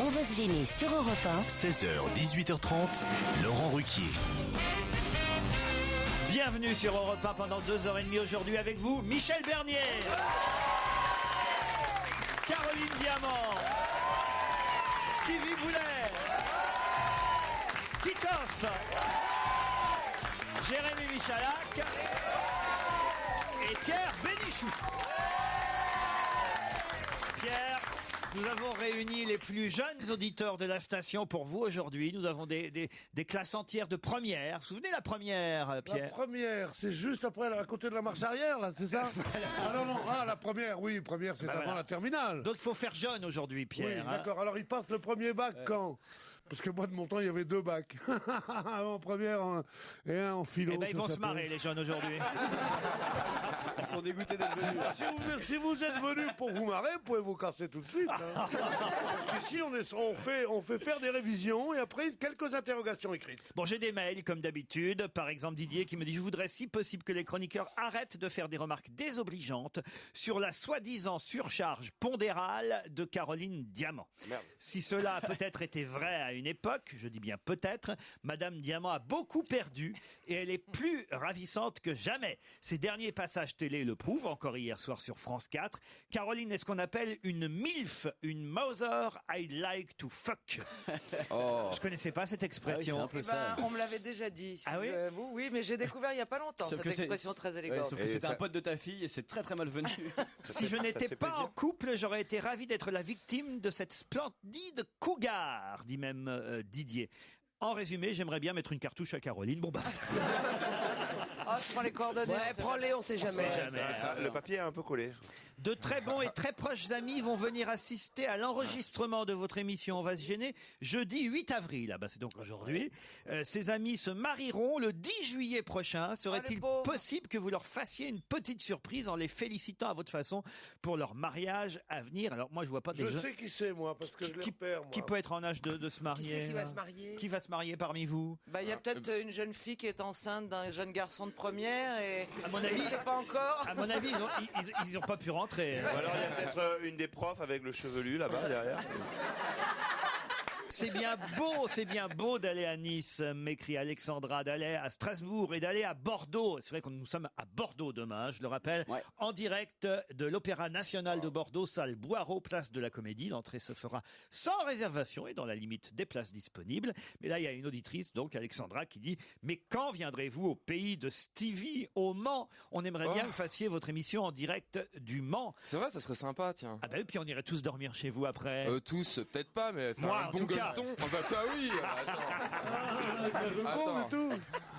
On va se gêner sur Europe 1. 16h, 18h30, Laurent Ruquier. Bienvenue sur Europe 1 pendant 2h30 aujourd'hui avec vous, Michel Bernier, Caroline Diamant, Stevie Boulet, Titoff, Jérémy Michalak et Pierre Bénichou. Pierre, nous avons réuni les plus jeunes auditeurs de la station pour vous aujourd'hui. Nous avons des classes entières de première. Vous vous souvenez de la première, Pierre? La première, c'est juste après, à côté de la marche arrière, là, c'est ça? Ah non, la première, oui, première, c'est avant voilà. la terminale. Donc il faut faire jeune aujourd'hui, Oui, Pierre. d'accord. Alors, il passe le premier bac quand? Parce que moi, de mon temps, il y avait 2 bacs. Un en première et un en philo. Eh ben, ils vont se s'appelle. marrer, les jeunes, aujourd'hui. Ils sont dégoûtés d'être venus. Si vous êtes venus pour vous marrer, vous pouvez vous casser tout de suite. Hein. Parce qu'ici, on fait faire des révisions et après, quelques interrogations écrites. Bon, j'ai des mails, comme d'habitude. Par exemple, Didier qui me dit « Je voudrais si possible que les chroniqueurs arrêtent de faire des remarques désobligeantes sur la soi-disant surcharge pondérale de Caroline Diamant. » Si cela a peut-être été vrai à une époque, je dis bien peut-être, Madame Diamant a beaucoup perdu et elle est plus ravissante que jamais. Ses derniers passages télé le prouvent, encore hier soir sur France 4. Caroline est ce qu'on appelle une MILF, une Mother I like to fuck. Oh. Je connaissais pas cette expression. Ah oui, c'est un peu ça. On me l'avait déjà dit. Ah oui Vous, oui, mais j'ai découvert il y a pas longtemps Sauf cette que c'est- expression très Ouais, élégante. sauf que c'était un pote de ta fille et c'est très très malvenu. Si je n'étais pas en couple, j'aurais été ravi d'être la victime de cette splendide cougar, dit même Didier. En résumé, j'aimerais bien mettre une cartouche à Caroline. Bon bah, Ah, je prends les coordonnées. Ouais, prends-les, on sait jamais. Le papier est un peu collé. de très bons et très proches amis vont venir assister à l'enregistrement de votre émission On va se gêner jeudi 8 avril. Ah bah c'est donc aujourd'hui. Ces amis se marieront le 10 juillet prochain. Serait-il les pauvres. possible que vous leur fassiez une petite surprise en les félicitant à votre façon pour leur mariage à venir? Alors moi je vois pas des Je jeunes- sais qui c'est, moi, parce que je les repère, moi. qui peut être en âge de se marier. Qui c'est qui va là se marier? Qui va se marier parmi vous? Bah, il y a peut-être une jeune fille qui est enceinte d'un jeune garçon de première et À mon avis- il sait pas encore. À mon avis, ils ont pas pu rentrer. Ou alors il y a peut-être une des profs avec le chevelu là-bas derrière. C'est bien beau d'aller à Nice, m'écrit Alexandra, d'aller à Strasbourg et d'aller à Bordeaux. C'est vrai que nous sommes à Bordeaux demain, je le rappelle, Ouais. en direct de l'Opéra National de Bordeaux, salle Boireau, place de la Comédie. L'entrée se fera sans réservation et dans la limite des places disponibles. Mais là, il y a une auditrice, donc Alexandra, qui dit « Mais quand viendrez-vous au pays de Stevie, au Mans? On aimerait bien que vous fassiez votre émission en direct du Mans. C'est vrai, ça serait sympa, tiens. » Ah bah oui, puis on irait tous dormir chez vous après. Tous, peut-être pas, mais faire Moi, un en bon tout cas. gueuleton. Ah bah toi oui.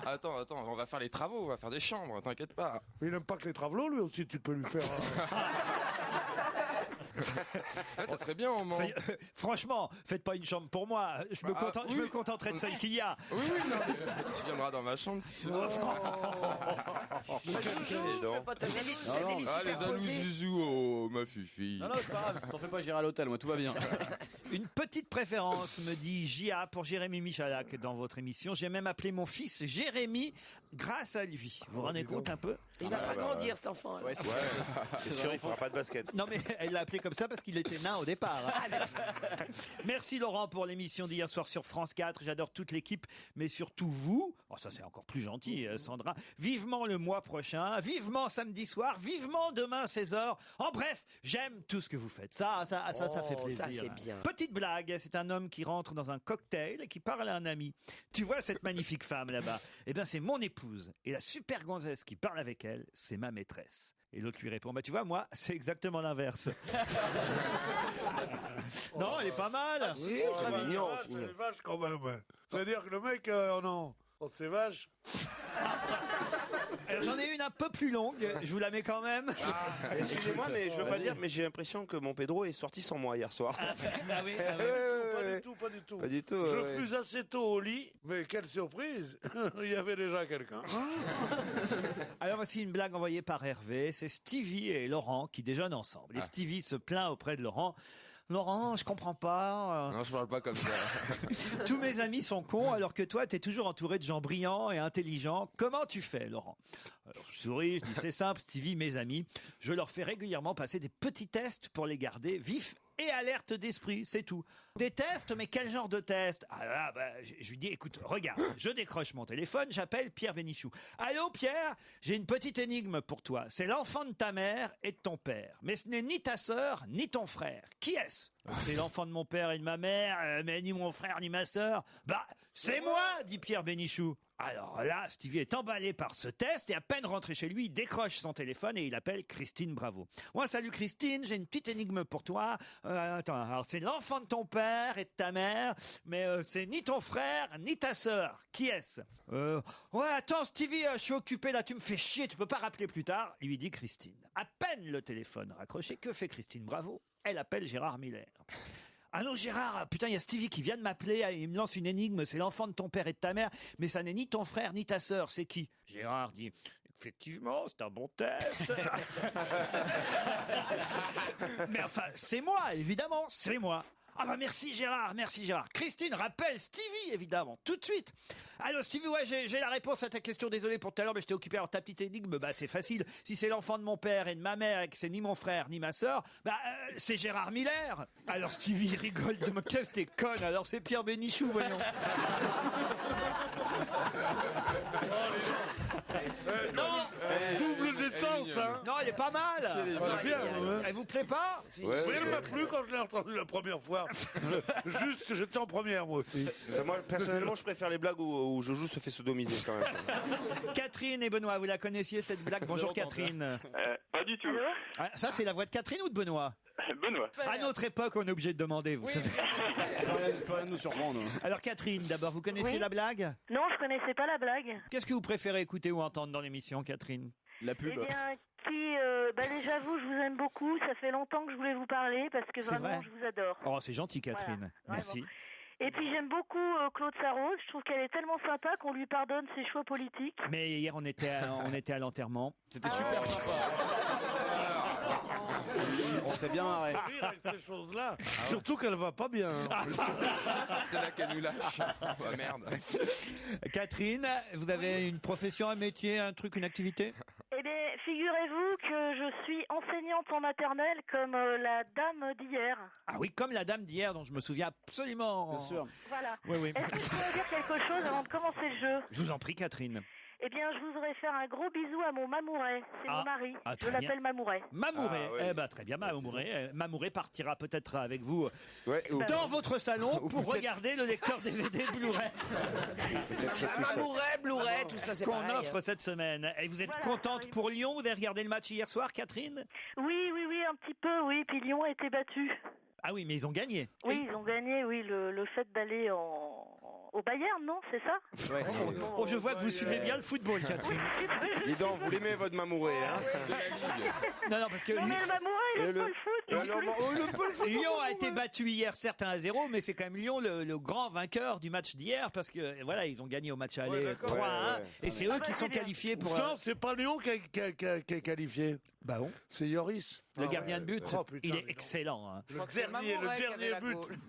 Attends, on va faire les travaux, on va faire des chambres, t'inquiète pas. Mais il n'aime pas que les travelots, lui aussi, tu peux lui faire. Ouais, ça serait bien au Mans. Franchement, faites pas une chambre pour moi. Je me oui. contenterai de celle qu'il y a. Oui, non, mais tu viendras dans ma chambre si tu veux. Non. Pas ta jalousie. Ah, les jaloux Zizou, oh, ma fifi. Non, c'est pas grave, t'en fais pas, j'irai à l'hôtel, moi, tout va bien. Une petite préférence, me dit J.A. pour Jérémy Michalak dans votre émission. J'ai même appelé mon fils Jérémy grâce à lui. Vous vous rendez compte un peu? Il va pas grandir, cet enfant. alors. Ouais, C'est sûr, il fera pas de basket. Non mais elle l'a appelé comme ça parce qu'il était nain au départ. Merci Laurent pour l'émission d'hier soir sur France 4. J'adore toute l'équipe, mais surtout vous. Oh, ça c'est encore plus gentil, Sandra. Vivement le mois prochain, vivement samedi soir, vivement demain 16h. En bref, j'aime tout ce que vous faites. Ça fait plaisir. ça, c'est bien. Petite blague, c'est un homme qui rentre dans un cocktail et qui parle à un ami. Tu vois cette magnifique femme là-bas? Eh bien c'est mon épouse. Et la super gonzesse qui parle avec elle, c'est ma maîtresse. Et l'autre lui répond, bah tu vois, moi, c'est exactement l'inverse. Non, elle est pas mal. Oui, c'est mignon. C'est les vaches, quand même. C'est-à-dire que le mec, non. Oh, c'est vache. Alors, j'en ai une un peu plus longue, je vous la mets quand même. Excusez-moi, mais je veux pas dire, mais j'ai l'impression que mon Pedro est sorti sans moi hier soir. Ah oui, Pas du tout, pas du tout. Pas du tout, Je ouais. fus assez tôt au lit, mais quelle surprise. Il y avait déjà quelqu'un. Alors voici une blague envoyée par Hervé. C'est Stevie et Laurent qui déjeunent ensemble. Et Stevie se plaint auprès de Laurent. Laurent, je comprends pas. Non, je parle pas comme ça. Tous mes amis sont cons alors que toi, t'es toujours entouré de gens brillants et intelligents. Comment tu fais, Laurent? Alors je souris, je dis c'est simple, Stevie, mes amis, je leur fais régulièrement passer des petits tests pour les garder vifs et alerte d'esprit, c'est tout. Des tests, mais quel genre de test? Ah là, je lui dis, écoute, regarde, je décroche mon téléphone, j'appelle Pierre Bénichou. Allô Pierre, j'ai une petite énigme pour toi. C'est l'enfant de ta mère et de ton père. Mais ce n'est ni ta sœur, ni ton frère. Qui est-ce? C'est l'enfant de mon père et de ma mère, mais ni mon frère, ni ma sœur. C'est moi, dit Pierre Bénichou. Alors là, Stevie est emballé par ce test et à peine rentré chez lui, il décroche son téléphone et il appelle Christine Bravo. Ouais, salut Christine, j'ai une petite énigme pour toi. Attends, alors c'est l'enfant de ton père et de ta mère, mais c'est ni ton frère ni ta sœur. Qui est-ce? Ouais, attends Stevie, je suis occupé là, tu me fais chier, tu peux pas rappeler plus tard, lui dit Christine. À peine le téléphone raccroché, que fait Christine Bravo? Elle appelle Gérard Miller. Ah non Gérard, putain il y a Stevie qui vient de m'appeler, il me lance une énigme, c'est l'enfant de ton père et de ta mère, mais ça n'est ni ton frère ni ta sœur, c'est qui? Gérard dit, effectivement c'est un bon test. Mais enfin c'est moi, évidemment, c'est moi. Ah bah merci Gérard, merci Gérard. Christine rappelle Stevie évidemment, tout de suite. Allô Stevie, ouais j'ai la réponse à ta question, désolé pour tout à l'heure mais j'étais occupé. Alors ta petite énigme, c'est facile. Si c'est l'enfant de mon père et de ma mère et que c'est ni mon frère ni ma sœur, c'est Gérard Miller. Alors Stevie rigole de me casse t'es conne, alors c'est Pierre Bénichou, voyons. Double détente, hein. Non, elle est pas mal. Bien, ouais. Elle vous plaît pas? Oui, elle m'a plu quand je l'ai entendu la première fois. Juste, j'étais en première, moi aussi. Moi, personnellement, je préfère les blagues où Jojo se fait sodomiser quand même. Catherine et Benoît, vous la connaissiez cette blague? Bonjour Catherine. Pas du tout. Ah, ça c'est la voix de Catherine ou de Benoît? Benoît. À notre époque, on est obligé de demander, vous savez. Faut rien nous surprendre. Alors Catherine, d'abord, vous connaissez Oui. la blague? Non, je connaissais pas la blague. Qu'est-ce que vous préférez écouter ou entendre dans l'émission, Catherine? La pub. Eh bien, déjà vous, je vous aime beaucoup. Ça fait longtemps que je voulais vous parler parce que C'est vraiment, vrai je vous adore. Oh, c'est gentil, Catherine. Voilà, Merci. Et puis j'aime beaucoup Claude Sarraute. Je trouve qu'elle est tellement sympa qu'on lui pardonne ses choix politiques. Mais hier, on était à l'enterrement. C'était super sympa. On s'est bien marré. Rire avec ces choses-là. Surtout qu'elle va pas bien. C'est là qu'elle nous lâche. Oh, merde. Catherine, vous avez une profession, un métier, un truc, une activité? Eh bien, figurez-vous que je suis enseignante en maternelle comme la dame d'hier. Ah oui, comme la dame d'hier dont je me souviens absolument. Bien sûr. Voilà. Oui. Est-ce que je pourrais dire quelque chose avant de commencer le jeu? Je vous en prie, Catherine. Eh bien, je voudrais faire un gros bisou à mon Mamouret. C'est mon mari. Ah, Je très bien. l'appelle Mamouret. Mamouret, Ah, oui. eh ben très bien, Mamouret. Mamouret partira peut-être avec vous Ouais, dans votre salon pour regarder le lecteur DVD Blu-ray Mamouret, Blu-ray, tout ça, c'est qu'on pareil. offre cette semaine. Et vous êtes Voilà, contente oui. pour Lyon? Vous avez regardé le match hier soir, Catherine? Oui, un petit peu, oui. Puis Lyon a été battu. Ah oui, mais ils ont gagné. Oui, ils ont gagné, oui, le fait d'aller au Bayern, non? C'est ça? Ouais. Oh, je vois que vous suivez bien le football, Catherine. Dis donc, vous l'aimez votre Mamouret, hein? Non, parce que Non, mais le Mamouret, il aime pas le foot. Et alors, Lyon a été battu hier, certes 1-0, mais c'est quand même Lyon le grand vainqueur du match d'hier parce que voilà, ils ont gagné au match aller d'accord. 3-1 Ouais. et c'est eux qui sont qualifiés pour. Non, c'est pas Lyon qui est qualifié. Bah bon. C'est Yoris. Le gardien de but, Oh, putain, il est mais non. excellent. Hein.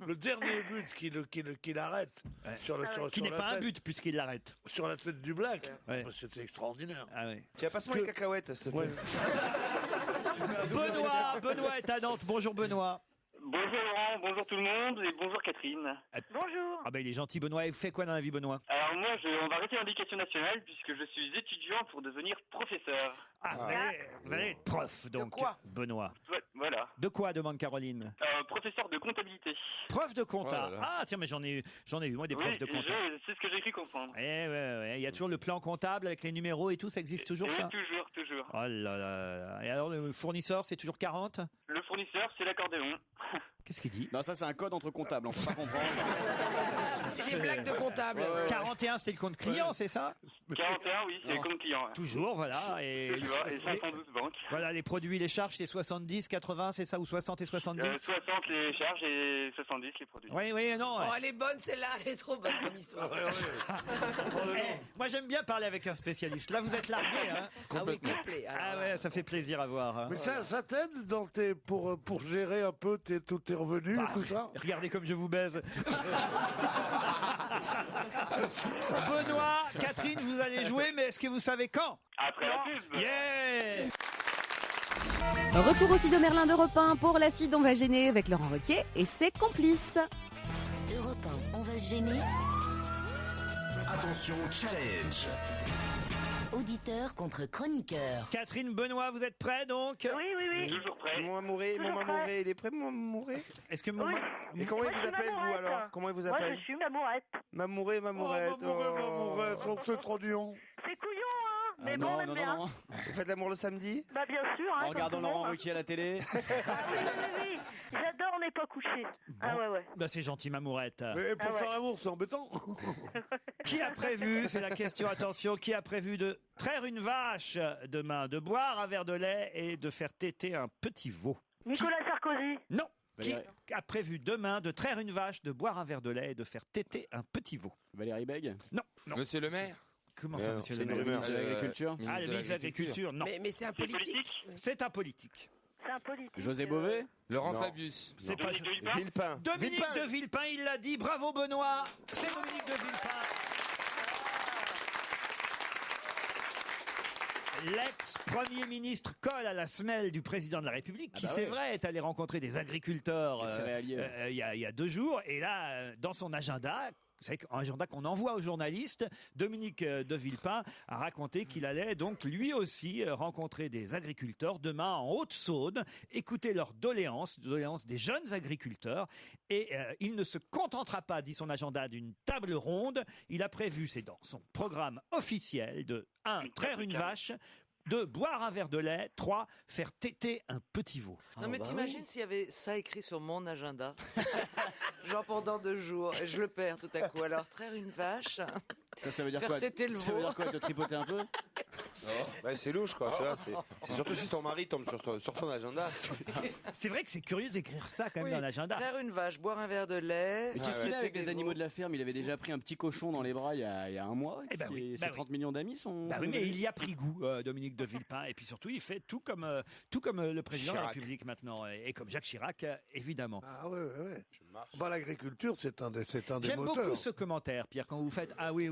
Le dernier but qu'il arrête Qui n'est pas un but puisqu'il l'arrête. sur la tête du Black. Ouais. C'était extraordinaire. Ah oui. Tiens, passe-moi les cacahuètes, s'il te plaît. Benoît est à Nantes. Bonjour Benoît. Bonjour Laurent, bonjour tout le monde et bonjour Catherine. Bonjour. Ah ben il est gentil Benoît. Et vous faites quoi dans la vie Benoît? Alors moi, on va arrêter l'éducation nationale puisque je suis étudiant pour devenir professeur. Ah, vous allez être prof donc. quoi Benoît. Voilà. De quoi demande Caroline? Professeur de comptabilité. Prof de compta. Oh là là. Ah tiens mais j'en ai eu moi des Oui, profs de compta. c'est ce que j'ai cru comprendre. Ouais. Il y a toujours le plan comptable avec les numéros et tout, ça existe toujours Et ça? toujours. Oh là là. Et alors le fournisseur c'est toujours 40? Le fournisseur, c'est l'accordéon. Qu'est-ce qu'il dit? Non, ça c'est un code entre comptables, on peut pas comprendre. C'est des blagues de comptable. 41 c'était le compte client, c'est ça? 41, oui, c'est comme client. Ouais. Toujours, voilà. Et, Tu vois, et 512 banques. voilà, les produits, les charges, c'est 70, 80, c'est ça? Ou 60 et 70? 60 les charges et 70 les produits. Oui, non. Oh, elle est bonne celle-là, elle est trop bonne comme histoire. Moi j'aime bien parler avec un spécialiste. Là vous êtes largué, hein? Ah oui, complet. Alors, Ah ouais, ça fait plaisir à voir. Hein. Mais ça t'aide pour gérer un peu tous tes revenus et tout ça? Regardez comme je vous baise. Benoît, Catherine, vous allez jouer, mais est-ce que vous savez quand? Après la pub. Yeah! Retour au studio Merlin d'Europe 1 pour la suite d'On va gêner avec Laurent Ruquier et ses complices. Europe 1, on va se gêner. Attention, challenge. Auditeur contre chroniqueur. Catherine Benoît, vous êtes prêts donc? Oui. Toujours prêt. Mon amouré, il est prêt, mon amouré? Est-ce que Oui. Et comment il vous appelle, vous, alors? Comment il vous Moi, appelle? je suis Mamourette. Mamouré, Mamourette. Mamourette, c'est trop dur. C'est couillon, hein. Mais bon, on aime bien. Vous faites l'amour le samedi? Bah, bien sûr. Hein, En comme regardant tout le monde. Laurent Ruquier à la télé. Oui. J'adore On n'est pas couché. Ah ouais. Bah c'est gentil, Mamourette. Mais pour faire l'amour, c'est embêtant. Qui a prévu, c'est la question, attention, qui a prévu de traire une vache demain, de boire un verre de lait et de faire téter un petit veau? Nicolas Sarkozy. Non. Qui Valérie. a prévu demain de traire une vache, de boire un verre de lait et de faire téter un petit veau? Valérie Bègue. Non. Monsieur le maire. Comment ça, monsieur c'est le une maire? rumeur. Ministre de l'Agriculture. Ah, le ministre de l'Agriculture, non. Mais c'est un politique. Oui. C'est un politique. C'est un politique. José Bové. Laurent Non. Fabius. C'est pas Dominique de Villepin. Villepin. Dominique de Villepin, il l'a dit. Bravo Benoît. C'est Dominique de Villepin. L'ex-premier ministre colle à la semelle du président de la République, qui, c'est vrai, est allé rencontrer des agriculteurs Les céréaliers. il y a 2 jours. Et là, dans son agenda, c'est un agenda qu'on envoie aux journalistes, Dominique de Villepin a raconté qu'il allait donc lui aussi rencontrer des agriculteurs demain en Haute-Saône, écouter leurs doléances des jeunes agriculteurs. Et il ne se contentera pas, dit son agenda, d'une table ronde. Il a prévu, c'est dans son programme officiel, de 1. Traire une vache, 2. Boire un verre de lait, 3. Faire téter un petit veau. Non mais t'imagines s'il y avait ça écrit sur mon agenda, genre pendant 2 jours, et je le perds tout à coup. Alors traire une vache, Ça veut dire faire quoi? téter le Ça veut veau. dire quoi? Te tripoter un peu? Ouais, c'est louche, quoi. Tu vois, c'est surtout si ton mari tombe sur ton agenda. C'est vrai que c'est curieux d'écrire ça quand même dans l'agenda. Traire une vache, boire un verre de lait. Mais qu'est-ce qu'il a avec les animaux de la ferme? Il avait déjà pris un petit cochon dans les bras il y a un mois. Eh ben oui, Ses 30 millions d'amis sont. Bah oui, mais il y a pris goût, Dominique de Villepin, et puis surtout, il fait tout comme le président de la Chirac. République maintenant, et comme Jacques Chirac, évidemment. Ah ouais. Bah, l'agriculture, c'est un des J'aime moteurs. beaucoup ce commentaire, Pierre, quand vous faites ah oui.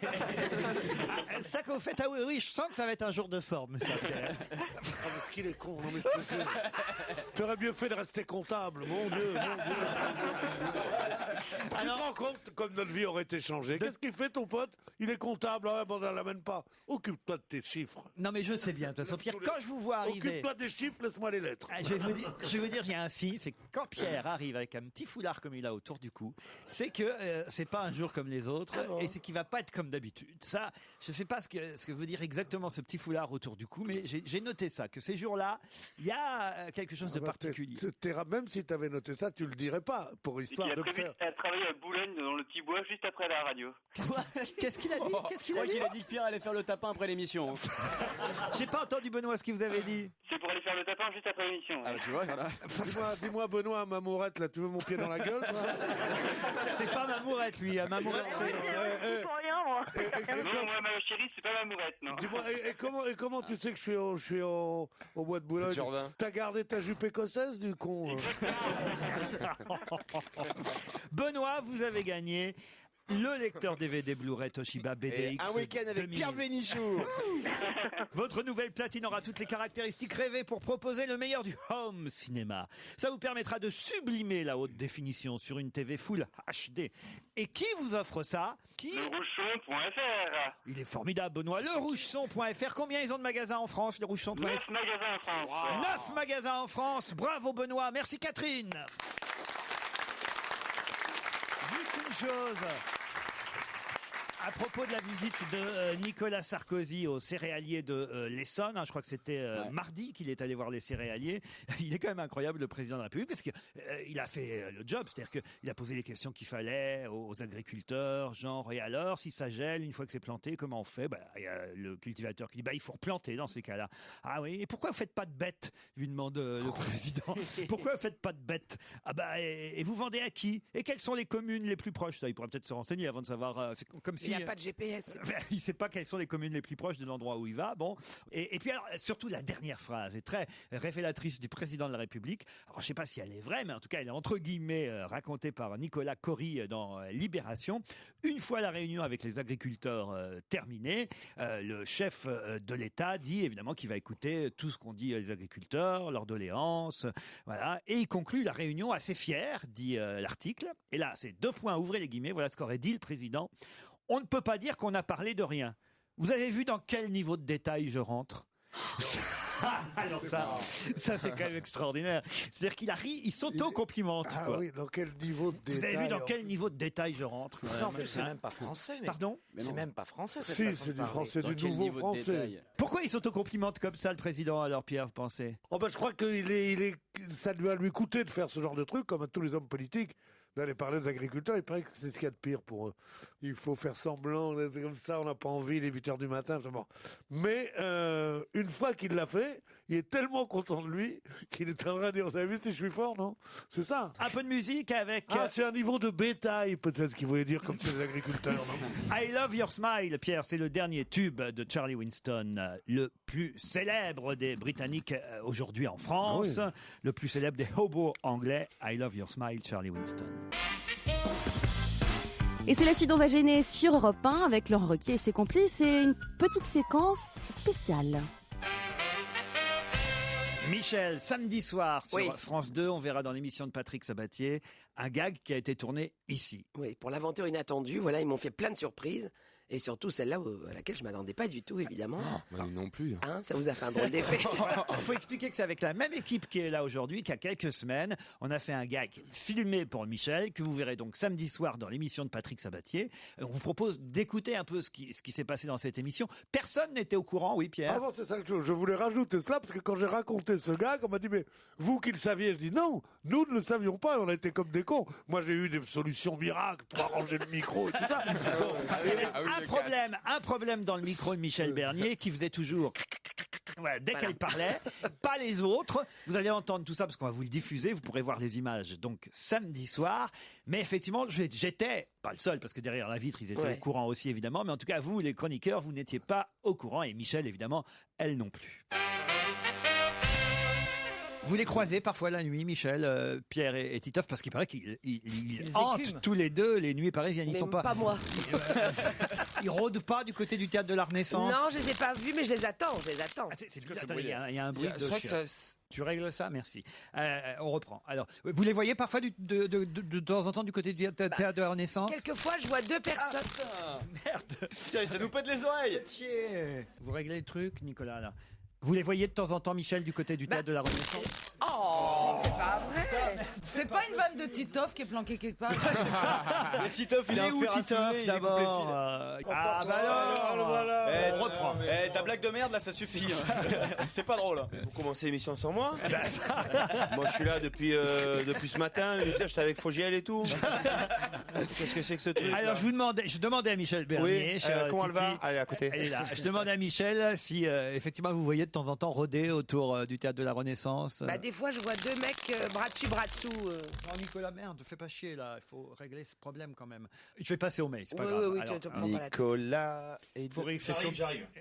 Ah, ça, quand vous faites ah oui, je sens que ça va être un jour de forme, ça, Pierre. Ah, mais qu'il est con, non mais je te jure. T'aurais mieux fait de rester comptable, mon Dieu. Tu te rends compte comme notre vie aurait été changée? Qu'est-ce qu'il fait ton pote? Il est comptable, bon, on ne l'amène pas. Occupe-toi de tes chiffres. Non, mais je sais bien, de toute façon, Pierre, quand je vous vois arriver. Occupe-toi des chiffres, laisse-moi les lettres. Je vais vous dire, il y a un signe, c'est que quand Pierre arrive avec un petit foulard comme il a autour du cou, c'est que c'est pas un jour comme les autres, et c'est qu'il va pas être comme d'habitude. Ça, je sais pas ce que veut dire exactement ce petit foulard autour du cou, mais j'ai noté ça, que ces jours-là, il y a quelque chose de particulier. Même si tu avais noté ça, tu le dirais pas, pour Et histoire qu'il a de me prévu faire. à travailler à Boulogne dans le petit bois juste après la radio. Qu'est-ce qu'il a dit? Qu'est-ce Je qu'il a crois dit? qu'il a dit que Pierre allait faire le tapin après l'émission. J'ai pas entendu, Benoît, ce que vous avez dit. C'est pour aller faire le tapin juste après l'émission. Ah bah tu vois, voilà. Dis-moi, Benoît, Mamourette, là, tu veux mon pied dans la gueule, toi? C'est pas Mamourette, lui. Mamourette, C'est pour rien, moi. Non, moi, ma chérie, c'est pas ma mourette, non. Dis-moi, et comment tu sais que je suis au bois de Boulogne? Jourdain. T'as gardé ta jupe écossaise, du con? Benoît, vous avez gagné le lecteur DVD Blu-ray Toshiba BDX. Un week-end avec 2000. Pierre Bénichou. Votre nouvelle platine aura toutes les caractéristiques rêvées pour proposer le meilleur du home cinéma. Ça vous permettra de sublimer la haute définition sur une TV Full HD. Et qui vous offre ça? Qui? Lerouchon.fr. Il est formidable, Benoît. Lerouchon.fr. Combien ils ont de magasins en France, Lerouchon.fr? 9 magasins en France. 9 magasins en France. Bravo, Benoît. Merci, Catherine. Juste une chose. À propos de la visite de Nicolas Sarkozy aux céréaliers de l'Essonne, je crois que c'était mardi qu'il est allé voir les céréaliers. Il est quand même incroyable, le président de la République, parce qu'il a fait le job, c'est-à-dire qu'il a posé les questions qu'il fallait aux agriculteurs, genre, et alors, si ça gèle, une fois que c'est planté, comment on fait? Il y a le cultivateur qui dit, il faut replanter dans ces cas-là. Ah oui, et pourquoi vous faites pas de bêtes? Lui demande le président. Pourquoi vous faites pas de bêtes? Et vous vendez à qui? Et quelles sont les communes les plus proches? Ça, il pourrait peut-être se renseigner avant de savoir. C'est comme si Il n'y a pas de GPS. Il ne sait pas quelles sont les communes les plus proches de l'endroit où il va. Bon. Et puis alors, surtout la dernière phrase est très révélatrice du président de la République. Alors je ne sais pas si elle est vraie, mais en tout cas elle est entre guillemets racontée par Nicolas Cory dans Libération. Une fois la réunion avec les agriculteurs terminée, le chef de l'État dit évidemment qu'il va écouter tout ce qu'ont dit les agriculteurs, leurs doléances, voilà. Et il conclut la réunion assez fier, dit l'article. Et là, c'est 2 points, ouvrez les guillemets, voilà ce qu'aurait dit le président. On ne peut pas dire qu'on a parlé de rien. Vous avez vu dans quel niveau de détail je rentre? Alors ça c'est quand même extraordinaire. C'est-à-dire qu'il a ri, il s'auto-complimente. Ah oui, dans quel niveau de détail? Vous avez vu dans quel niveau de détail je rentre? Non, mais c'est même pas français. Mais... Pardon? C'est même pas français. Cette Si, façon c'est de du parler. français, Dans du quel nouveau niveau de français. détail? Pourquoi il s'auto-complimente comme ça, le président, alors, Pierre, vous pensez? Oh ben, je crois que ça va lui coûter de faire ce genre de truc, comme à tous les hommes politiques, d'aller parler aux agriculteurs. Il paraît que c'est ce qu'il y a de pire pour eux. Il faut faire semblant, d'être comme ça, on n'a pas envie, il est 8h du matin. Bon. Mais une fois qu'il l'a fait, il est tellement content de lui qu'il est en train de dire, vous avez vu si je suis fort, non? C'est ça. Un peu de musique avec... c'est un niveau de bétail, peut-être, qu'il voulait dire, comme ces agriculteurs, non? I Love Your Smile, Pierre, c'est le dernier tube de Charlie Winston, le plus célèbre des Britanniques aujourd'hui en France, Ah oui. le plus célèbre des hobos anglais. I Love Your Smile, Charlie Winston. Et c'est la suite d'On va gêner sur Europe 1 avec Laurent Ruquier et ses complices. C'est une petite séquence spéciale. Michel, samedi soir sur Oui. France 2, on verra dans l'émission de Patrick Sabatier un gag qui a été tourné ici. Oui, pour l'aventure inattendue, voilà, ils m'ont fait plein de surprises. Et surtout celle-là à laquelle je m'attendais pas du tout, évidemment. Bah, non plus. Hein, ça vous a fait un drôle d'effet. Il faut expliquer que c'est avec la même équipe qui est là aujourd'hui qu'il y a quelques semaines. On a fait un gag filmé pour Michel, que vous verrez donc samedi soir dans l'émission de Patrick Sabatier. On vous propose d'écouter un peu ce qui s'est passé dans cette émission. Personne n'était au courant, oui Pierre? Ah bon, c'est ça que je voulais rajouter cela, parce que quand j'ai raconté ce gag, on m'a dit, mais vous qui le saviez, je dis non, nous ne le savions pas, on a été comme des cons. Moi j'ai eu des solutions miracles pour arranger le micro et tout ça. Parce qu'il y avait un problème dans le micro de Michel Bernier qui faisait toujours... Voilà, dès qu'elle parlait, pas les autres. Vous allez entendre tout ça parce qu'on va vous le diffuser. Vous pourrez voir les images donc samedi soir. Mais effectivement, j'étais pas le seul parce que derrière la vitre, ils étaient au courant aussi évidemment. Mais en tout cas, vous, les chroniqueurs, vous n'étiez pas au courant et Michel, évidemment, elle non plus. Vous les croisez parfois la nuit, Michel, Pierre et Titoff, parce qu'il paraît qu'ils hantent écument. tous les deux les nuits parisiennes. Ils Mais sont pas moi. ils rôdent pas du côté du théâtre de la Renaissance. Non, je les ai pas vus, mais je les attends. C'est bizarre. Attendez, il y a un bruit de C'est vrai que chien. ça... Tu règles ça, merci. On reprend. Alors, vous les voyez parfois de temps en temps du côté du théâtre de la Renaissance? Quelquefois, je vois 2 personnes. Merde. Putain, ça nous pète les oreilles. Vous réglez le truc, Nicolas, là. Vous les voyez de temps en temps, Michel, du côté du théâtre de la Renaissance? Oh, c'est pas vrai. C'est pas une vanne de Titoff qui est planquée quelque part. Le Titoff, il a un fer à soulever, il est coupé fil. Ah bah alors, voilà. On reprend. Ta blague de merde là, ça suffit. Hein. C'est pas drôle. Vous commencez l'émission sans moi? Moi je suis là depuis ce matin, j'étais avec Fogiel et tout. Qu'est-ce que c'est que ce truc? Alors je demandais à Michel Bernier, Oui, chère comment elle Titi, va? Elle est à côté. Elle est là. Je demandais à Michel si effectivement vous voyez de temps en temps rôder autour du théâtre de la Renaissance. Bah, des fois, je vois 2 mecs bras dessous. Non, Nicolas, merde, fais pas chier là, il faut régler ce problème quand même. Je vais passer au mail, c'est pas Oui, grave. oui, Alors, tu te prends pas la tête. Nicolas et faut réussir.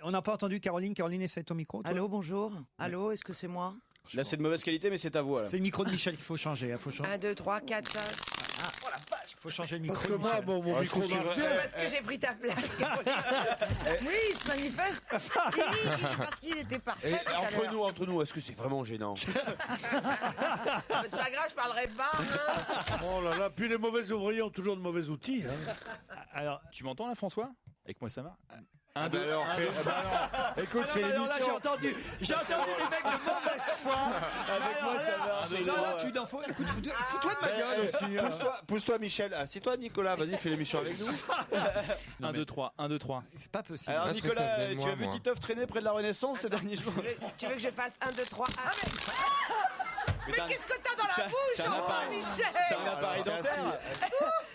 On n'a pas entendu Caroline. Caroline, essaie ton micro. toi. Allô, bonjour. Allô, est-ce que c'est moi? Là, c'est de mauvaise qualité, mais c'est à vous. C'est le micro de Michel qu'il faut changer. Faut changer. 1, 2, 3, 4, 5. Faut changer le micro. Parce que de moi, Michel. mon micro marche bien. Parce que j'ai pris ta place. Oui, il se manifeste. Parce qu'il était parfait. Et entre nous, est-ce que c'est vraiment gênant? C'est pas grave, je parlerai pas. Hein. Oh là là, puis les mauvais ouvriers ont toujours de mauvais outils. Hein. Alors, Tu m'entends là, François? Avec moi, ça va? Écoute, ah non, là j'ai entendu des mecs de mauvaise foi. Avec moi, ça va. Non, là, tu n'en faut. Écoute, fous-toi de ma gueule aussi. Pousse-toi, Michel. Assis-toi, Nicolas. Vas-y, fais l'émission avec nous. 1, 2, 3, 1, 2, 3. C'est pas possible. Alors, Ah, je crois que ça Nicolas, venait de tu moi, as vu moi. Titoff traîner près de la Renaissance ces derniers jours? Tu veux que je fasse 1, 2, 3, 1? Mais Qu'est-ce que t'as dans la bouche, t'as un enfin, appareil- Michel? T'as un appareil c'est dentaire.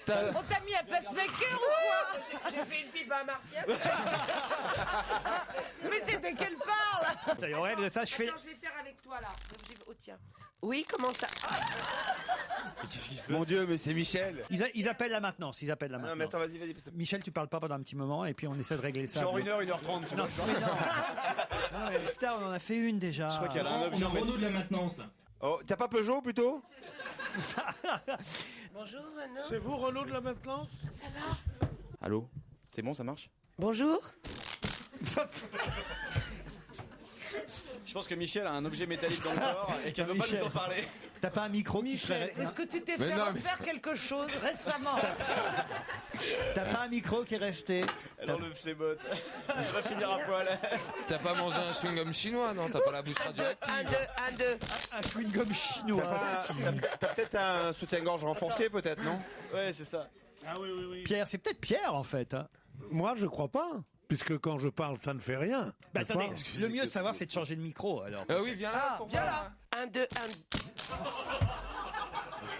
On t'a mis un pacemaker ou quoi? J'ai fait une pipe à un martien. Mais c'est de quelle part là? Aurel, ça, je fais. Attends, je vais faire avec toi là. Oh tiens. Oui, comment ça? Mon Dieu, mais c'est Michel. Ils appellent la maintenance. Ils appellent la maintenance. Non, mais attends, vas-y. Michel, tu parles pas pendant un petit moment et puis on essaie de régler ça. Genre 1h, 1h30. Tu Non, vois. mais non. Ah ouais, putain, on en a fait une déjà. Je crois qu'il y a un objet. Renaud de la maintenance. Oh, t'as pas Peugeot plutôt? Bonjour Renaud. C'est vous, Renaud de la maintenance? Ça va? Allô? C'est bon, ça marche? Bonjour. Je pense que Michel a un objet métallique dans le corps et qu'elle veut pas Michel. nous en parler. T'as pas un micro qui serait... Est-ce que tu t'es Mais fait non, refaire quelque chose récemment? T'as pas un micro qui est resté? Elle enlève ses bottes. Elle va finir à poil. T'as pas mangé un chewing-gum chinois, non? T'as pas la bouche radioactive? Un, deux. Un chewing-gum chinois. T'as peut-être un soutien-gorge renforcé, peut-être, non? Ouais, c'est ça. Ah oui. Pierre, c'est peut-être Pierre en fait. Hein. Moi, je crois pas. Puisque quand je parle, ça ne fait rien. Bah, n'est-ce attendez, pas le mieux de savoir, c'est de changer de micro alors. Ah oui, viens là. Ah, viens là. 1, 2, 1.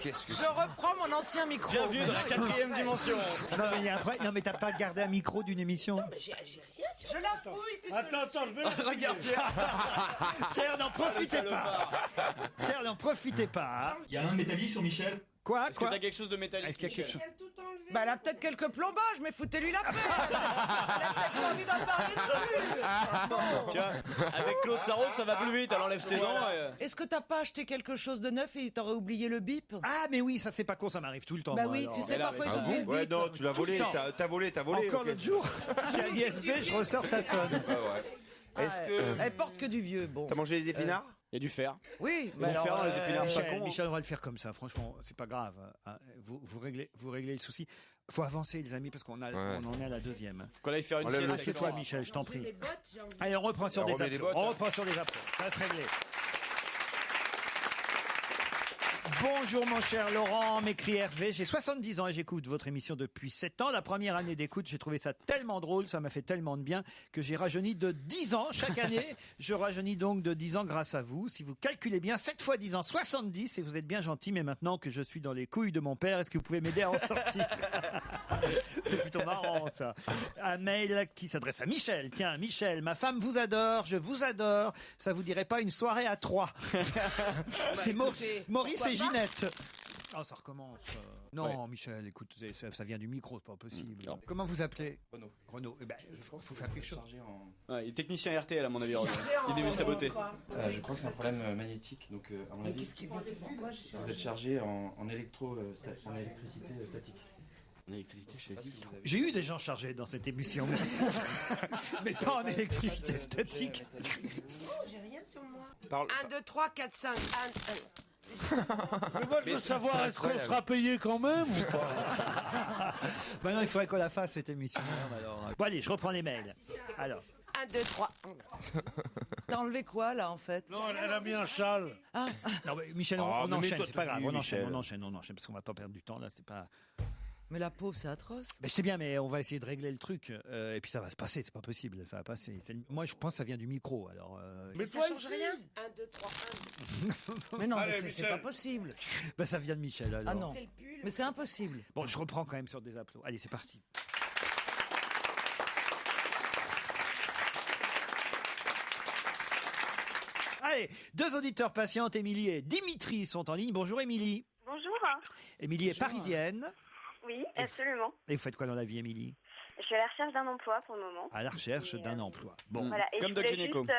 Qu'est-ce que Je reprends mon ancien micro. Bienvenue dans la 4e dimension. Non mais, il y a un vrai- non, mais t'as pas gardé un micro d'une émission? Mais j'ai rien sur Je la fouille puisque Attends, je vais... Regarde Pierre. Pierre, n'en profitez pas. Pierre, n'en profitez pas. Hein. Il y a un métallique sur Michel. Quoi? Est-ce que t'as quelque chose de métallique? Est-ce qu'il y a quelque chose? Bah, elle a peut-être quelques plombages, mais foutez-lui la paix. Elle a peut-être pas envie d'en parler non plus. Tu vois, avec Claude Sarraute, ça va plus vite. Elle enlève ses dents. Est-ce que t'as pas acheté quelque chose de neuf et t'aurais oublié le bip? Ah mais oui, ça c'est pas con, ça m'arrive tout le temps. Bah moi, oui, alors. tu sais, là, parfois mais- ils Ah oublient le Ouais, bip. non, tu l'as volé. Tout le temps. T'as volé. Encore ok. l'autre jour, j'ai un ISB, je ressors, ça sonne. Est-ce que Elle porte que du vieux, bon. t'as mangé les épinards? Il y a du fer. Oui, Ils vont faire dans les épinards, pas Michel, con. Michel, on va le faire comme ça, franchement, c'est pas grave. Hein. Vous réglez le souci. Faut avancer les amis parce qu'on a, on en est à la deuxième. Faut qu'on aille faire une Enlève sieste. le avec Assieds-toi toi. Michel, je t'en prie. les bottes, j'ai envie. Allez, on reprend sur On des remet les applaudissements. bottes. On reprend sur des applaudissements. Ça va se régler. Bonjour mon cher Laurent, m'écrit Hervé, j'ai 70 ans et j'écoute votre émission depuis 7 ans. La première année d'écoute, j'ai trouvé ça tellement drôle, ça m'a fait tellement de bien que j'ai rajeuni de 10 ans chaque année. Je rajeunis donc de 10 ans grâce à vous. Si vous calculez bien, 7 fois 10 ans, 70 et vous êtes bien gentil. Mais maintenant que je suis dans les couilles de mon père, est-ce que vous pouvez m'aider à en sortir? C'est plutôt marrant ça. Un mail qui s'adresse à Michel. Tiens Michel, ma femme vous adore, je vous adore. Ça vous dirait pas une soirée à 3? C'est Maurice et Ginette. Oh, ça recommence. Non, Michel, écoute, ça vient du micro, c'est pas possible. Comment vous appelez? Renaud. Eh ben, faut faire quelque chose. Ouais, il est technicien RTL à mon avis. Il débute sa beauté. Je crois que c'est un problème magnétique, donc à mon avis, Pourquoi je suis vous êtes chargé en électricité statique. En électricité statique. J'ai eu des gens chargés dans cette émission, mais pas en électricité statique. J'ai rien sur moi. 1, 2, 3, 4, 5. Mais moi, je veux savoir, est-ce qu'on sera payé quand même ou pas? Maintenant, il faudrait qu'on la fasse cette émission. Alors. Bon, allez, je reprends les mails. Alors. 1, 2, 3. T'as enlevé quoi là en fait? Non, elle a mis un châle. Ah. Non, mais Michel, on mais enchaîne, mets-toi c'est pas grave. tenue, On enchaîne, Michel. on enchaîne, parce qu'on va pas perdre du temps là. C'est pas. Mais la pauvre, c'est atroce. Mais je sais bien, mais on va essayer de régler le truc. Et puis ça va se passer, c'est pas possible, ça va passer. Moi, je pense que ça vient du micro. Alors. Mais Ça toi change ici. rien. 1, 2, 3, 1. Mais non, Allez, mais c'est Michel. pas possible. Ben, ça vient de Michel. Alors. Ah non. C'est le pull. Mais c'est impossible. Bon, je reprends quand même sur des applaudissements. Allez, c'est parti. Allez, deux auditeurs patientes, Émilie et Dimitri, sont en ligne. Bonjour Émilie. Bonjour. Émilie est parisienne. Oui, absolument. Et vous faites quoi dans la vie, Émilie? Je suis à la recherche d'un emploi pour le moment. À la recherche d'un emploi. Bon. Voilà. Et Comme je Doc voulais Gynéco. juste,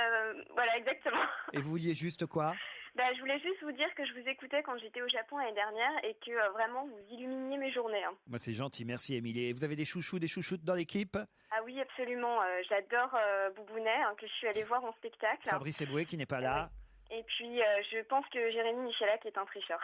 voilà, exactement. Et vous vouliez juste quoi? Je voulais juste vous dire que je vous écoutais quand j'étais au Japon l'année dernière et que vraiment vous illuminiez mes journées. Hein. Moi, c'est gentil, merci Émilie. Et vous avez des chouchous, des chouchoutes dans l'équipe? Ah oui, absolument. J'adore Boubounet, que je suis allée voir en spectacle. Fabrice Eboué qui n'est pas là. Et puis, je pense que Jérémy Michalak est un tricheur.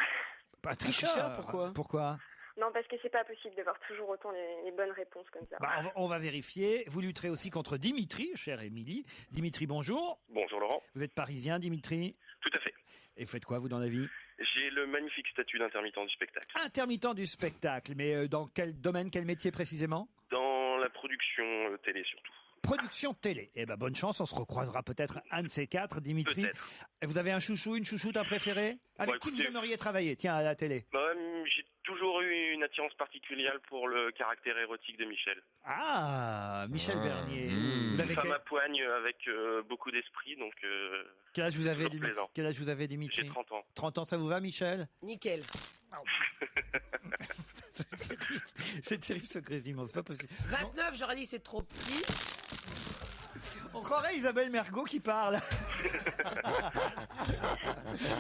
Pas tricheur, pourquoi? Pourquoi? Non, parce que c'est pas possible d'avoir toujours autant les bonnes réponses comme ça. On va vérifier. Vous lutterez aussi contre Dimitri, chère Émilie. Dimitri, bonjour. Bonjour Laurent. Vous êtes parisien, Dimitri? Tout à fait. Et vous faites quoi, vous, dans la vie? J'ai le magnifique statut d'intermittent du spectacle. Intermittent du spectacle, mais dans quel domaine, quel métier précisément? Dans la production télé surtout. Production télé. Eh ben, bonne chance, on se recroisera peut-être un de ces quatre, Dimitri. Et vous avez un chouchou, une chouchoute, un préféré? Avec qui vous aimeriez travailler, tiens, à la télé? J'ai toujours eu une attirance particulière pour le caractère érotique de Michel. Ah, Michel Bernier. Vous Une avez femme à poigne avec beaucoup d'esprit, donc... quel âge vous avez, toujours plaisant. quel âge vous avez, Dimitri? J'ai 30 ans. 30 ans, ça vous va, Michel? Nickel. C'est terrible ce grésillement, c'est pas possible. 29, j'aurais dit c'est trop petit. On croirait Isabelle Mergo qui parle.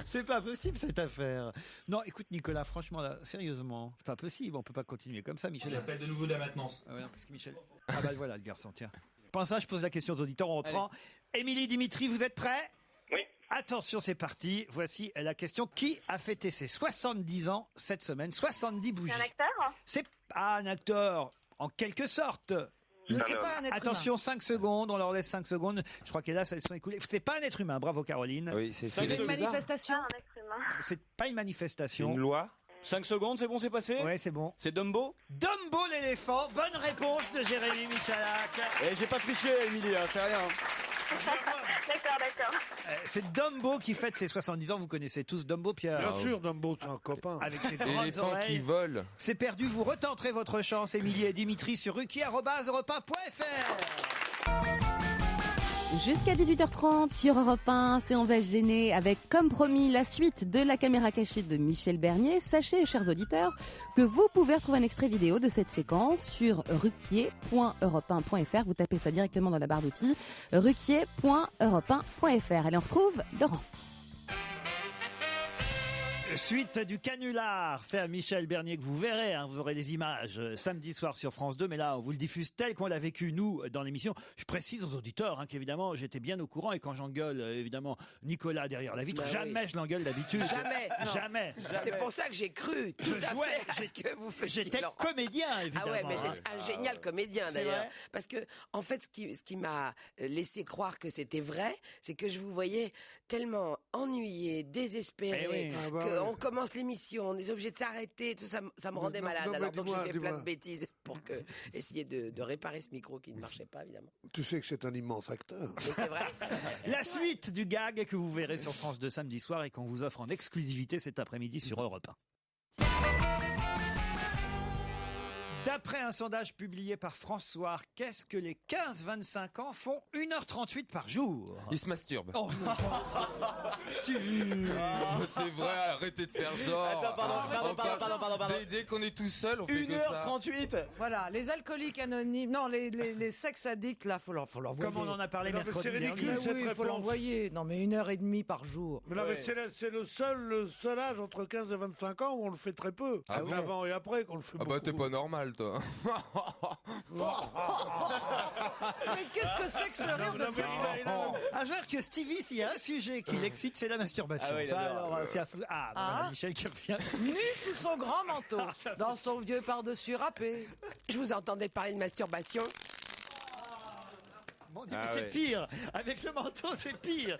C'est pas possible cette affaire. Non, écoute Nicolas, franchement là, sérieusement, c'est pas possible, on peut pas continuer comme ça, Michel. J'appelle de nouveau de la maintenance. Ah ouais, non, parce que Michel. Ah bah voilà le garçon, tiens. Pendant ça, je pose la question aux auditeurs, on reprend. Émilie, Dimitri, vous êtes prêts? Oui. Attention, c'est parti. Voici la question. Qui a fêté ses 70 ans cette semaine? 70 bougies. C'est un acteur? C'est pas un acteur, en quelque sorte. Mais c'est pas un être Attention, 5 secondes, on leur laisse 5 secondes. Je crois que là, elles sont écoulées. C'est pas un être humain, bravo Caroline. Oui, c'est C'est une manifestation. Un être humain. C'est pas une manifestation. une loi. 5 secondes, c'est bon, c'est passé? Ouais, c'est bon. C'est Dumbo? Dumbo l'éléphant, bonne réponse de Jérémy Michalak. Et j'ai pas triché, Émilie, hein, c'est rien. D'accord. C'est Dumbo qui fête ses 70 ans. Vous connaissez tous Dumbo, Pierre? Bien sûr, Dumbo, c'est un copain. Avec ses grandes L'éléphant qui oreilles. vole. C'est perdu, vous retenterez votre chance, Émilie et Dimitri, sur ruquier@europe1.fr. Jusqu'à 18h30 sur Europe 1, c'est On va se gêner avec, comme promis, la suite de la caméra cachée de Michel Bernier. Sachez, chers auditeurs, que vous pouvez retrouver un extrait vidéo de cette séquence sur ruquier.europe1.fr. Vous tapez ça directement dans la barre d'outils, ruquier.europe1.fr. Allez, on retrouve Laurent. Suite du canular fait à Michel Bernier que vous verrez, hein, vous aurez les images samedi soir sur France 2, mais là on vous le diffuse tel qu'on l'a vécu nous dans l'émission. Je précise aux auditeurs qu'évidemment j'étais bien au courant et quand j'engueule évidemment Nicolas derrière la vitre, jamais je l'engueule d'habitude. Jamais. Non. Jamais. C'est pour ça que j'ai cru tout à fait à ce que vous faisiez. J'étais comédien évidemment. Ah ouais, mais c'est un génial comédien C'est d'ailleurs. vrai. Parce que en fait, ce qui m'a laissé croire que c'était vrai, c'est que je vous voyais tellement ennuyé, désespéré, Eh oui. Ah bah qu'on commence l'émission, on est obligé de s'arrêter, tout ça, ça me rendait malade. non, mais Alors donc j'ai dis-moi, fait plein dis-moi. de bêtises pour essayer de réparer ce micro qui ne marchait pas évidemment. Tu sais que c'est un immense acteur. Mais c'est vrai. La suite du gag que vous verrez sur France 2 samedi soir et qu'on vous offre en exclusivité cet après-midi sur Europe 1. D'après un sondage publié par François, qu'est-ce que les 15-25 ans font 1h38 par jour? Il se masturbe. Oh, je t'ai vu. C'est vrai, arrêtez de faire genre. Attends, pardon. Dès qu'on est tout seul, on fait que ça. 1h38. Voilà, les alcooliques anonymes, non, les sex addicts, là, faut l'envoyer. Comme on en a parlé Non, mais mercredi c'est ridicule, dernier. Mais cette oui, il faut réponse. l'envoyer. Non, mais 1h30 par jour. Mais non, mais c'est le seul âge entre 15 et 25 ans où on le fait très peu. Ah C'est bon avant et après qu'on le fait Ah beaucoup. bah t'es pas normal toi. Mais qu'est-ce que c'est que ce rire de Ah, je vois que Stevie, s'il y a un sujet qui l'excite, c'est la masturbation. Ah oui, il ça, adore. alors, c'est voilà, Michel qui revient. nu sous son grand manteau, dans son vieux par-dessus râpé. Je vous entendais parler de masturbation. Mon Dieu, Ah mais c'est ouais. pire. Avec le manteau, c'est pire.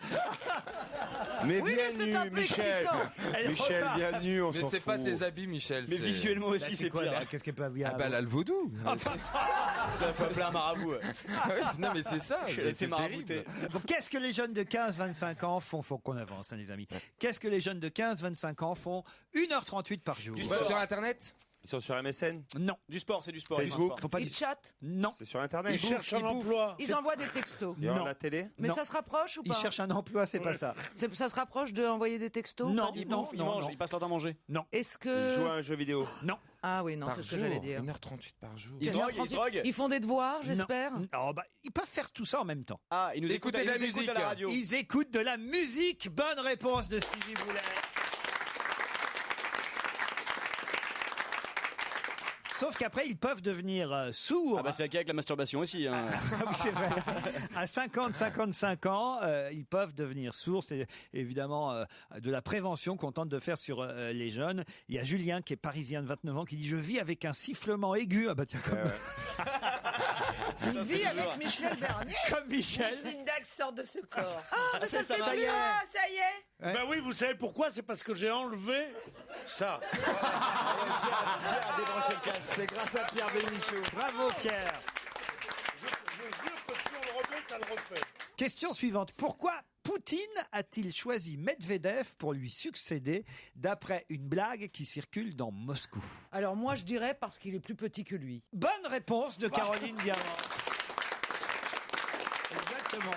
Mais Oui, viens mais c'est nu, un peu Michel. excitant. Elle Michel, repart. viens nu, on Mais s'en c'est pas fout. tes habits, Michel. Mais c'est- visuellement Là, aussi, c'est quoi, pire. là qu'est-ce qu'elle peut avoir? Ah bah là, le vaudou. Ça fait appeler un marabout. Ah oui, non mais c'est ça. C'est C'est marabouté. terrible. Donc, qu'est-ce que les jeunes de 15-25 ans font? Faut qu'on avance, hein, les amis. Qu'est-ce que les jeunes de 15-25 ans font 1h38 par jour? Du Ouais, sur internet. Ils sont sur MSN, Non. Du sport, c'est du sport. Facebook. Faut pas Ils chattent, Non. c'est sur Internet. Ils cherchent un emploi. ils envoient des textos. Il y a Non. la télé. Mais Non. ça se rapproche ou Ils pas? cherchent un emploi, c'est pas ça. Ça se rapproche d'envoyer des textos? Non. Pas du Ils tout. mangent, ils passent leur temps à manger. Est-ce Ils jouent à que... un jeu vidéo. Non. Ah oui, non, Par c'est ce que jour, j'allais dire. 1h38 par jour. Ils se droguent. Ils font des devoirs, j'espère. Non. Oh, bah, ils peuvent faire tout ça en même temps. Ah, ils nous écoutent Écoutez de la ils écoutent musique. à la radio. Ils écoutent de la musique. Bonne réponse de Stevie Boulet. Sauf qu'après, ils peuvent devenir sourds. Ah bah c'est le cas avec la masturbation aussi. Hein. Ah oui, c'est vrai. À 50-55 ans, ils peuvent devenir sourds. C'est évidemment de la prévention qu'on tente de faire sur les jeunes. Il y a Julien, qui est parisien de 29 ans, qui dit « Je vis avec un sifflement aigu. » Ah bah tiens, Il vit avec Michel Bernier. comme Michel. Micheline Dax sort de ce corps. Ah, mais ça fait Ça y bien. est, ça y est. Ouais. Ben oui, vous savez pourquoi? C'est parce que j'ai enlevé ça. C'est grâce à Pierre Bénichou. Bravo Pierre. Je jure que si on le remet, ça le refait. Question suivante. Pourquoi Poutine a-t-il choisi Medvedev pour lui succéder d'après une blague qui circule dans Moscou? Alors moi je dirais parce qu'il est plus petit que lui. Bonne réponse de Caroline Diamant. Exactement.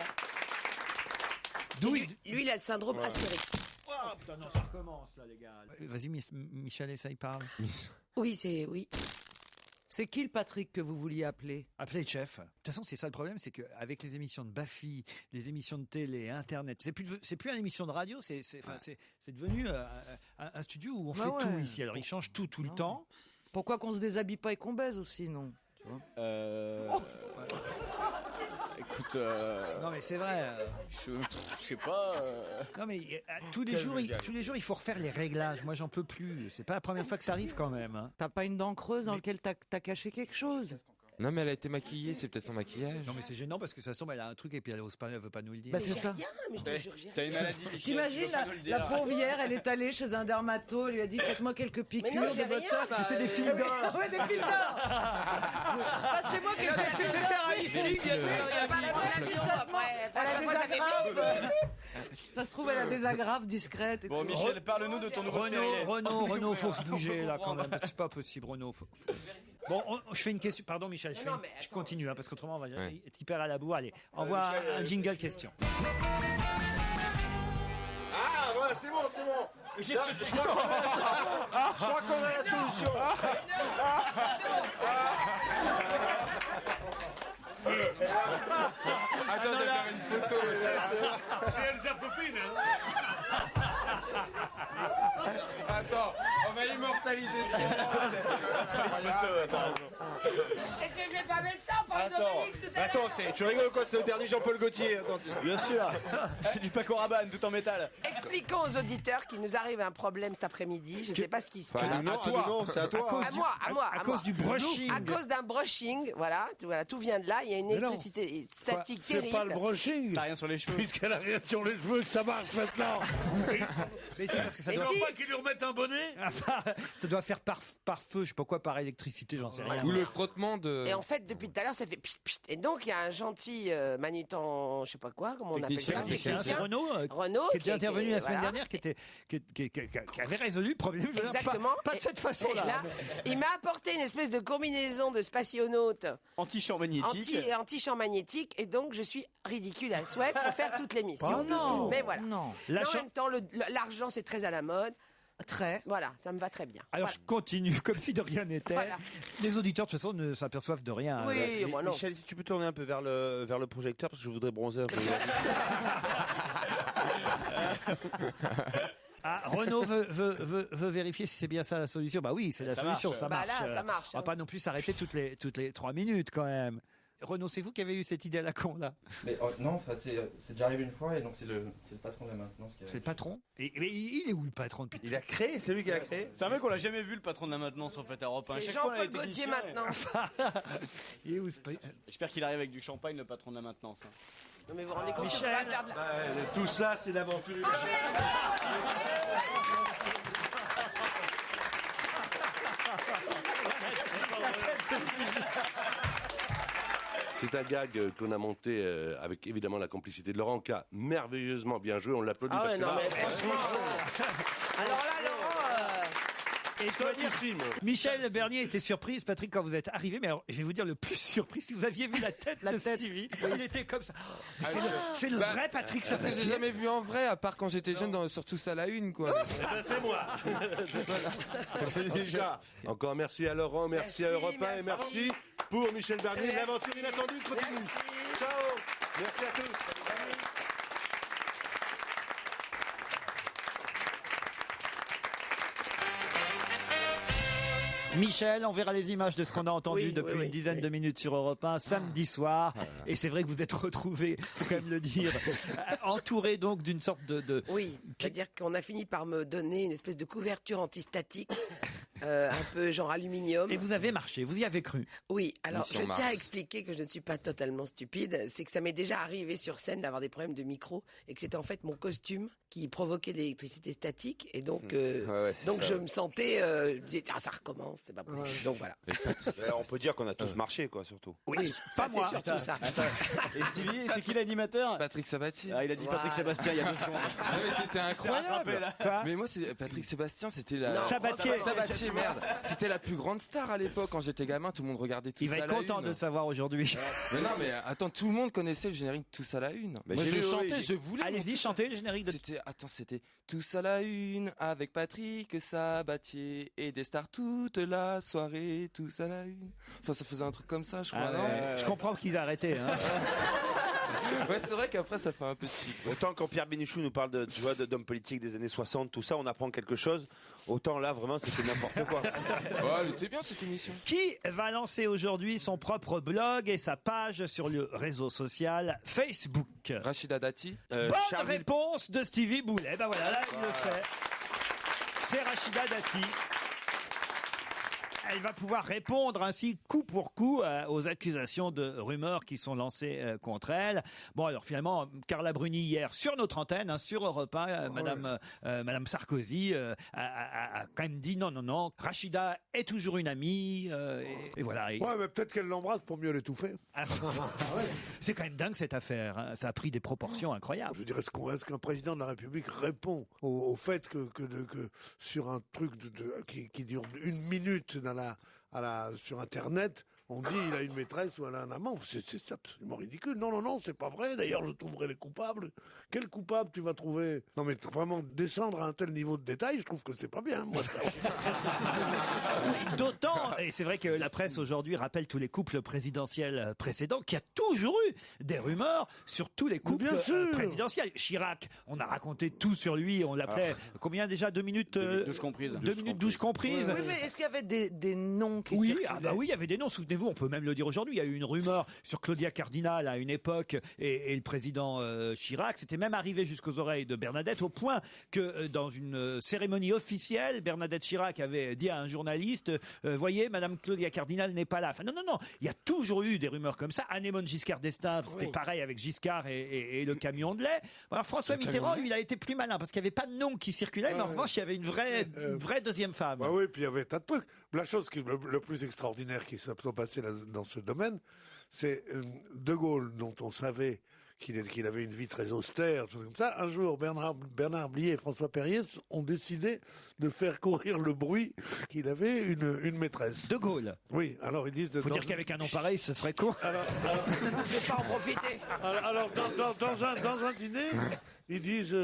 Lui, il a le syndrome Astérix. Oh putain, non, ça recommence là, les gars. Vas-y, Michel, essaye, parle. Oui, c'est C'est qui le Patrick que vous vouliez appeler? Appelez le chef. De toute façon, c'est ça le problème, c'est qu'avec les émissions de Baffy, les émissions de télé, Internet, c'est plus une émission de radio, c'est devenu un studio où on fait tout ici. Alors, ils changent tout le temps. Pourquoi qu'on se déshabille pas et qu'on baise aussi, non? Tu vois Écoute, non mais c'est vrai. Je sais pas. Non mais tous les jours, il faut refaire les réglages. Moi, j'en peux plus. C'est pas la première fois que ça arrive quand même. Hein. T'as pas une dent creuse dans laquelle t'as caché quelque chose? Non, mais elle a été maquillée, c'est peut-être son maquillage. Non mais c'est gênant parce que ça se tombe, elle a un truc et puis elle veut pas nous le dire. Bah, c'est ça. rien, mais je te jure, j'ai T'as rien. une maladie. Michel, T'imagines tu veux pas nous le la dire. pauvrière, elle est allée chez un dermato, elle lui a dit faites-moi quelques piqûres Mais non, j'ai de rien. botox. C'est des fils d'or. Ouais, des fils d'or. Passez-moi quelques fils d'or. faire un lifting. Elle a des agrafes. Ça se trouve, elle a des agrafes discrètes. et Bon, tout. Michel, parle-nous de ton nouveau stérilet. Renaud, faut se bouger là quand même. C'est pas possible, Renaud. Bon, je fais une question. Pardon, Michel. Je continue hein, parce qu'autrement on va être hyper à la bourre. Allez, envoie un jingle question. Ah, voilà, c'est bon. Je crois qu'on a la solution. Attends, je vais faire une photo. C'est Elsa Popine. Attends, on va immortaliser ce moment. Et tu ne vais pas mettre ça, on parle d'Obélix tout à l'heure. Attends, tu rigoles quoi? C'est le dernier Jean-Paul Gaultier. Attends, Bien sûr. C'est du Paco Rabanne, tout en métal. Expliquons aux auditeurs qu'il nous arrive un problème cet après-midi. Je ne sais pas ce qui se passe. non, c'est à toi. À moi. À cause du brushing. À cause d'un brushing, voilà, tout vient de là. Il y a une Mais non. électricité statique C'est terrible. pas le brushing. T'as rien sur les cheveux. Puisqu'elle a rien sur les cheveux que ça marche maintenant. Mais c'est parce que ça Mais doit, si. Pas qu'ils lui remettent un bonnet. ça doit faire par feu, je sais pas quoi, par électricité, j'en sais rien. Ou le frottement de. Et en fait, depuis tout à l'heure, ça fait pchit, pchit. Et donc, il y a un gentil manutant, je sais pas quoi, comment on appelle ça, C'est Renaud, qui était intervenu la semaine dernière, qui avait résolu le problème. Je veux dire, Exactement. Pas de cette façon-là. Et là, il m'a apporté une espèce de combinaison de spationaute Anti-champ magnétique. anti-champ magnétique, et donc je suis ridicule à souhait pour faire toute l'émission. Oh non. Mais voilà. Non. Mais en même temps, l'argent, c'est très à la mode. Très. Voilà, ça me va très bien. Alors Voilà. je continue comme si de rien n'était. Voilà. Les auditeurs de toute façon ne s'aperçoivent de rien. Oui, moi non. Michel, si tu peux tourner un peu vers le projecteur parce que je voudrais bronzer un peu. Ah, Renaud veut vérifier si c'est bien ça la solution. Bah oui, c'est la Ça solution, marche. ça Bah marche. là, ça marche, On va hein. pas non plus s'arrêter toutes les 3 minutes quand même. Renaud, c'est vous qui avez eu cette idée à la con là? Mais non, c'est déjà arrivé une fois et donc c'est le patron de la maintenance qui a. C'est le patron? Mais il est où le patron depuis? Il a créé, c'est lui qui l'a créé. C'est un mec qu'on l'a jamais vu, le patron de la maintenance en fait à Europe 1. C'est Chaque fois, on a Jean-Paul été Gaultier technicien, maintenant. Il est où J'espère qu'il arrive avec du champagne, le patron de la maintenance. hein. Non, mais vous vous rendez compte, Michel. on va faire de la... Tout ça, c'est l'aventure. C'est un gag qu'on a monté avec évidemment la complicité de Laurent, qui a merveilleusement bien joué. On l'applaudit Ah parce ouais, que non, là, mais franchement... Alors là, Laurent... Étonnantissime. Michel Bernier était surprise, Patrick, quand vous êtes arrivé. Mais alors, je vais vous dire le plus surpris, si vous aviez vu la tête de Stevie, il était comme ça. Mais c'est le vrai Patrick Je l'ai Sabatier. jamais vu en vrai, à part quand j'étais jeune, sur Tous à la Une, quoi. c'est moi. Encore merci à Laurent, merci à Europe 1 et merci pour Michel Bernier. L'aventure inattendue continue. Ciao. Merci à tous. Michel, on verra les images de ce qu'on a entendu Oui, depuis oui, une dizaine oui. de minutes sur Europe 1 samedi soir. Et c'est vrai que vous êtes retrouvés, faut quand même le dire, entouré donc d'une sorte de... Oui, c'est-à-dire qu'on a fini par me donner une espèce de couverture antistatique un peu genre aluminium. Et vous avez marché, vous y avez cru. Oui, alors Mission je tiens à Mars. expliquer que je ne suis pas totalement stupide. C'est que ça m'est déjà arrivé sur scène d'avoir des problèmes de micro et que c'était en fait mon costume qui provoquait de l'électricité statique. Et donc, donc je me sentais, je me disais, tiens, ça recommence, c'est pas possible. Donc voilà. Alors, on peut dire qu'on a tous marché, quoi, surtout. Oui, ça c'est surtout ça. Et Stevie, c'est qui l'animateur? Patrick Sabatier. Ah, il a dit Patrick Sébastien il y a 2 secondes. Ah, mais c'était incroyable. Mais moi, c'est Patrick Sébastien, c'était la. Non. Sabatier, merde. C'était la plus grande star à l'époque. Quand j'étais gamin, tout le monde regardait tout Il ça va à être la content une. de le savoir aujourd'hui. Mais non, mais attends, tout le monde connaissait le générique de Tous à la une. Mais Moi, j'ai je vu, chantais, oui, je voulais. Allez-y, chantez le générique de... C'était Tous à la une avec Patrick Sabatier et des stars toute la soirée. Tous à la une. Enfin, ça faisait un truc comme ça, je crois. non Je comprends qu'ils aient arrêté. Hein. Ouais, c'est vrai qu'après, ça fait un peu cheap. Autant quand Pierre Bénichou nous parle de, tu vois, d'hommes politiques des années 60, tout ça, on apprend quelque chose. Autant là, vraiment, c'était n'importe quoi. Ouais, elle était bien cette émission. Qui va lancer aujourd'hui son propre blog et sa page sur le réseau social Facebook? Rachida Dati. Bonne réponse de Stevie Boulet. Ben voilà, là, il le sait. C'est Rachida Dati. Elle va pouvoir répondre ainsi coup pour coup aux accusations de rumeurs qui sont lancées contre elle. Bon, alors finalement, Carla Bruni hier sur notre antenne, hein, sur Europe 1, Madame Sarkozy a quand même dit non, Rachida est toujours une amie et voilà. Ouais, mais peut-être qu'elle l'embrasse pour mieux l'étouffer. C'est quand même dingue cette affaire. Hein. Ça a pris des proportions incroyables. Je dirais, est-ce qu'un président de la République répond au fait que sur un truc qui dure 1 minute sur Internet, on dit il a une maîtresse ou elle a un amant? C'est absolument ridicule. Non, c'est pas vrai. D'ailleurs, je trouverai les coupables. Quel coupable tu vas trouver? Non, mais vraiment descendre à un tel niveau de détail, je trouve que c'est pas bien. Moi, d'autant, et c'est vrai que la presse aujourd'hui rappelle tous les couples présidentiels précédents, qu'il y a toujours eu des rumeurs sur tous les couples présidentiels. Chirac, on a raconté tout sur lui, on l'appelait combien déjà 2 minutes 12 comprises. 2 minutes 12 comprises. Oui, mais est-ce qu'il y avait des noms qui Oui, circulaient? oui, il y avait des noms. Souvenez-vous, on peut même le dire aujourd'hui. Il y a eu une rumeur sur Claudia Cardinal à une époque et le président Chirac. C'était même arrivé jusqu'aux oreilles de Bernadette au point que dans une cérémonie officielle, Bernadette Chirac avait dit à un journaliste voyez, Madame Claudia Cardinal n'est pas là. Enfin, non. Il y a toujours eu des rumeurs comme ça. Anémone Giscard d'Estaing, c'était pareil avec Giscard et le camion de lait. Alors, François Mitterrand, lui, il a été plus malin parce qu'il n'y avait pas de nom qui circulait, mais en revanche, il y avait une vraie deuxième femme. Oui, puis il y avait un tas de trucs. La chose qui est le plus extraordinaire qui s'est passé dans ce domaine, c'est De Gaulle, dont on savait qu'il avait une vie très austère, choses comme ça. Un jour, Bernard Blier et François Perrier ont décidé de faire courir le bruit qu'il avait une maîtresse. De Gaulle. Oui, alors ils disent... Faut dire qu'avec un nom pareil, ce serait con. Je vais pas en profiter. Alors dans un dîner... Ils disent,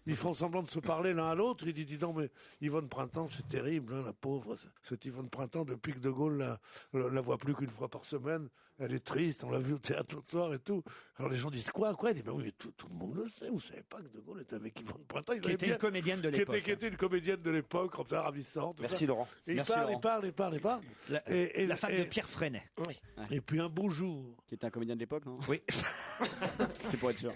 ils font semblant de se parler l'un à l'autre. Ils disent, dis donc, mais Yvonne Printemps, c'est terrible, hein, la pauvre. Cette Yvonne Printemps, depuis que De Gaulle la voit plus qu'une fois par semaine, elle est triste. On l'a vu au théâtre l'autre soir et tout. Alors les gens disent quoi? Ils disent, mais oui, mais tout le monde le sait. Vous savez pas que De Gaulle était avec Yvonne Printemps. Qui était une comédienne de l'époque. Qui était une comédienne de l'époque, comme ça, ravissante. Merci Laurent. Et il parle. La femme de Pierre Freinet. Oui. Et puis un beau jour. Qui était un comédien de l'époque, non? Oui. C'est pour être sûr.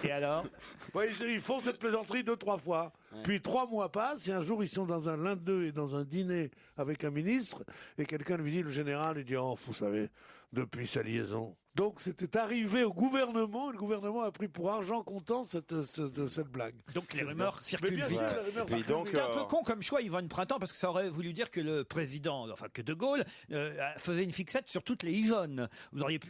Et alors? Ils font cette plaisanterie 2-3 fois. Ouais. Puis 3 mois passent et un jour ils sont l'un d'eux est dans un dîner avec un ministre et quelqu'un lui dit, le général, il dit, oh, vous savez, depuis sa liaison. Donc c'était arrivé au gouvernement et le gouvernement a pris pour argent comptant cette blague. Donc les rumeurs circulent vite. C'est un peu con comme choix Yvonne Printemps parce que ça aurait voulu dire que le président, enfin que De Gaulle, faisait une fixette sur toutes les Yvonne.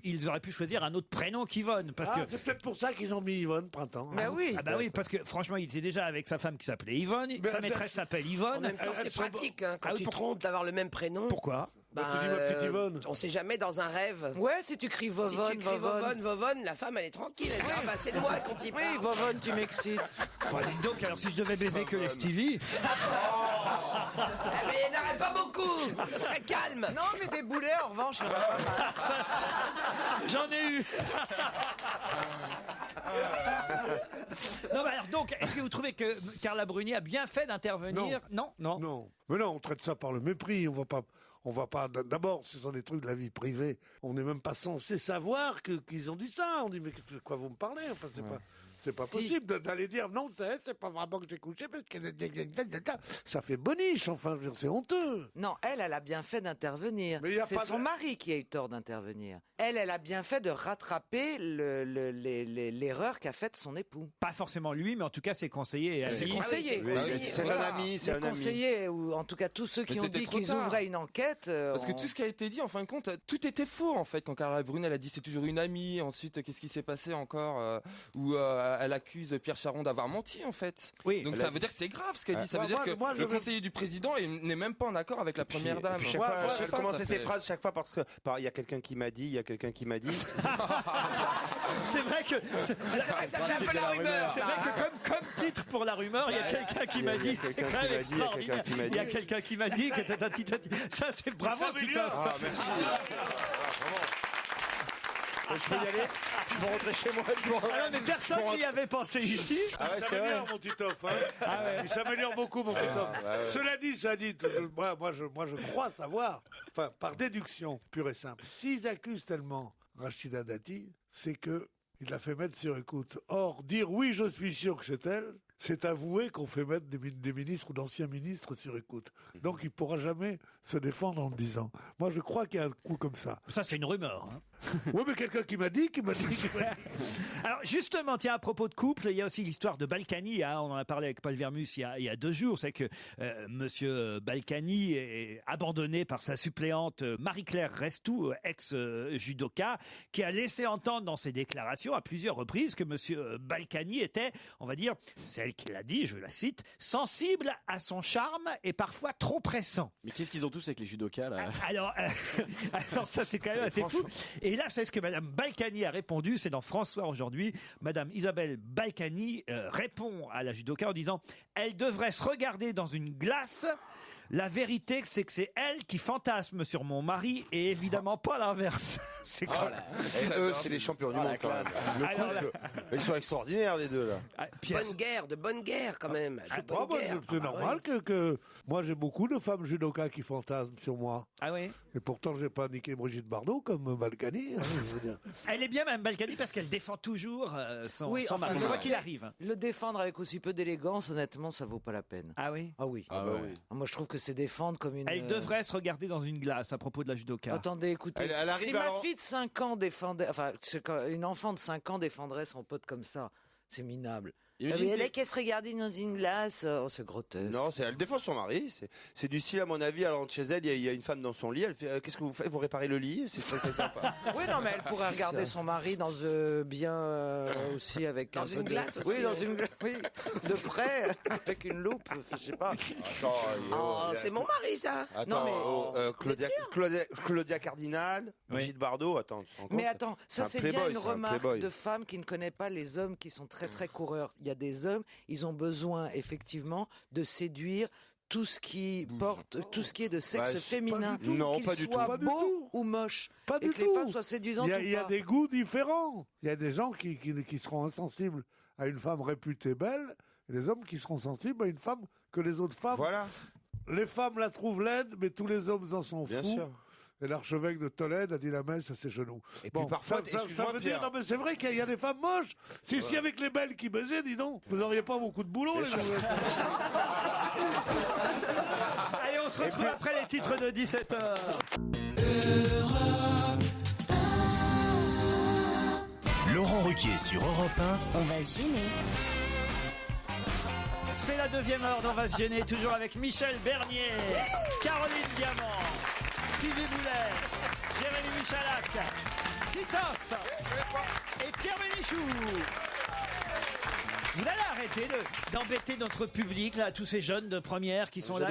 Ils auraient pu choisir un autre prénom qu'Yvonne. C'est peut-être pour ça qu'ils ont mis Yvonne Printemps. Bah oui. Ah bah oui, parce que franchement, il était déjà avec sa femme qui s'appelait Yvonne, sa maîtresse s'appelle Yvonne. En même temps, c'est pratique hein, quand tu trompes d'avoir le même prénom. Pourquoi? Tu dis ma petite Yvonne. On sait jamais dans un rêve. Ouais, si tu cries Vovonne, Vovonne, la femme elle est tranquille. Elle dit, ah bah c'est de moi quand il parle. Oui, Vovonne, tu m'excites. Donc alors si je devais baiser que les Stevie. Mais il n'aurait pas beaucoup. Ce serait calme. Non, mais des boulets en revanche, il y en a pas mal. J'en ai eu. Non, mais alors donc, est-ce que vous trouvez que Carla Bruni a bien fait d'intervenir? Non. Mais non, on traite ça par le mépris. On va pas. D'abord, ce sont des trucs de la vie privée. On n'est même pas censé savoir qu'ils ont dit ça. On dit mais de quoi vous me parlez? Enfin, c'est pas possible d'aller dire non, c'est pas vraiment que j'ai couché parce que ça fait boniche. Enfin, je veux dire, c'est honteux. Non, elle a bien fait d'intervenir. C'est son mari qui a eu tort d'intervenir. Elle a bien fait de rattraper l'erreur qu'a faite son époux. Pas forcément lui, mais en tout cas ses conseillers et amis. Ses conseillers. C'est un ami, c'est un ami. Les conseillers, ou en tout cas tous ceux qui ont dit qu'ils ouvraient une enquête. Parce que tout ce qui a été dit, en fin de compte, tout était faux en fait. Quand Carla Brune, elle a dit c'est toujours une amie. Ensuite, qu'est-ce qui s'est passé encore où elle accuse Pierre Charon d'avoir menti en fait. Oui. Donc ça veut dire que c'est grave ce qu'elle dit. Ça veut dire que le conseiller du président n'est même pas en accord avec la première dame. Chaque fois, elle commence ses phrases chaque fois parce que il y a quelqu'un qui m'a dit, il y a quelqu'un qui m'a dit. C'est vrai que c'est un peu la rumeur. C'est vrai que comme titre pour la rumeur, il y a quelqu'un qui m'a dit. C'est quand même extraordinaire. Il y a quelqu'un qui m'a dit. Ça c'est bravo Titoff. Ah merci. Je peux y aller? Je peux rentrer chez moi? Alors, mais personne n'y avait pensé ici. Il s'améliore, mon Titoff. Il s'améliore beaucoup, mon Titoff. Cela dit, moi je crois savoir, enfin, par déduction pure et simple, s'ils accusent tellement Rachida Dati, c'est que il l'a fait mettre sur écoute. Or, dire oui, je suis sûr que c'est elle, c'est avouer qu'on fait mettre des ministres ou d'anciens ministres sur écoute. Donc, il ne pourra jamais se défendre en le disant. Moi, je crois qu'il y a un coup comme ça. Ça, c'est une rumeur. Hein. Oui, mais quelqu'un qui m'a dit. Alors, justement, tiens, à propos de couple, il y a aussi l'histoire de Balkany. Hein, on en a parlé avec Paul Vermus il y a 2 jours. C'est que Monsieur Balkany est abandonné par sa suppléante Marie-Claire Restou, ex-judoka, qui a laissé entendre dans ses déclarations à plusieurs reprises que Monsieur Balkany était, on va dire, c'est elle qui l'a dit, je la cite, sensible à son charme et parfois trop pressant. Mais qu'est-ce qu'ils ont tous avec les judokas là? Alors ça c'est quand même assez fou. Et là, c'est ce que Madame Balkany a répondu, c'est dans François aujourd'hui. Madame Isabelle Balkany répond à la judoka en disant « Elle devrait se regarder dans une glace. La vérité, c'est que c'est elle qui fantasme sur mon mari et évidemment pas l'inverse. » C'est quoi eux, c'est les champions du monde quand même. Ils sont extraordinaires les deux là. De bonne guerre quand même. C'est normal que moi j'ai beaucoup de femmes judokas qui fantasment sur moi. Ah oui. Et pourtant j'ai pas niqué Brigitte Bardot comme Balkany. Hein, je veux dire. Elle est bien Mme Balkany parce qu'elle défend toujours son mari, quoi qu'il arrive. Le défendre avec aussi peu d'élégance, honnêtement, ça vaut pas la peine. Ah oui. Ah oui. Oui. Moi je trouve que c'est défendre comme une. Elle devrait se regarder dans une glace à propos de la judoka. Attendez, écoutez. Si ma fille de 5 ans défendait, enfin, une enfant de 5 ans défendrait son pote comme ça, c'est minable. Elle est qu'elle se regardait dans une glace, c'est grotesque. Non, elle défend son mari. C'est du style, à mon avis, elle rentre chez elle, il y a une femme dans son lit, elle fait qu'est-ce que vous faites? Vous réparez le lit? C'est très sympa. Oui, non, mais elle pourrait regarder son mari dans bien aussi avec dans une glace aussi. Oui, dans une glace. Oui, de près avec une loupe, je sais pas. C'est mon mari ça. Attends, Claudia Cardinal, Brigitte Bardot, attends. Mais attends, ça c'est bien une remarque de femme qui ne connaît pas les hommes qui sont très très coureurs. Il y a des hommes, ils ont besoin effectivement de séduire tout ce qui est de sexe féminin, qu'il soit beau ou moche, et que les femmes soient séduisantes. Il y a des goûts différents. Il y a des gens qui seront insensibles à une femme réputée belle, et des hommes qui seront sensibles à une femme que les autres femmes. Voilà. Les femmes la trouvent laide, mais tous les hommes en sont fous. Bien sûr. Et l'archevêque de Tolède a dit la messe à ses genoux. Et puis parfois, ça veut dire, non mais c'est vrai qu'il y a des femmes moches. C'est si avec les belles qui baisaient, dis donc, vous n'auriez pas beaucoup de boulot. Les gens. Allez, on se retrouve après les titres de 17h. Laurent Ruquier sur Europe 1. On va se gêner. C'est la 2e heure d'On va se gêner, toujours avec Michel Bernier, Caroline Diamant, Stevie Boulet, Jérémy Michalak, Titoff et Pierre Bénichou. Vous allez arrêter d'embêter notre public, là, tous ces jeunes de première qui sont là.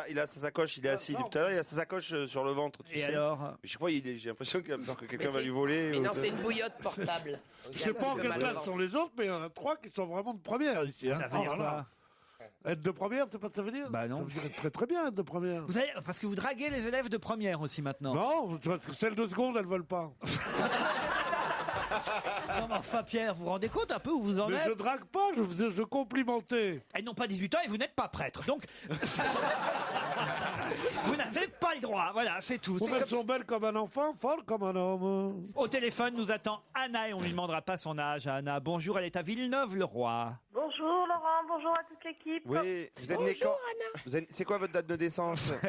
Il a sa sacoche, il est assis depuis tout à l'heure, il a sa sacoche sur le ventre. Et alors? Je sais pas, j'ai l'impression qu'il a peur que quelqu'un va lui voler. Mais non, c'est une bouillotte portable. Je sais pas en quelle place sont les autres, mais il y en a 3 qui sont vraiment de première ici. Ça veut dire quoi? Être de première, c'est pas ça veut dire? Bah non. Ça veut dire être très très bien être de première. Parce que vous draguez les élèves de première aussi maintenant. Non, parce que celles de seconde, elles veulent pas. Non mais enfin Pierre, vous vous rendez compte un peu où vous en êtes? Je drague pas, je complimentais. Elles n'ont pas 18 ans et vous n'êtes pas prêtre. Donc, vous n'avez pas le droit, voilà, c'est tout. Pour elles sont belles comme un enfant, folles comme un homme. Au téléphone, nous attend Anna et on lui demandera pas son âge à Anna. Bonjour, elle est à Villeneuve-le-Roi. Bonjour Laurent, bonjour à toute l'équipe. Oui, vous êtes né quand C'est quoi votre date de naissance? Ah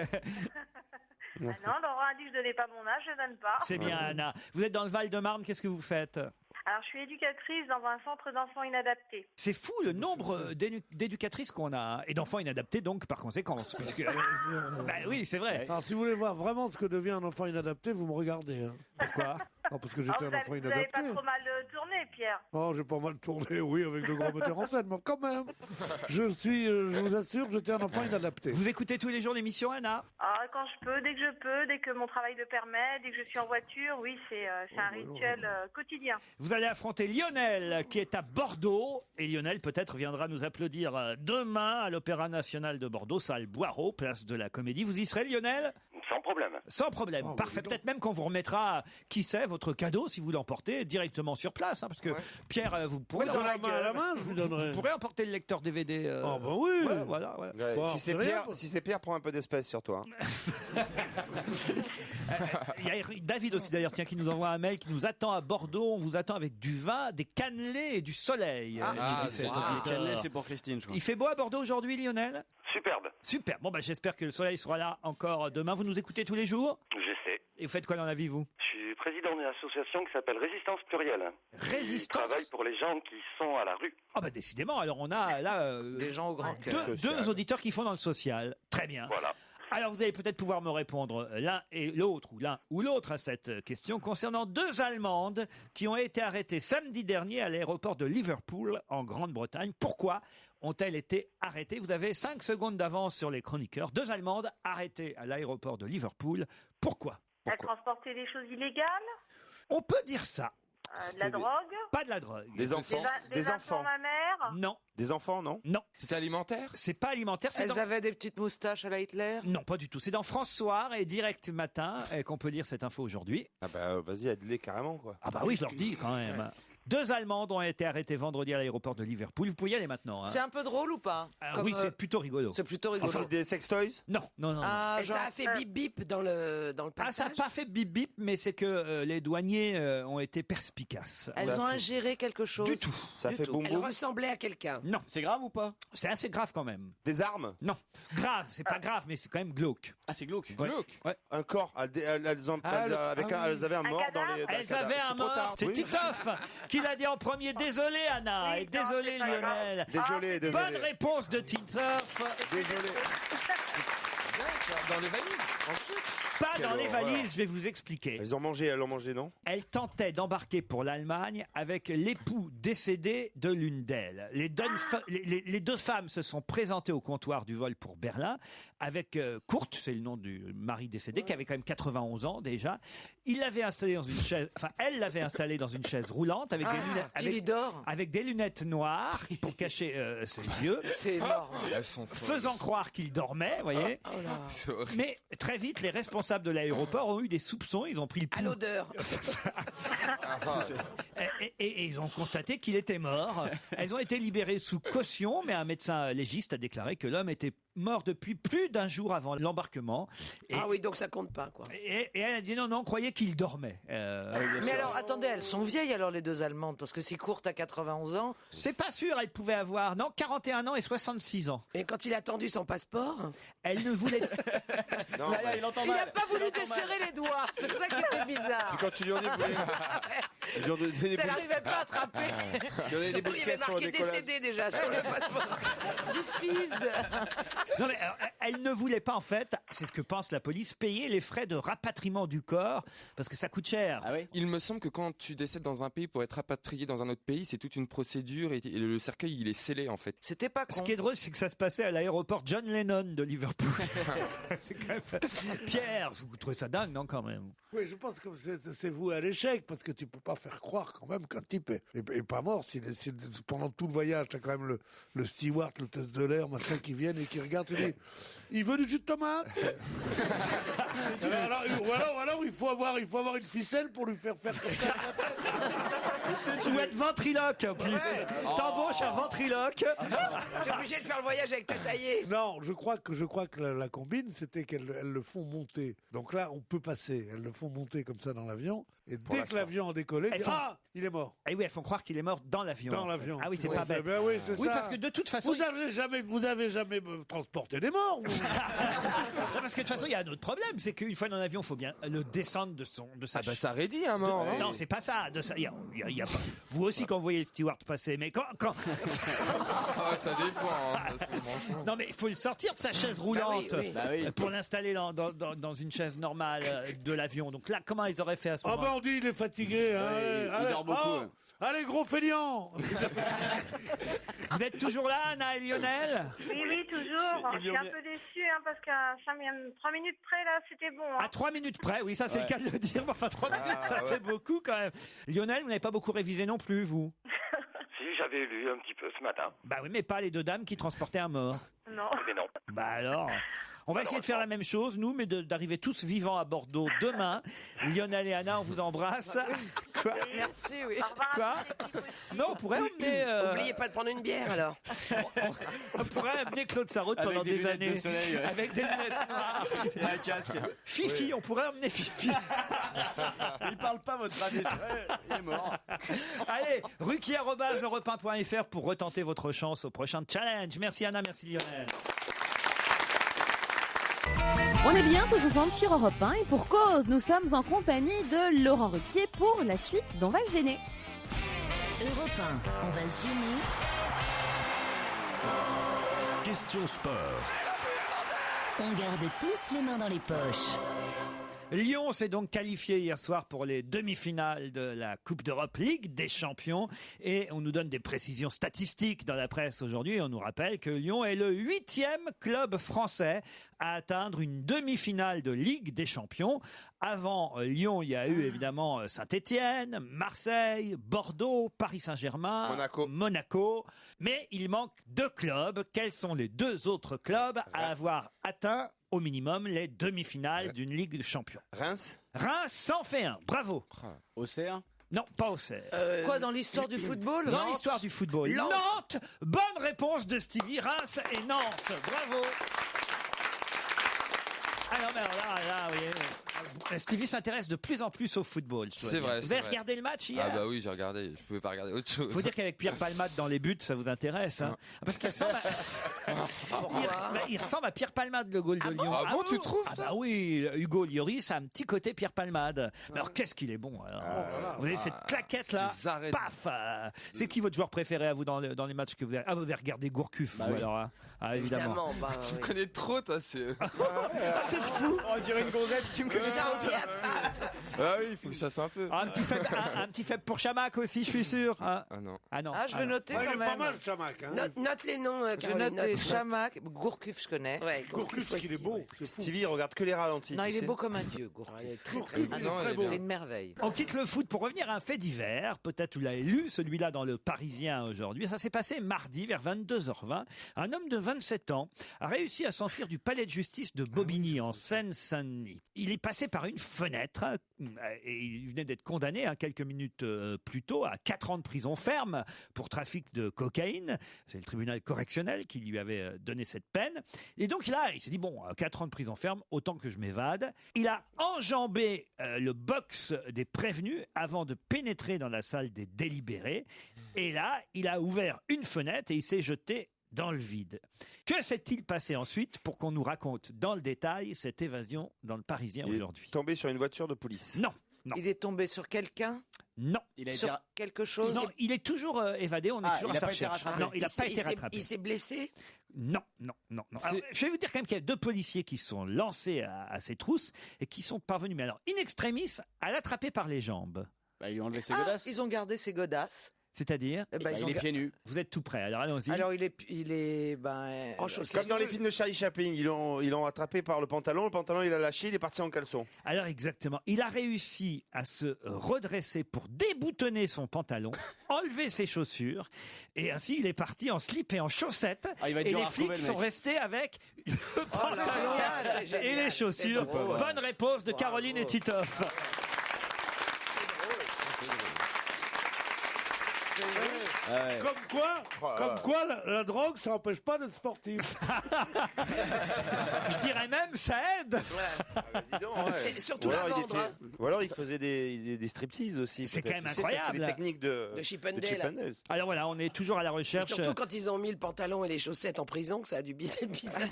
non, Laurent a dit que je donnais pas mon âge, je donne pas. C'est bien, Anna. Vous êtes dans le Val-de-Marne, qu'est-ce que vous faites? Alors, je suis éducatrice dans un centre d'enfants inadaptés. C'est fou le nombre d'éducatrices qu'on a, et d'enfants inadaptés donc par conséquence. Puisque, bah oui, c'est vrai. Alors, si vous voulez voir vraiment ce que devient un enfant inadapté, vous me regardez. Hein. Pourquoi? Non, parce que j'étais un enfant Vous n'avez inadapté. pas trop mal tourné, Pierre. Oh, j'ai pas mal tourné, oui, avec de grands metteurs en scène, mais quand même. Je vous assure, j'étais un enfant inadapté. Vous écoutez tous les jours l'émission, Anna? Ah, quand je peux, dès que je peux, dès que mon travail le permet, dès que je suis en voiture, oui, c'est un rituel quotidien. Vous allez affronter Lionel qui est à Bordeaux. Et Lionel peut-être viendra nous applaudir demain à l'Opéra National de Bordeaux, salle Boireau, place de la Comédie. Vous y serez, Lionel? Sans problème. Sans problème, parfait. Peut-être même qu'on vous remettra, qui sait, votre cadeau si vous l'emportez directement sur place. Hein, parce que Pierre, vous pourrez Dans la main à la main, je vous donnerai. Vous pourrez emporter le lecteur DVD. Ah bah oui. Ouais, voilà, ouais. Ouais, Bon, si c'est Pierre, prends un peu d'espèce sur toi. Il y a David aussi d'ailleurs, tiens, qui nous envoie un mail, qui nous attend à Bordeaux. On vous attend avec du vin, des cannelés et du soleil. Cannelé, c'est pour Christine, je crois. Il fait beau à Bordeaux aujourd'hui, Lionel? Superbe. Super. Bon, bah, j'espère que le soleil sera là encore demain. Vous nous écoutez tous les jours? J'essaie. Et vous faites quoi dans la vie, vous? Je suis président d'une association qui s'appelle Résistance Plurielle. Résistance. Je travaille pour les gens qui sont à la rue. Ah bah décidément, alors on a là Des gens au grand cœur. deux auditeurs qui font dans le social. Très bien. Voilà. Alors vous allez peut-être pouvoir me répondre l'un et l'autre, ou l'un ou l'autre à cette question concernant deux Allemandes qui ont été arrêtées samedi dernier à l'aéroport de Liverpool en Grande-Bretagne. Pourquoi ont-elles été arrêtées? Vous avez 5 secondes d'avance sur les chroniqueurs. Deux Allemandes arrêtées à l'aéroport de Liverpool. Pourquoi? Elle transportait des choses illégales, On peut dire ça. de la drogue, Pas de la drogue. Des enfants. des vêtements mammaires. Non. Des enfants, non? Non. C'était alimentaire? C'est pas alimentaire. C'est Elles avaient des petites moustaches à la Hitler? Non, pas du tout. C'est dans France Soir et Direct Matin qu'on peut lire cette info aujourd'hui. Ah bah vas-y, aide-les carrément quoi. Ah bah oui, je leur dis quand même. Deux Allemandes ont été arrêtées vendredi à l'aéroport de Liverpool. Vous pouvez y aller maintenant. Hein. C'est un peu drôle ou pas? Oui, c'est plutôt rigolo. C'est plutôt rigolo. C'est des sextoys? Non, non, non. Ah, Et ça a fait bip bip dans le passage. Ça n'a pas fait bip bip, mais c'est que les douaniers ont été perspicaces. Elles ont ingéré quelque chose? Du tout. Ça fait boum Elle boum? ressemblait à quelqu'un. Non. C'est grave ou pas? C'est assez grave quand même. Des armes? Non. Grave, c'est pas grave, mais c'est quand même glauque. Ah, c'est glauque. Ouais. Ouais. Un corps? Elles avaient un mort dans les... Elles avaient un mort. C'est Titoff qui l'a dit en premier. Désolé Anna, Oui, et désolé non, c'est pas Lionel. Désolé. Bonne réponse de Titoff. Désolé. Dans les valises, ensuite. Pas Quelle dans les horreur. valises, je vais vous expliquer. Elles l'ont mangé, non? Elle tentait d'embarquer pour l'Allemagne avec l'époux décédé de l'une d'elles. Les deux femmes se sont présentées au comptoir du vol pour Berlin avec Kurt, c'est le nom du mari décédé, qui avait quand même 91 ans déjà. Il l'avait installé dans une chaise, enfin elle l'avait installé dans une chaise roulante avec des lunettes, avec des lunettes noires pour cacher ses yeux. C'est énorme. Elles sont folles. Faisant croire qu'il dormait, voyez. C'est horrible. Mais très vite, les responsables de l'aéroport ont eu des soupçons. Ils ont pris le pouls. À l'odeur. Et ils ont constaté qu'il était mort. Elles ont été libérées sous caution, mais un médecin légiste a déclaré que l'homme était mort depuis plus d'un jour avant l'embarquement. Ah oui, donc ça compte pas, quoi. Et elle a dit non, on croyait qu'il dormait. Mais alors, attendez, elles sont vieilles alors les deux Allemandes, parce que si Kurt a 91 ans... C'est pas sûr, elle pouvait avoir, 41 ans et 66 ans. Et quand il a tendu son passeport, elle ne voulait... Non, Ça y est, il entend Il mal. n'a pas voulu desserrer les doigts, c'est ça qui était bizarre. Puis quand tu lui en dis, ils lui ont donné des Elle n'arrivait pas à attraper. surtout il y avait marqué décédé déjà sur le passeport. Deceased. Non mais elle ne voulait pas en fait, c'est ce que pense la police, payer les frais de rapatriement du corps parce que ça coûte cher. Ah oui. Il me semble que quand tu décèdes dans un pays pour être rapatrié dans un autre pays, c'est toute une procédure et le cercueil il est scellé en fait. C'était pas con. Ce qui est drôle, c'est que ça se passait à l'aéroport John Lennon de Liverpool. C'est quand même... Pierre, vous trouvez ça dingue, non, quand même? Oui, je pense que c'est voué à l'échec, parce que tu peux pas faire croire quand même qu'un type est pas mort. Pendant tout le voyage, t'as quand même le steward, le test de l'air, machin, qui viennent et qui regardent et dit Il veut du jus de tomate. alors, il faut avoir une ficelle pour lui faire comme ça. Tu dois être ventriloque en plus. T'embauches un ventriloque. Tu es obligé de faire le voyage avec ta taillée. Non, je crois que la combine, c'était qu'elles le font monter. Donc là, on peut passer. Elles le font monter comme ça dans l'avion. Et dès que l'avion a décollé, il est mort. Et oui, elles font croire qu'il est mort dans l'avion. Dans l'avion. Ah oui, c'est pas bête. Ben oui, c'est ça. Parce que de toute façon... Vous avez jamais transporté des morts, vous. Non, parce que de toute façon, il y a un autre problème. C'est qu'une fois dans l'avion, il faut bien le descendre de sa... ça raidit un mort. Non, c'est pas ça. Il y a pas... Vous aussi, quand vous voyez le steward passer, mais quand... Ça dépend. Non, mais il faut le sortir de sa chaise roulante pour l'installer dans une chaise normale de l'avion. Donc là, comment ils auraient fait à ce moment-là? On dit il est fatigué. Il dort beaucoup. Allez, gros feignant. Vous êtes toujours là, Anna et Lionel? Oui, toujours. Je suis un peu déçue parce qu'à 3 minutes près, là, c'était bon. À 3 minutes près, oui, ça c'est le cas de le dire. Enfin, 3 minutes, ça fait beaucoup quand même. Lionel, vous n'avez pas beaucoup révisé non plus, vous? Si, j'avais lu un petit peu ce matin. Bah oui, mais pas les deux dames qui transportaient un mort. Non. Mais non. Bah alors... On va essayer de faire la même chose, nous, mais d'arriver tous vivants à Bordeaux demain. Lionel et Anna, on vous embrasse. Quoi? Merci, oui. Quoi? Non, on pourrait emmener... N'oubliez pas de prendre une bière, alors. On pourrait amener Claude Sarraute pendant des années. De soleil, avec des lunettes noires. Et un casque. Fifi, on pourrait emmener Fifi. Il parle pas, votre ami. Il est mort. Allez, ruquier@europe1.fr pour retenter votre chance au prochain challenge. Merci Anna, merci Lionel. On est bien tous ensemble sur Europe 1 et pour cause, nous sommes en compagnie de Laurent Ruquier pour la suite d'On va se gêner. Europe 1, on va se gêner. Question sport. On garde tous les mains dans les poches. Lyon s'est donc qualifié hier soir pour les demi-finales de la Coupe d'Europe Ligue des Champions et on nous donne des précisions statistiques dans la presse aujourd'hui. On nous rappelle que Lyon est le 8e club français à atteindre une demi-finale de Ligue des Champions. Avant Lyon, il y a eu évidemment Saint-Étienne, Marseille, Bordeaux, Paris Saint-Germain, Monaco. Mais il manque 2 clubs. Quels sont les 2 autres clubs à avoir atteint au minimum les demi-finales d'une Ligue des Champions? Reims s'en fait un. Bravo. Auxerre? Non, pas Auxerre. Quoi, dans l'histoire du football? Dans l'histoire du football. Nantes. Bonne réponse de Stevie. Reims et Nantes. Bravo. Alors, là, oui. Stevie s'intéresse de plus en plus au football. C'est vrai. Vous avez regardé le match hier? Ah bah oui, j'ai regardé. Je pouvais pas regarder autre chose. Faut dire qu'avec Pierre Palmade dans les buts, ça vous intéresse, hein? Parce qu'il ressemble il ressemble à Pierre Palmade, le goal de Lyon. Ah bon, tu trouves? Ah bah oui, Hugo Lloris a un petit côté Pierre Palmade. Mais alors qu'est-ce qu'il est bon alors. Vous avez cette claquette là, paf. C'est qui votre joueur préféré à vous dans les matchs que vous avez? Ah, vous avez regardé Gourcuff, vous alors, hein? Ah, évidemment. Tu me connais trop, toi. C'est fou. On dirait une grossesse, tu me connais. Ah oui, il faut que je chasse un peu. Un petit faible pour Chamac aussi, je suis sûr. Ah non. Ah non. Ah, je vais noter quand Il est même. pas mal, Chamac. Hein. Note les noms, Je vais Caroline. noter Chamac, Gourcuff, je connais. Ouais, Gourcuff, il est beau. C'est fou. Stevie, regarde que les ralentis. Non, tu il est sais. beau comme un dieu, Gourcuff. Il est très, Gourcuff, très il est très beau. C'est une merveille. On quitte le foot pour revenir à un fait divers. Peut-être vous l'avez lu, celui-là dans le Parisien aujourd'hui. Ça s'est passé mardi vers 22h20. Un homme de 27 ans a réussi à s'enfuir du palais de justice de Bobigny en Seine-Saint-Denis. Il est passé par une fenêtre et il venait d'être condamné quelques minutes plus tôt à 4 ans de prison ferme pour trafic de cocaïne. C'est le tribunal correctionnel qui lui avait donné cette peine. Et donc là, il s'est dit, bon, 4 ans de prison ferme, autant que je m'évade. Il a enjambé le box des prévenus avant de pénétrer dans la salle des délibérés. Et là, il a ouvert une fenêtre et il s'est jeté dans le vide. Que s'est-il passé ensuite pour qu'on nous raconte dans le détail cette évasion dans le Parisien aujourd'hui? Tombé sur une voiture de police. Non. Il est tombé sur quelqu'un? Non. Sur quelque chose? Non, il est toujours évadé, on est toujours à sa recherche. Non, il n'a pas été rattrapé. Il s'est blessé? Non. Alors, je vais vous dire quand même qu'il y a 2 policiers qui sont lancés à ses trousses et qui sont parvenus, mais alors in extremis, à l'attraper par les jambes. Bah, ils ont enlevé ses godasses. Ils ont gardé ses godasses. C'est-à-dire il est pieds nus. Vous êtes tout prêt, alors allons-y. Alors il est en chaussettes. Comme dans les films de Charlie Chaplin, ils l'ont attrapé par le pantalon il a lâché, il est parti en caleçon. Alors exactement, il a réussi à se redresser pour déboutonner son pantalon, enlever ses chaussures, et ainsi il est parti en slip et en chaussettes, il va être et dur les à retrouver, flics le sont mec. restés avec le pantalon c'est génial, et les c'est chaussures. drôle. Bonne réponse de Caroline et Titoff. Comme quoi, la drogue, ça n'empêche pas d'être sportif. Je dirais même, ça aide. C'est surtout la vendre. Hein. Ou alors il faisait des striptease aussi. C'est quand même Tu sais, incroyable. ça, c'est des techniques de Chip and Dale. Alors voilà, on est toujours à la C'est recherche. surtout quand ils ont mis le pantalon et les chaussettes en prison que ça a dû être bizarre.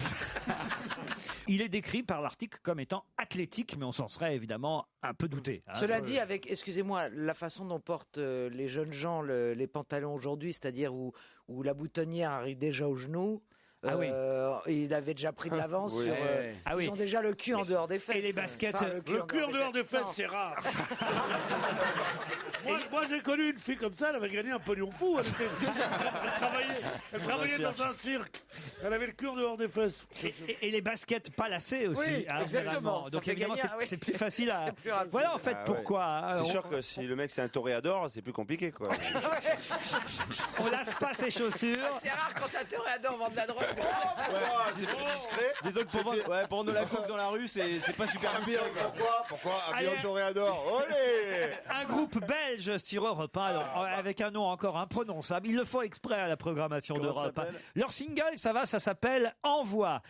Il est décrit par l'article comme étant athlétique, mais on s'en serait évidemment un peu douté. Hein. Cela dit, avec, excusez-moi, la façon dont portent les jeunes gens les pantalons aujourd'hui, c'est-à-dire où la boutonnière arrive déjà au genou. Ah oui. Il avait déjà pris de l'avance Oui. sur. Ah oui. Ils ont déjà le cul en dehors des fesses. Et les baskets. Enfin, Le cul en dehors des fesses, Non. c'est rare. moi, j'ai connu une fille comme ça, elle avait gagné un pognon fou. Elle travaillait dans un cirque. Elle avait le cul en dehors des fesses. Et les baskets pas lacées aussi. Oui, hein, exactement. généralement. Ça Donc fait évidemment, gagner, c'est plus facile à. C'est plus rapide. Voilà en fait Ah ouais. pourquoi. hein, C'est sûr que si le mec c'est un toréador, c'est plus compliqué quoi. on lasse pas ses chaussures. C'est rare quand un toréador vend de la drogue. C'est plus discret. Disons que pour vendre de la coke dans la rue, c'est pas super discret. Pourquoi un Allez. bien toréador? Olé! Un groupe belge sur Europe 1, avec un nom encore imprononçable. Ils le font exprès à la programmation Comment ça d'Europe 1. s'appelle Leur single, ça s'appelle Envoi.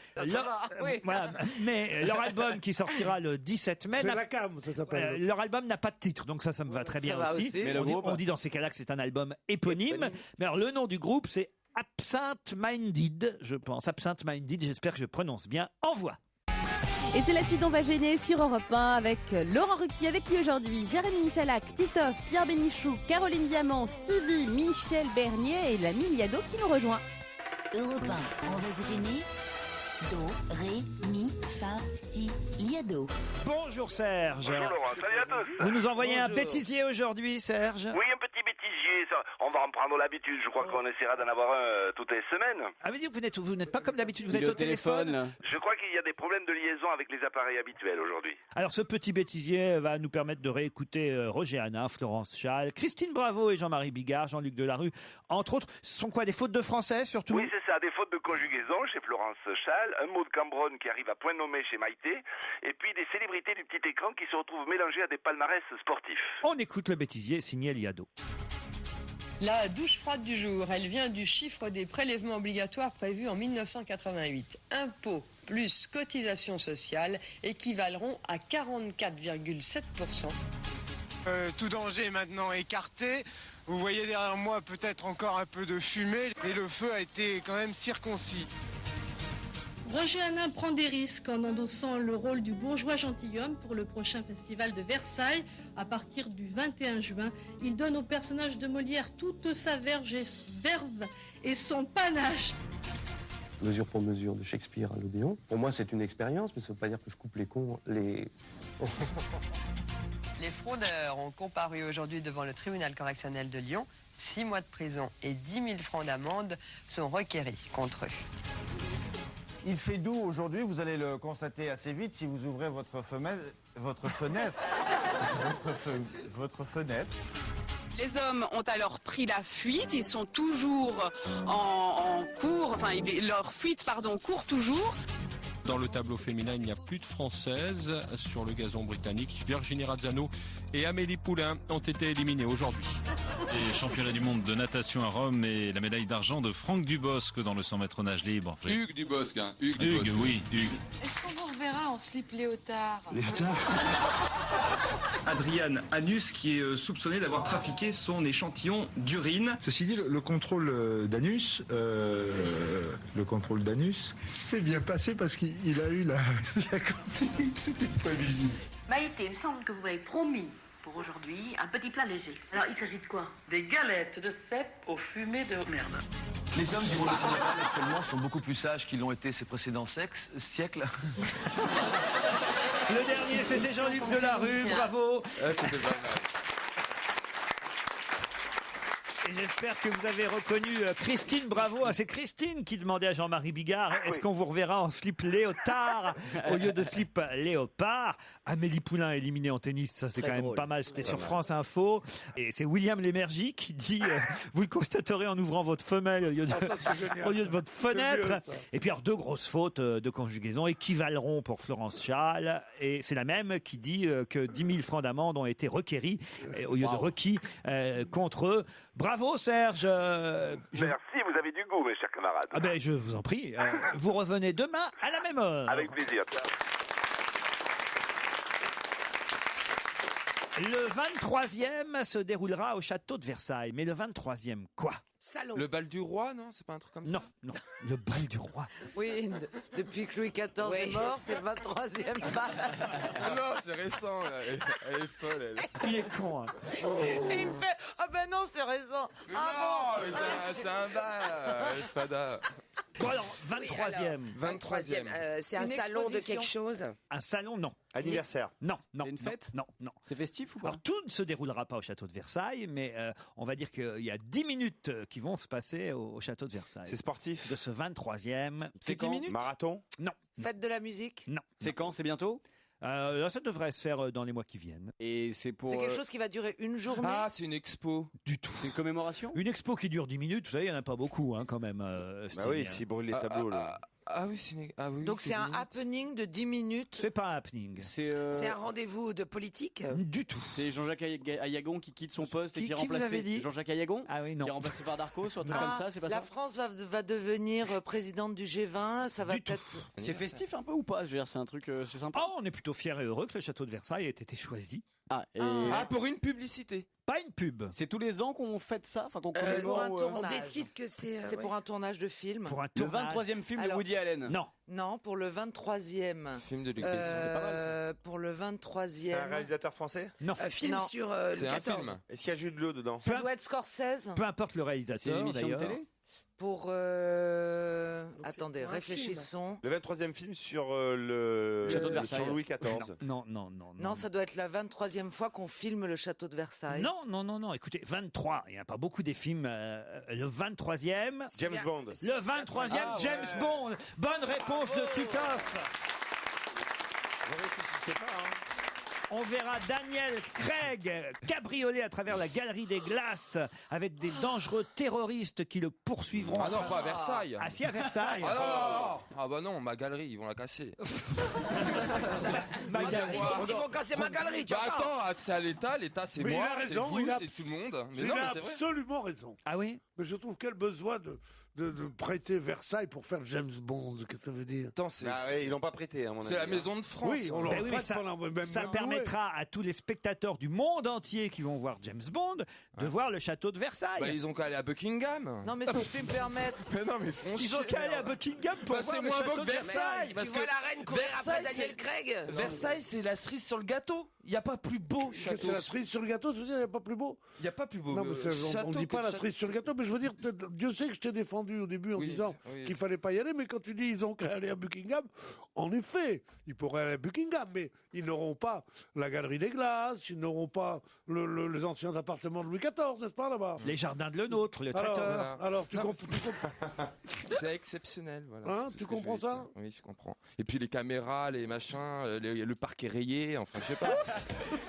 oui. Voilà. Mais leur album qui sortira le 17 mai. C'est la cam, ça s'appelle. Leur album n'a pas de titre, donc ça me va très bien va aussi. aussi. Mais On, le dit, groupe on dit dans ces cas-là que c'est un album éponyme. Mais alors le nom du groupe, c'est Absinthe Minded, je pense. Absinthe Minded, j'espère que je prononce bien. Envoi. Et c'est la suite d'On va gêner sur Europe 1 avec Laurent Ruquier avec lui aujourd'hui, Jérémy Michalak, Titoff, Pierre Bénichou, Caroline Diamant, Stevie, Michel Bernier et l'ami Liado qui nous rejoint. Europe 1, on va se gêner. Do, ré, mi, fa, si, liado. Bonjour Serge. Bonjour Laurent, salut à tous. Vous nous envoyez un Bonjour. bêtisier aujourd'hui, Serge? Oui, un petit bêtisier, ça. On va en prendre l'habitude. Je crois qu'on essaiera d'en avoir un toutes les semaines. Ah, mais vous n'êtes pas comme d'habitude, vous Il êtes est au téléphone. là. Je crois qu'il y a des problèmes de liaison avec les appareils habituels aujourd'hui. Alors ce petit bêtisier va nous permettre de réécouter Roger Hanin, Florence Schall, Christine Bravo et Jean-Marie Bigard, Jean-Luc Delarue, entre autres. Ce sont quoi, des fautes de français surtout? Oui, c'est ça, des fautes de conjugaison chez Florence Schall, un mot de Cambronne qui arrive à point nommé chez Maïté, et puis des célébrités du petit écran qui se retrouvent mélangées à des palmarès sportifs. On écoute le bêtisier signé Liado. La douche froide du jour, elle vient du chiffre des prélèvements obligatoires prévus en 1988. Impôts plus cotisations sociales équivaleront à 44,7%. Tout danger est maintenant écarté. Vous voyez derrière moi peut-être encore un peu de fumée et le feu a été quand même circoncis. Roger Hanin prend des risques en endossant le rôle du bourgeois gentilhomme pour le prochain festival de Versailles. À partir du 21 juin, il donne au personnage de Molière toute sa verve et son panache. Mesure pour mesure de Shakespeare à l'Odéon. Pour moi, c'est une expérience, mais ça ne veut pas dire que je coupe les cons, les... Les fraudeurs ont comparu aujourd'hui devant le tribunal correctionnel de Lyon. 6 mois de prison et 10 000 francs d'amende sont requéris contre eux. Il fait doux aujourd'hui, vous allez le constater assez vite si vous ouvrez votre fenêtre. Les hommes ont alors pris la fuite, ils sont toujours en cours, enfin leur fuite court toujours. Dans le tableau féminin, il n'y a plus de Françaises sur le gazon britannique. Virginie Razzano et Amélie Poulain ont été éliminées aujourd'hui. Les championnats du monde de natation à Rome et la médaille d'argent de Franck Dubosc dans le 100 mètres nage libre. Hugues Dubosc, hein. Hugues, oui, Hugues. Est-ce qu'on vous reverra en slip léotard? Adrian Anus qui est soupçonné d'avoir trafiqué son échantillon d'urine. Ceci dit, le contrôle d'anus, s'est bien passé parce qu'il a eu la cantine, c'était pas visible. Maïté, il me semble que vous avez promis pour aujourd'hui un petit plat léger. Alors, il s'agit de quoi? Des galettes de cèpe aux fumées de merde. Les hommes du monde occidental actuellement sont beaucoup plus sages qu'ils l'ont été ces précédents siècles. Le dernier, c'était Jean-Luc Delarue, bravo. C'était pas mal. Et j'espère que vous avez reconnu Christine Bravo. Ah, c'est Christine qui demandait à Jean-Marie Bigard est-ce qu'on vous reverra en slip léotard au lieu de slip léopard. Amélie Poulain éliminée en tennis, ça c'est Très quand même drôle. pas mal. C'était Pas sur mal. France Info. Et c'est William Lémergie qui dit vous le constaterez en ouvrant votre femelle au lieu de, au lieu de votre fenêtre. mieux, ça. Et puis alors, 2 grosses fautes de conjugaison équivaleront pour Florence Schall. Et c'est la même qui dit que 10 000 francs d'amende ont été requéris au lieu de requis contre eux. Bravo Serge. Merci, vous avez du goût, mes chers camarades. Ah ben, je vous en prie. Vous revenez demain à la même heure. Avec plaisir. Le 23e se déroulera au château de Versailles. Mais le 23e, quoi? Salon. Le bal du roi, non? C'est pas un truc comme ça? Non, non. Le bal du roi. Oui, depuis que Louis XIV est mort, c'est le 23e bal. Non, c'est récent. Là. Elle est folle, elle. Il est con. Hein. Et il me fait ah ben non, c'est récent. Non, mais c'est un bal. Elle est fada. Bon alors, 23e. 23e. C'est un Une salon de exposition. quelque chose. Un salon, non. Anniversaire. Non, non. C'est une fête? Non, non. C'est festif ou pas? Alors, tout ne se déroulera pas au château de Versailles, mais on va dire qu'il y a 10 minutes qui vont se passer au château de Versailles. C'est sportif. De ce 23e. C'est quand? 10 minutes? Marathon. Non. Fête de la musique. Non. C'est quand? C'est bientôt? Là, ça devrait se faire dans les mois qui viennent. Et c'est pour. C'est quelque chose qui va durer une journée. Ah, c'est une expo. Du tout. C'est une commémoration? Une expo qui dure 10 minutes, vous savez, il n'y en a pas beaucoup quand même. Bah oui, s'ils brûlent les tableaux. là. Ah oui, c'est une... ah oui, Donc c'est un 10 minutes. happening de 10 minutes. C'est pas un happening. C'est C'est un rendez-vous de politique. Du tout. C'est Jean-Jacques Ayagon qui quitte son poste et Qui qui est vous remplacé. avez dit Jean-Jacques Ayagon? Ah oui, non. Qui est remplacé par Darcos ou un truc Ah, comme ça, c'est pas la ça? France va devenir présidente du G20. Ça va Du tout. peut-être. C'est festif un peu ou pas? Je veux dire, c'est un truc, c'est sympa. Oh, on est plutôt fiers et heureux que le château de Versailles ait été choisi. Ah, et Ah, pour une publicité. Pas une pub. c'est tous les ans qu'on fête ça, enfin qu'on pour commémore. un ou, On tournage. décide que c'est. C'est ouais. pour un tournage de film. Pour un Le tournage. 23e film de Alors- Woody Allen. Non. Non, pour le 23e. Film de Luc Besson. Pour le C'est un 23e. réalisateur français. Non. Un film Non. sur le C'est un 14. film. Est-ce qu'il y a Jude Law dedans? Ça doit être Scorsese. Peu importe le C'est une réalisateur émission de d'ailleurs. télé? Pour. c'est Attendez, pour un réfléchissons. Le 23e film sur le Château de Versailles. sur Louis XIV. Non, non, non. Non, ça doit être la 23e fois qu'on filme le château de Versailles. Non, non, non, non. Écoutez, 23. Il n'y a pas beaucoup des films. Le 23e. James Bond. Le 23e, Ah, James ouais. Bond. Bonne réponse de Titoff. Vous réfléchissez pas, hein. On verra Daniel Craig cabrioler à travers la galerie des glaces avec des dangereux terroristes qui le poursuivront. Ah non, pas à Versailles. Ah si, à Versailles. Ah non. Ah bah non, ma galerie, ils vont la casser. Ma galerie. Ils vont casser ma galerie, tu Bah vois. attends, c'est à l'État, l'État c'est Mais il moi, a c'est raison, vous, il a- c'est tout le monde. Mais Il non, mais a c'est vrai. absolument raison. Ah oui. Mais je trouve quel besoin de prêter Versailles pour faire James Bond. Qu'est-ce que ça veut dire? Attends, c'est Ah ouais, ils l'ont pas prêté, à mon avis. c'est la maison de France. Oui, on hein. leur Ben oui, prête ça- pendant même Ça même permettra à tous les spectateurs du monde entier qui vont voir James Bond de voir le château de Versailles. Bah ils ont qu'à aller à Buckingham. Non, mais si je puis me permettre. Mais non, mais ils font Ils ont chier. qu'à aller à Buckingham pour Bah, voir c'est le moins beau château que de Versailles. Versailles. Tu Parce vois que la reine courir après Versailles, Daniel c'est- Craig. Versailles, c'est la cerise sur le gâteau. Il n'y a pas plus beau château. C'est la cerise sur le gâteau, je veux dire, il n'y a pas plus beau. Il n'y a pas plus beau. Non, mais on ne dit pas la cerise sur le gâteau, mais je veux dire, Dieu sait que je t'ai défendu au début en Oui, disant oui. qu'il fallait pas y aller, mais quand tu dis ils ont qu'à aller à Buckingham, en effet, ils pourraient aller à Buckingham, mais ils n'auront pas la galerie des glaces, ils n'auront pas les anciens appartements de Louis XIV, n'est-ce pas, là-bas? Les jardins de Lenôtre, le traiteur. Alors, tu Non, comprends? C'est exceptionnel, voilà. Hein, C'est tu ce que je comprends voulais ça? dire. Oui, je comprends. Et puis les caméras, les machins, le parc est rayé, enfin je sais pas.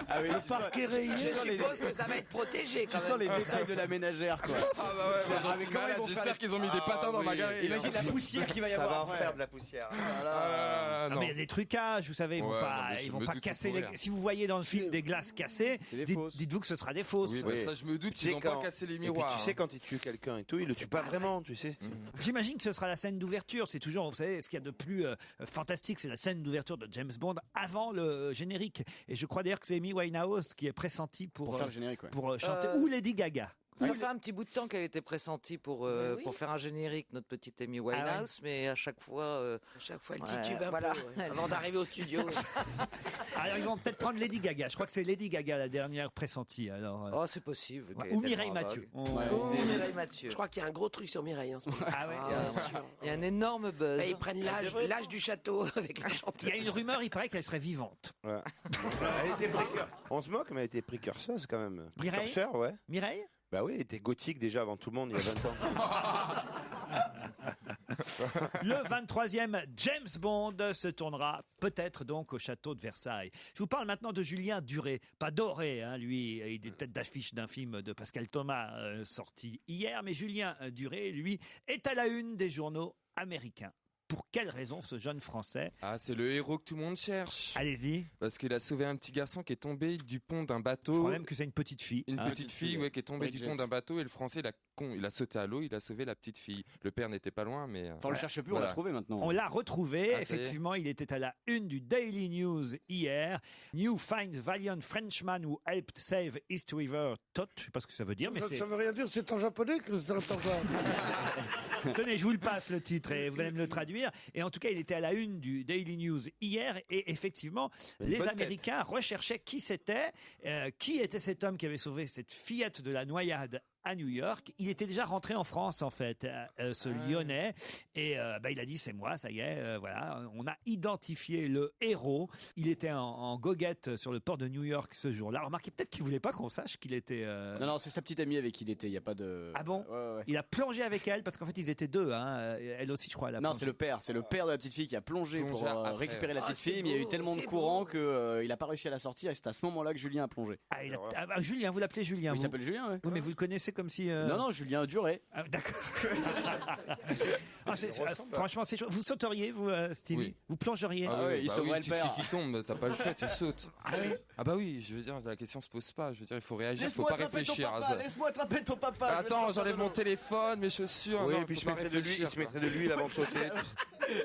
Ah oui, Le parc est rayé. Je suppose que ça va être protégé quand Tu sens les même. détails de la ménagère, quoi. Ah bah ouais, moi, j'en suis comment ils malade. vont faire J'espère les- qu'ils ont mis des patins dans ma oui. galerie. Imagine la poussière qu'il va y Ça va avoir. en après. faire de la poussière. Ah, Ah, non. mais il y a des trucages, vous savez, ils vont Ouais, pas, non, mais je ils vont me pas doute casser pour les. rien. Si vous voyez dans le film des glaces cassées, C'est des fausses. dites-vous que ce sera des fausses. Oui, bah, ça je me doute Tu qu'ils sais n'ont pas quand- cassé les Et puis miroirs. tu sais quand il tue quelqu'un et tout, il le tue pas vraiment, tu sais. J'imagine que ce sera la scène d'ouverture. C'est toujours, vous savez, ce qu'il y a de plus fantastique, c'est la scène d'ouverture de James Bond avant le générique. Et je crois d'ailleurs que c'est Amy Winehouse qui est pressentie pour faire le générique, ouais. pour chanter, ou Lady Gaga. Ça fait un petit bout de temps qu'elle était pressentie pour faire un générique, notre petite Amy Winehouse, mais à chaque fois. Elle ouais, titube un voilà. peu avant d'arriver au studio. Alors ils vont peut-être prendre Lady Gaga. Je crois que c'est Lady Gaga la dernière pressentie. Alors, Oh, c'est possible. ouais, qu'elle ou est Mireille tellement Mathieu. aveugle. Ouais, Ou ils Mireille Mathieu. Je crois qu'il y a un gros truc sur Mireille en ce moment. Ah ouais. Bien sûr. Il y a un énorme buzz. Bah, ils prennent l'âge du château avec la Il chanteuse. y a une rumeur, il paraît qu'elle serait vivante. Ouais. Elle était précurseur. On se moque, mais elle était précurseur, c'est quand même. Mireille Précurseur, ouais. Mireille Bah oui, il était gothique déjà avant tout le monde il y a 20 ans. Le 23e James Bond se tournera peut-être donc au château de Versailles. Je vous parle maintenant de Julien Duré, pas Doré, hein, lui, il est tête d'affiche d'un film de Pascal Thomas sorti hier, mais Julien Duré, lui, est à la une des journaux américains. Pour quelle raison ce jeune Français? Ah, c'est le héros que tout le monde cherche. Allez-y. Parce qu'il a sauvé un petit garçon qui est tombé du pont d'un bateau. Je crois même que c'est une petite fille. Une petite fille, qui est tombée du pont d'un bateau et le Français, il a sauté à l'eau, il a sauvé la petite fille. Le père n'était pas loin, mais... Enfin, on le cherche plus, on l'a trouvé maintenant. On l'a retrouvé, Ah, effectivement, il était à la une du Daily News hier. New finds valiant Frenchman who helped save East River Tot. Je ne sais pas ce que ça veut dire, mais ça veut rien dire, c'est en japonais que c'est en Tenez, je vous le passe le titre et vous allez me le traduire. Et en tout cas, il était à la une du Daily News hier et effectivement, les Américains recherchaient qui c'était, qui était cet homme qui avait sauvé cette fillette de la noyade à New York. Il était déjà rentré en France, en fait, ce Lyonnais. Et il a dit, c'est moi, ça y est, voilà. On a identifié le héros. Il était en goguette sur le port de New York ce jour-là. Remarquez peut-être qu'il voulait pas qu'on sache qu'il était... Non, c'est sa petite amie avec qui il était, il n'y a pas de... Ah bon? Ouais. Il a plongé avec elle, parce qu'en fait, ils étaient deux. Hein. Elle aussi, je crois. Non, c'est le père de la petite fille qui a plongé pour récupérer la petite fille, mais il y a eu tellement de courant qu'il n'a pas réussi à la sortir, et c'est à ce moment-là que Julien a plongé. Julien, vous l'appelez Julien? Il s'appelle Julien, oui. Oui, mais vous le connaissez comme si... Non, Julien Duré. Ah, d'accord. Franchement, c'est chaud. Vous sauteriez, vous, Stevie? Oui. Vous plongeriez? Ah oui, il sauverait une le père. petite fille qui tombe, t'as pas le choix, tu sautes. Ah oui? Ah bah oui, je veux dire, la question se pose pas. Je veux dire, il faut réagir, il faut pas réfléchir. Laisse-moi attraper ton papa. Attends, j'enlève mon téléphone, mes chaussures. Oui, non, et puis faut pas réfléchir. il se mettrait de l'huile avant de sauter.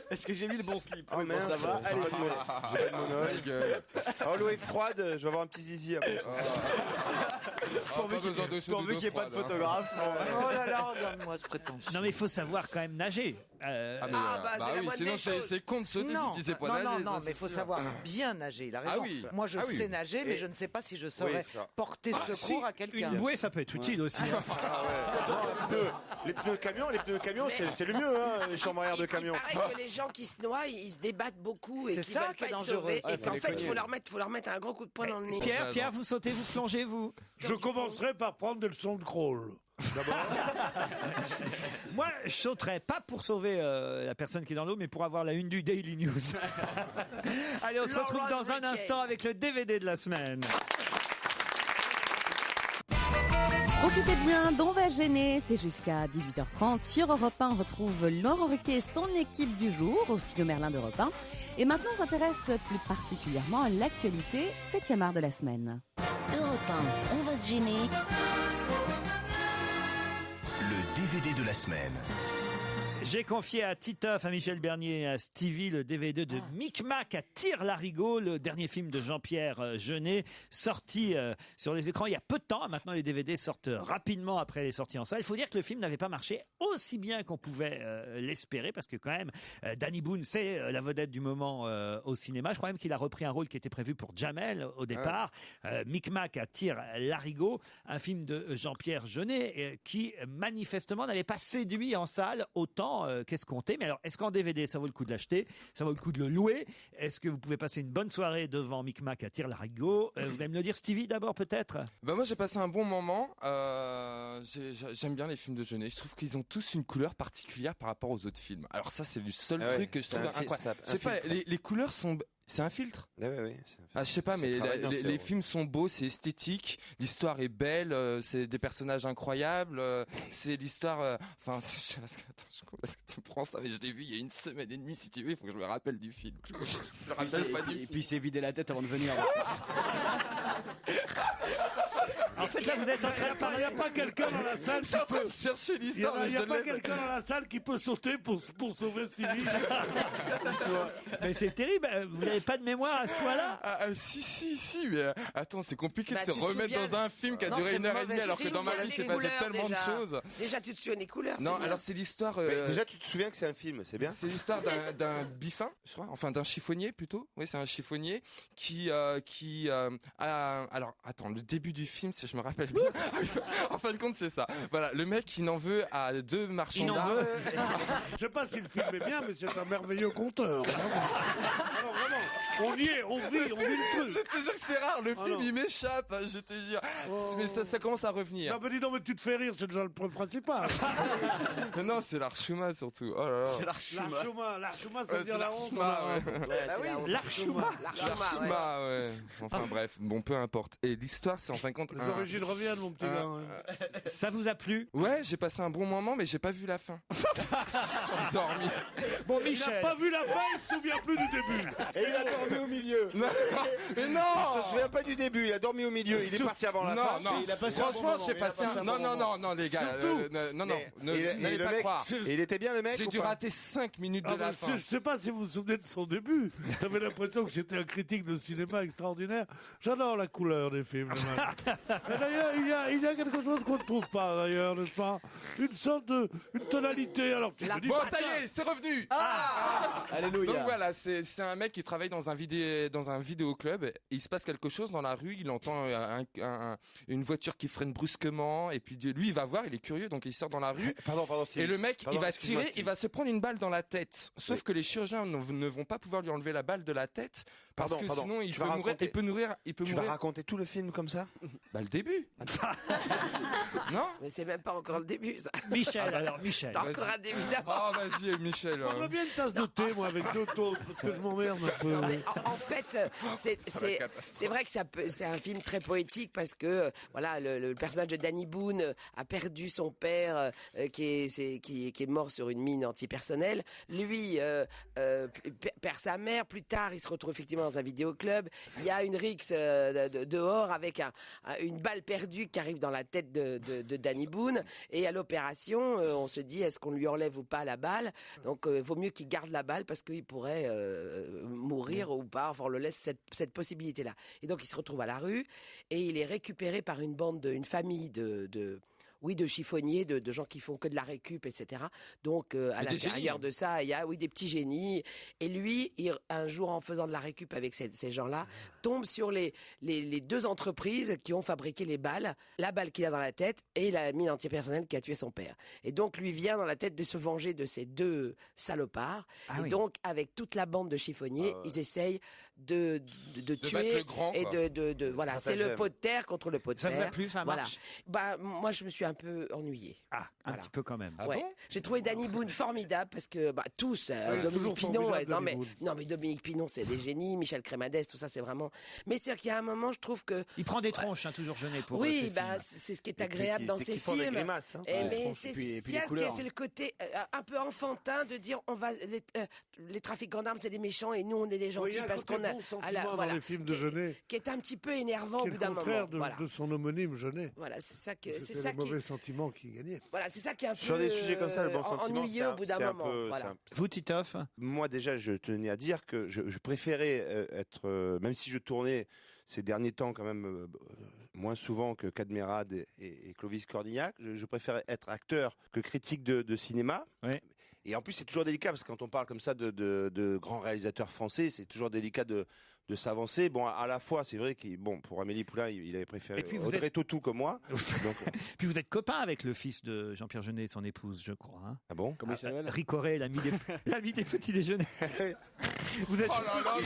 Est-ce que j'ai mis le bon slip? Oh mince, ça va. Allez, j'ai pas de monoeil. Oh, l'eau est froide, je vais avoir un petit zizi après. Pourvu qu'il n'y ait pas de photographe. Oh là là, regarde-moi ce prétentieux. Non, mais il faut savoir quand même nager. Sinon c'est con de sauter si tu sais pas nager. Non, mais il faut savoir bien nager. Il a raison. Ah oui. Moi, je sais nager, mais je ne sais pas si je saurais porter secours à quelqu'un. Une bouée, ça peut être utile aussi. Hein. Les pneus camions, c'est le mieux, hein, les chambres arrière de camion. Il paraît que les gens qui se noient, ils se débattent beaucoup et C'est qu'ils ça veulent qui est pas être dangereux. sauvés. Ah, Et qu'en fait, il faut leur mettre un gros coup de poing dans le nez. Pierre, vous sautez, vous plongez, vous? Je commencerai par prendre des leçons de crawl. Moi, je sauterais pas pour sauver la personne qui est dans l'eau, mais pour avoir la une du Daily News. Allez, on se retrouve dans un instant avec le DVD de la semaine. Profitez bien d'On va gêner, c'est jusqu'à 18h30 sur Europe 1. On retrouve Laurent Ruquier et son équipe du jour au studio Merlin d'Europe 1. Et maintenant, on s'intéresse plus particulièrement à l'actualité, 7e art de la semaine. Europe 1, on va se gêner. Le DVD de la semaine. J'ai confié à Titoff, à Michel Bernier et à Stevie le DVD de Micmac à Tire-Larigot, le dernier film de Jean-Pierre Jeunet, sorti sur les écrans il y a peu de temps. Maintenant, les DVD sortent rapidement après les sorties en salle. Il faut dire que le film n'avait pas marché aussi bien qu'on pouvait l'espérer, parce que quand même, Danny Boone, c'est la vedette du moment au cinéma. Je crois même qu'il a repris un rôle qui était prévu pour Jamel au départ. Micmac à Tire-Larigot, un film de Jean-Pierre Jeunet qui manifestement n'avait pas séduit en salle autant qu'escompté. Mais alors, est-ce qu'en DVD, ça vaut le coup de l'acheter? Ça vaut le coup de le louer? Est-ce que vous pouvez passer une bonne soirée devant Micmac à Tire-Larigot? Vous allez me le dire, Stevie, d'abord, peut-être? Moi, j'ai passé un bon moment. J'aime bien les films de Jeunet. Je trouve qu'ils ont tous une couleur particulière par rapport aux autres films. Alors ça, c'est le seul truc que je trouve incroyable. Je sais pas, les couleurs sont... C'est un filtre? Oui. Je sais pas, mais les films sont beaux, c'est esthétique, l'histoire est belle, c'est des personnages incroyables, c'est l'histoire... Enfin, je sais pas ce que tu prends ça, mais je l'ai vu il y a 1 semaine et demie, si tu veux, il faut que je me rappelle du film. Je me rappelle pas du film. Et puis il s'est vidé la tête avant de venir. En fait, là, vous êtes en train de parler. Il n'y a pas quelqu'un dans la salle qui peut chercher l'histoire. Il n'y a pas quelqu'un dans la salle qui peut sauter pour sauver Stevie. Mais c'est terrible. Vous n'avez pas de mémoire à ce point-là? Si, mais attends, c'est compliqué de se remettre dans un film qui a duré 1h30 alors que dans ma vie, c'est passé tellement de choses. Déjà, tu te souviens des couleurs? Non, alors c'est l'histoire... Déjà, tu te souviens que c'est un film, c'est bien. C'est l'histoire d'un biffin, je crois, enfin d'un chiffonnier plutôt. Oui, c'est un chiffonnier qui alors, attends, le début du film, si je me rappelle bien. En fin de compte, c'est ça. Voilà, le mec, il en veut à 2 marchands d'armes. Je sais pas si le film est bien, mais c'est un merveilleux conteur. Alors vraiment, On y est, on vit le truc. Je te jure que c'est rare, le film il m'échappe, je te jure. Mais ça commence à revenir. Non mais dis donc, mais tu te fais rire, c'est déjà le principal. Non, c'est l'Archuma surtout. Oh là là. C'est l'Archuma. L'Archuma, ça veut dire la honte. L'Archuma, ouais. Enfin bref, bon, peu importe. Et l'histoire, c'est en fin de compte. Les origines reviennent, mon petit gars. Ça vous a plu? Ouais, j'ai passé un bon moment, mais j'ai pas vu la fin. Je suis endormi. Bon, Il n'a pas vu la fin, il se souvient plus du début. Et il a dormi au milieu. Mais non, il se souvient pas du début, il a dormi au milieu, il est parti avant la fin. Non, franchement, j'ai passé un... Non, les gars, n'allez pas croire. Et il était bien le mec. J'ai dû rater 5 minutes de la fin. Je sais pas si vous vous souvenez de son début. J'avais l'impression que j'étais un critique de cinéma extraordinaire. J'adore la couleur des films. Et d'ailleurs, il y a quelque chose qu'on ne trouve pas, d'ailleurs, n'est-ce pas? Une sorte de... une tonalité. Alors, tu me dis... Bon, ça y est, c'est revenu. Alléluia. Donc voilà, c'est un mec qui travaille dans un vidéoclub. Il se passe quelque chose dans la rue, il entend une voiture qui freine brusquement, et puis lui il va voir, il est curieux, donc il sort dans la rue. Pardon, et le mec, il va tirer, il va se prendre une balle dans la tête. Sauf que les chirurgiens ne vont pas pouvoir lui enlever la balle de la tête, parce que sinon il peut mourir. Tu vas raconter tout le film comme ça? Bah le début. Non? Mais c'est même pas encore le début, ça. Michel, alors Michel. T'as encore un début d'avant. Oh vas-y Michel. Je prendrais bien une tasse de thé, moi, avec 2 toasts, parce que je m'emmerde un peu. En fait, c'est vrai que c'est un film très poétique parce que voilà, le personnage de Danny Boone a perdu son père qui est mort sur une mine antipersonnelle. Lui perd sa mère. Plus tard, il se retrouve effectivement dans un vidéoclub. Il y a une rixe dehors avec une balle perdue qui arrive dans la tête de Danny Boone. Et à l'opération, on se dit est-ce qu'on lui enlève ou pas la balle? Donc, il vaut mieux qu'il garde la balle parce qu'il pourrait mourir ou pas. Enfin, on le laisse cette possibilité-là. Et donc, il se retrouve à la rue et il est récupéré par une famille de chiffonniers, de gens qui font que de la récup, etc. Donc, à l'intérieur de ça, il y a des petits génies. Et lui, un jour, en faisant de la récup avec ces gens-là, tombe sur les 2 entreprises qui ont fabriqué les balles, la balle qu'il a dans la tête et la mine antipersonnelle qui a tué son père. Et donc, lui vient dans la tête de se venger de ces 2 salopards. Donc, avec toute la bande de chiffonniers, ils essayent de tuer le grand, et voilà, c'est le pot de terre contre le pot de fer. Ça vous a plu, ça marche? Bah, moi, je me suis un peu ennuyée. Un petit peu quand même. J'ai trouvé Danny Boone formidable parce que tous, Dominique Pinon, mais Dominique Pinon, c'est des génies, Michel Crémadès, tout ça, c'est vraiment. Mais c'est qu'il y a un moment, je trouve que il prend des tronches, toujours Jeunet pour. Oui, c'est ce qui est agréable dans ces films. Grimaces, hein. Mais c'est le côté un peu enfantin de dire on va les trafiquants d'armes, c'est des méchants et nous on est des gentils parce qu'on a bon sentiment dans les films de Jeunet, qui est un petit peu énervant au bout d'un moment. C'est le contraire de son homonyme Jeunet. Voilà, c'est ça que c'est le mauvais sentiment qui gagnait. Voilà, c'est ça qui est un peu sur des sujets comme ça, le bon sentiment, ennuyeux au bout d'un moment. Voilà. Vous, Titoff? Moi, déjà, je tenais à dire que je préférais être, même si je tournais ces derniers temps quand même moins souvent que Cadmerade et Clovis Cornillac, je préférais être acteur que critique de cinéma. Ouais. Et en plus, c'est toujours délicat parce que quand on parle comme ça de grands réalisateurs français, c'est toujours délicat de s'avancer. Bon, à la fois, c'est vrai pour Amélie Poulain, il avait préféré Audrey Tautou comme moi. Donc, puis vous êtes copain avec le fils de Jean-Pierre Jeunet et son épouse, je crois. Hein. Ah bon? Comment il s'appelle? Ricoré, l'ami des petits déjeuners. Vous êtes... Oh là là,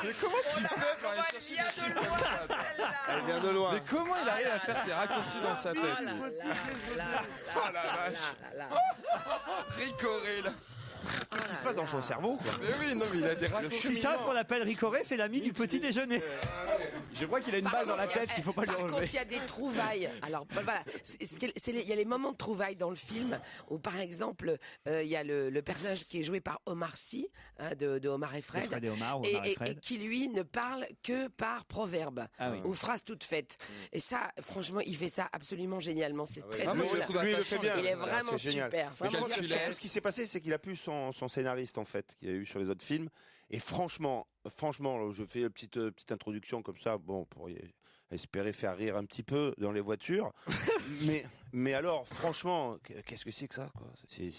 mais comment tu fais pour aller chercher des films comme ça? Elle vient de loin. Mais comment il arrive à faire ces raccourcis dans sa tête? Oh la vache. Ricoré, là. Qu'est-ce qui se passe dans son cerveau, quoi? Mais oui, non, mais il a des raccourcis. Titoff, on l'appelle Ricoré, c'est l'ami du petit déjeuner. Je crois qu'il a une balle dans la tête qu'il faut pas lui enlever. Par contre, il y a des trouvailles. Alors voilà, il y a les moments de trouvailles dans le film où, par exemple, il y a le personnage qui est joué par Omar Sy, de Omar et Fred, Fred et Omar, et qui lui ne parle que par proverbe ou phrase toute faite. Et ça, franchement, il fait ça absolument génialement. C'est très drôle. Lui, il le fait bien. Il est vraiment super. Vraiment super. Ce qui s'est passé, c'est qu'il a plus son scénariste en fait qu'il a eu sur les autres films. Et franchement, je fais une petite introduction comme ça. Bon, pour espérer faire rire un petit peu dans les voitures. mais alors, franchement, qu'est-ce que c'est que ça, quoi? C'est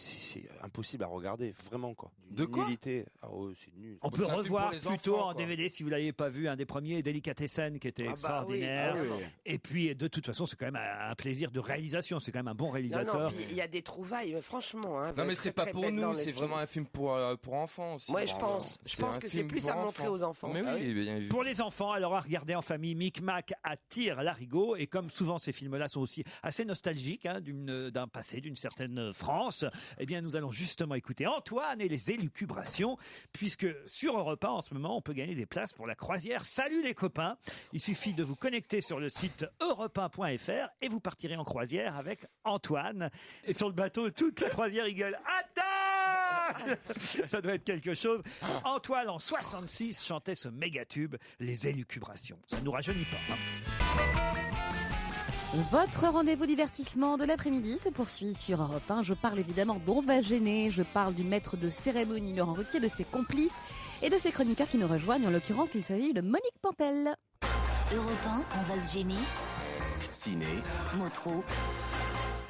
impossible à regarder, vraiment, quoi. De quoi? Nullité. Ah ouais, c'est nul. On peut revoir plutôt en DVD si vous l'avez pas vu, un des premiers, Delicatessen, qui était extraordinaire. Oui. Et puis, de toute façon, c'est quand même un plaisir de réalisation. C'est quand même un bon réalisateur. Non, il y a des trouvailles, franchement. Hein, non, mais très, c'est pas très pour belles dans nous, les c'est films. vraiment un film pour enfants aussi. Moi, je pense que c'est plus à montrer aux enfants. Mais oui, pour les enfants, alors à regarder en famille, Micmac attire l'arigot. Et comme souvent, ces films-là sont aussi assez nostalgiques d'un passé, d'une certaine France, eh bien, nous allons justement écouter Antoine et les élucubrations, puisque sur Europe 1, en ce moment, on peut gagner des places pour la croisière Salut les copains. Il suffit de vous connecter sur le site europe1.fr et vous partirez en croisière avec Antoine. Et sur le bateau, toute la croisière, il gueule « Attends !» Ça doit être quelque chose. Antoine, en 66, chantait ce méga-tube, les élucubrations. Ça ne nous rajeunit pas. Votre rendez-vous divertissement de l'après-midi se poursuit sur Europe 1. Je parle évidemment d'On va gêner. Je parle du maître de cérémonie Laurent Ruquier, de ses complices et de ses chroniqueurs qui nous rejoignent. En l'occurrence, il s'agit de Monique Pantel. Europe 1, on va se gêner. Ciné, Motro,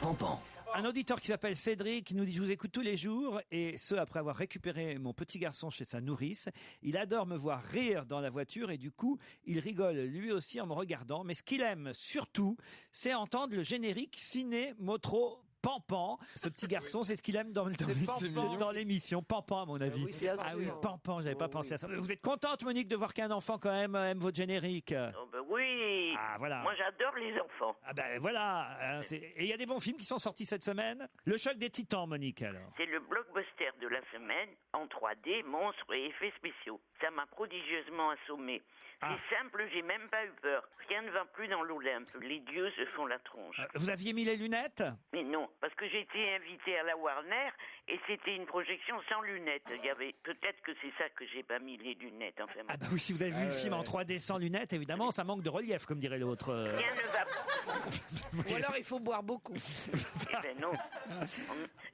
Pampan. Un auditeur qui s'appelle Cédric nous dit « Je vous écoute tous les jours et ce, après avoir récupéré mon petit garçon chez sa nourrice. Il adore me voir rire dans la voiture et du coup, il rigole lui aussi en me regardant. Mais ce qu'il aime surtout, c'est entendre le générique Ciné, Motro, Pampan. Ce petit garçon, c'est ce qu'il aime dans l'émission. Pampan, à mon avis. Oui, Pampan, j'avais pas pensé à ça. Vous êtes contente, Monique, de voir qu'un enfant, quand même, aime votre générique? Oui. Ah, voilà. Moi, j'adore les enfants. Ah ben voilà. Et il y a des bons films qui sont sortis cette semaine. Le choc des titans, Monique, alors. C'est le blockbuster de la semaine, en 3D, monstres et effets spéciaux. Ça m'a prodigieusement assommé. C'est simple, j'ai même pas eu peur. Rien ne va plus dans l'Olympe. Les dieux se font la tronche. Vous aviez mis les lunettes? Mais non, parce que j'ai été invité à la Warner et c'était une projection sans lunettes. Il y avait peut-être que c'est ça que j'ai pas mis les lunettes. Enfin, ah bah oui, si vous avez vu le film en 3D sans lunettes, évidemment, ça manque de relief, comme dirait l'autre. Rien ne va pas. Ou alors il faut boire beaucoup. Eh ben non.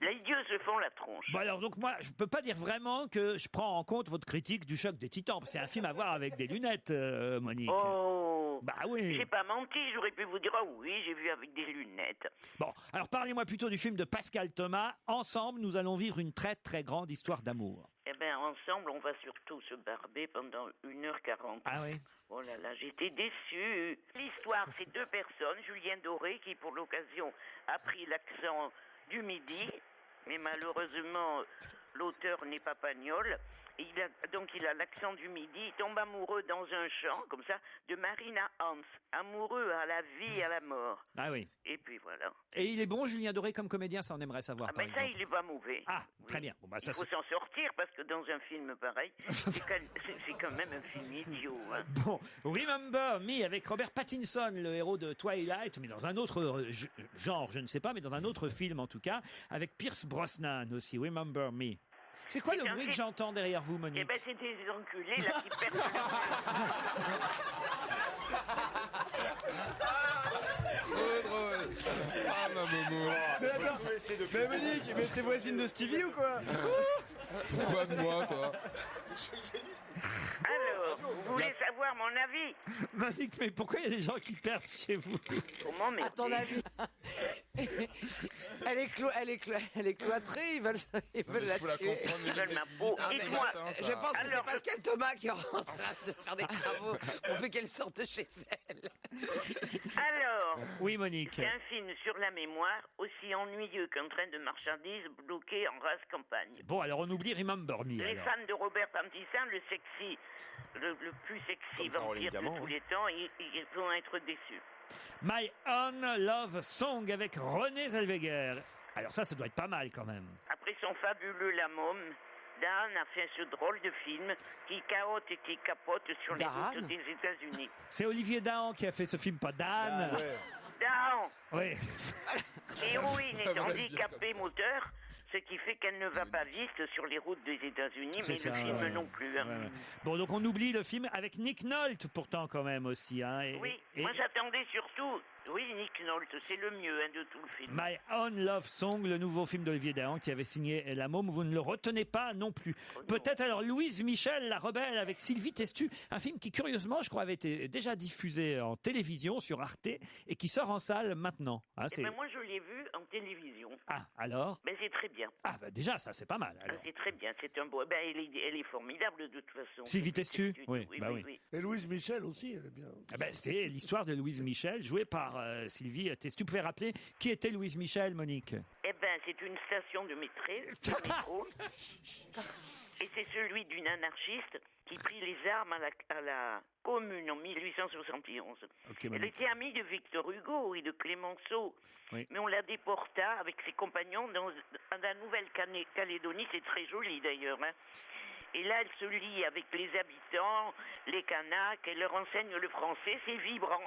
Les dieux se font la tronche. Bon alors donc moi, je peux pas dire vraiment que je prends en compte votre critique du choc des titans. C'est un film à voir avec des lunettes, Monique. Oh. Bah oui. J'ai pas menti, j'aurais pu vous dire ah oui, j'ai vu avec des lunettes. Bon, alors parlez-moi plutôt du film de Pascal Thomas. Ensemble, nous allons vivre une très très grande histoire d'amour. Eh ben ensemble, on va surtout se barber pendant 1h40. Ah oui. Oh là là, j'étais déçue. L'histoire, c'est deux personnes, Julien Doré qui pour l'occasion a pris l'accent du Midi, mais malheureusement l'auteur n'est pas pagnol. Il a l'accent du Midi, il tombe amoureux dans un champ, comme ça, de Marina Hans. Amoureux à la vie et à la mort. Ah oui. Et puis voilà. Et il est bon, Julien Doré, comme comédien, ça on aimerait savoir. Ah ben ça, il est pas mauvais. Ah, très bien. Bon, bah, il faut s'en sortir, parce que dans un film pareil, c'est quand même un film idiot. Hein. Bon, Remember Me avec Robert Pattinson, le héros de Twilight, mais dans un autre genre, je ne sais pas, mais dans un autre film en tout cas, avec Pierce Brosnan aussi, Remember Me. C'est quoi le bruit que j'entends derrière vous, Monique? Eh ben, c'est des enculés, là, qui perdent Trop drôle. Ah, ma momo. Mais Monique, mais t'es voisine de Stevie ou quoi? Quoi de moi, toi? Alors, vous voulez savoir mon avis? Monique, mais pourquoi il y a des gens qui percent chez vous? Comment, mais à ton avis? Elle est cloîtrée, ils veulent la tuer. Ils veulent ma peau. Dites-moi. Je pense que c'est Pascal Thomas qui est en train de faire des travaux. On veut qu'elle sorte chez elle. Alors. Oui, Monique. C'est un film sur la mémoire, aussi ennuyeux qu'un train de marchandises bloqué en rase campagne. Bon, alors on oublie Remember Me. Les fans de Robert Pattinson, le plus sexy vampire de tous les temps, ils vont être déçus. My Own Love Song avec René Zellweger. Alors ça doit être pas mal quand même. Après son fabuleux La Môme, Dan a fait ce drôle de film qui caote et qui capote sur les routes des États-Unis. C'est Olivier Dahan qui a fait ce film, pas Dan. Dan. Oui. L'héroïne est handicapée moteur, ce qui fait qu'elle ne va pas vite sur les routes des États-Unis, mais le film non plus. Hein. Ouais. Bon, donc on oublie le film avec Nick Nolte pourtant quand même aussi. Hein, oui, moi j'attendais surtout Oui, Nick Nolte, c'est le mieux de tout le film. My Own Love Song, le nouveau film d'Olivier Dahan qui avait signé La Môme, vous ne le retenez pas non plus. Peut-être alors Louise Michel, la rebelle avec Sylvie Testu, un film qui curieusement je crois avait été déjà diffusé en télévision sur Arte et qui sort en salle maintenant. Hein, moi je l'ai vu en télévision. Ah, alors? Ben c'est très bien. Ah déjà ça c'est pas mal. Alors. C'est très bien, c'est un beau... elle est formidable de toute façon. Sylvie Testu, oui. Et Louise Michel aussi, elle est bien. C'est l'histoire de Louise Michel, jouée par Sylvie Testu. Vous pouvez rappeler qui était Louise Michel, Monique? C'est une station de métro. Et c'est celui d'une anarchiste qui prit les armes à la Commune en 1871. Elle était amie de Victor Hugo et de Clémenceau. Oui. Mais on la déporta avec ses compagnons dans la Nouvelle-Calédonie. C'est très joli d'ailleurs. Hein. Et là, elle se lie avec les habitants, les Kanaks, elle leur enseigne le français. C'est vibrant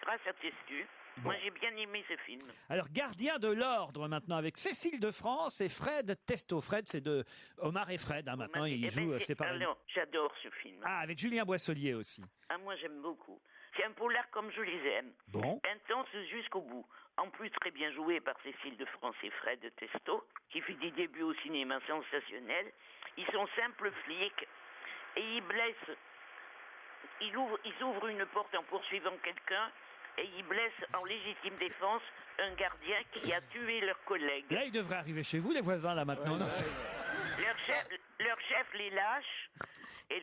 grâce à Testu. Bon. Moi, j'ai bien aimé ce film. Alors, Gardien de l'ordre, maintenant, avec Cécile de France et Fred Testo. Fred, c'est de Omar et Fred, hein, maintenant, ils jouent séparément. Alors, j'adore ce film. Ah, avec Julien Boisselier aussi. Ah, moi, j'aime beaucoup. C'est un polar comme je les aime. Bon. Intense jusqu'au bout. En plus, très bien joué par Cécile de France et Fred Testo, qui fait des débuts au cinéma sensationnels. Ils sont simples flics et ils blessent. Ils ouvrent une porte en poursuivant quelqu'un. Et ils blessent en légitime défense un gardien qui a tué leur collègue. Là, il devrait arriver chez vous, les voisins, là, maintenant. Leur chef les lâche,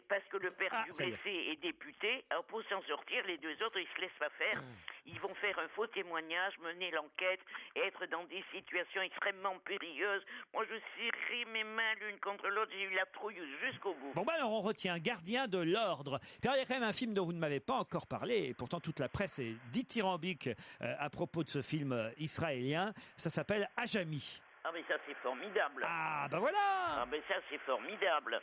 parce que le père du blessé est député. Alors, pour s'en sortir, les deux autres, ils se laissent pas faire. Ils vont faire un faux témoignage, mener l'enquête, et être dans des situations extrêmement périlleuses. Moi, je serrais mes mains l'une contre l'autre. J'ai eu la trouille jusqu'au bout. Bon, alors, on retient Gardien de l'ordre. Puis, il y a quand même un film dont vous ne m'avez pas encore parlé, et pourtant, toute la presse est dithyrambique à propos de ce film israélien. Ça s'appelle Ajami. Ah mais ça c'est formidable. Ah ben voilà. Ah mais ça c'est formidable.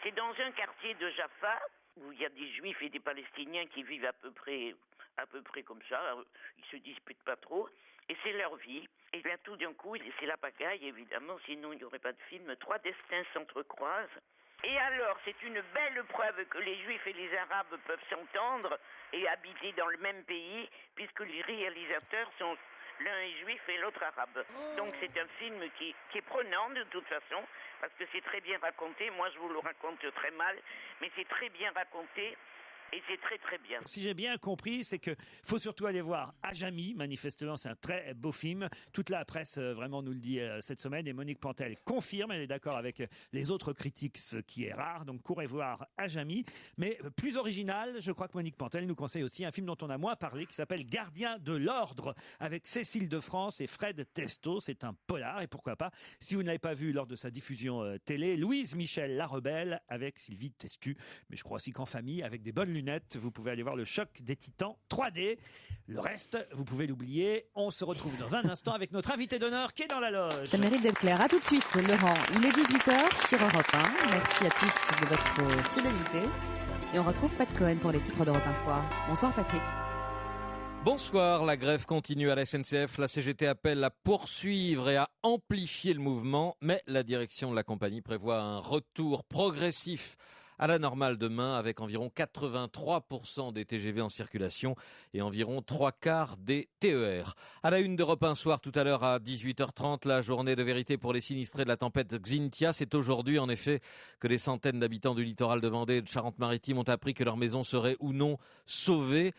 C'est dans un quartier de Jaffa où il y a des Juifs et des Palestiniens qui vivent à peu près comme ça. Ils se disputent pas trop et c'est leur vie. Et là tout d'un coup c'est la pagaille évidemment, sinon il n'y aurait pas de film. 3 destins s'entrecroisent. Et alors, c'est une belle preuve que les Juifs et les Arabes peuvent s'entendre et habiter dans le même pays, puisque les réalisateurs sont l'un est juif et l'autre arabe. Donc c'est un film qui est prenant de toute façon, parce que c'est très bien raconté. Moi, je vous le raconte très mal, mais c'est très bien raconté. Et c'est très très bien. Si j'ai bien compris, c'est que faut surtout aller voir Ajami. Manifestement, c'est un très beau film. Toute la presse vraiment nous le dit cette semaine. Et Monique Pantel confirme, elle est d'accord avec les autres critiques, ce qui est rare. Donc courez voir Ajami. Mais plus original, je crois que Monique Pantel nous conseille aussi un film dont on a moins parlé, qui s'appelle Gardien de l'ordre, avec Cécile de France et Fred Testo. C'est un polar. Et pourquoi pas, si vous ne l'avez pas vu lors de sa diffusion télé, Louise Michel, la rebelle, avec Sylvie Testu. Mais je crois aussi qu'en famille, avec des bonnes lunettes, vous pouvez aller voir le choc des titans 3D. Le reste, vous pouvez l'oublier. On se retrouve dans un instant avec notre invité d'honneur qui est dans la loge. Ça mérite d'être clair. À tout de suite, Laurent. Il est 18h sur Europe 1. Merci à tous de votre fidélité. Et on retrouve Pat Cohen pour les titres d'Europe 1 Soir. Bonsoir Patrick. Bonsoir, la grève continue à la SNCF. La CGT appelle à poursuivre et à amplifier le mouvement, mais la direction de la compagnie prévoit un retour progressif à la normale demain, avec environ 83% des TGV en circulation et environ 3/4 des TER. À la une d'Europe 1 Soir, tout à l'heure à 18h30, la journée de vérité pour les sinistrés de la tempête Xynthia. C'est aujourd'hui, en effet, que des centaines d'habitants du littoral de Vendée et de Charente-Maritime ont appris que leur maison serait ou non sauvée.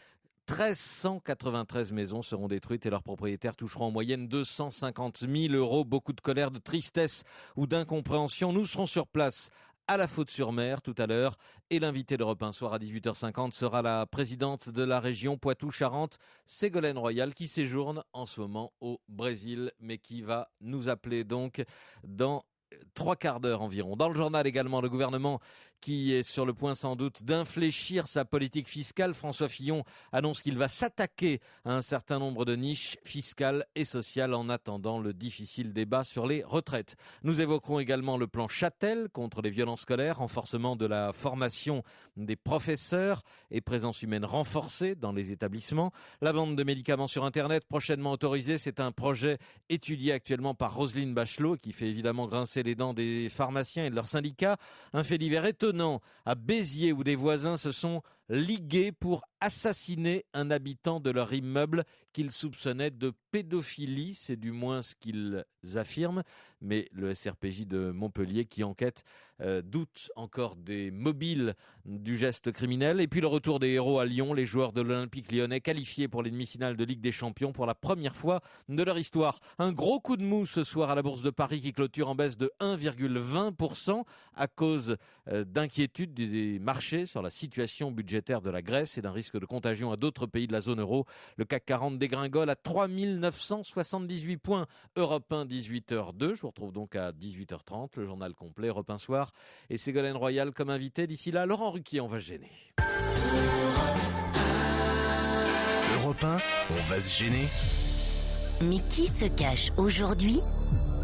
1393 maisons seront détruites et leurs propriétaires toucheront en moyenne 250 000 €. Beaucoup de colère, de tristesse ou d'incompréhension. Nous serons sur place à la Faute-sur-Mer tout à l'heure. Et l'invité d'Europe 1 Soir à 18h50 sera la présidente de la région Poitou-Charentes, Ségolène Royal, qui séjourne en ce moment au Brésil, mais qui va nous appeler donc dans 3/4 d'heure environ. Dans le journal également, le gouvernement qui est sur le point sans doute d'infléchir sa politique fiscale. François Fillon annonce qu'il va s'attaquer à un certain nombre de niches fiscales et sociales en attendant le difficile débat sur les retraites. Nous évoquerons également le plan Châtel contre les violences scolaires, renforcement de la formation des professeurs et présence humaine renforcée dans les établissements. La vente de médicaments sur Internet prochainement autorisée, c'est un projet étudié actuellement par Roselyne Bachelot qui fait évidemment grincer les dents des pharmaciens et de leurs syndicats. Un fait divers étonnant à Béziers où des voisins se sont ligués pour assassiné un habitant de leur immeuble qu'ils soupçonnaient de pédophilie. C'est du moins ce qu'ils affirment. Mais le SRPJ de Montpellier qui enquête doute encore des mobiles du geste criminel. Et puis le retour des héros à Lyon, les joueurs de l'Olympique lyonnais qualifiés pour les demi-finales de Ligue des Champions pour la première fois de leur histoire. Un gros coup de mou ce soir à la Bourse de Paris qui clôture en baisse de 1,20% à cause d'inquiétudes des marchés sur la situation budgétaire de la Grèce et d'un risque de contagion à d'autres pays de la zone euro. Le CAC 40 dégringole à 3978 points. Europe 1, 18h02. Je vous retrouve donc à 18h30. Le journal complet, Europe 1 Soir. Et Ségolène Royal comme invité. D'ici là, Laurent Ruquier, on va se gêner. Europe 1, on va se gêner. Mais qui se cache aujourd'hui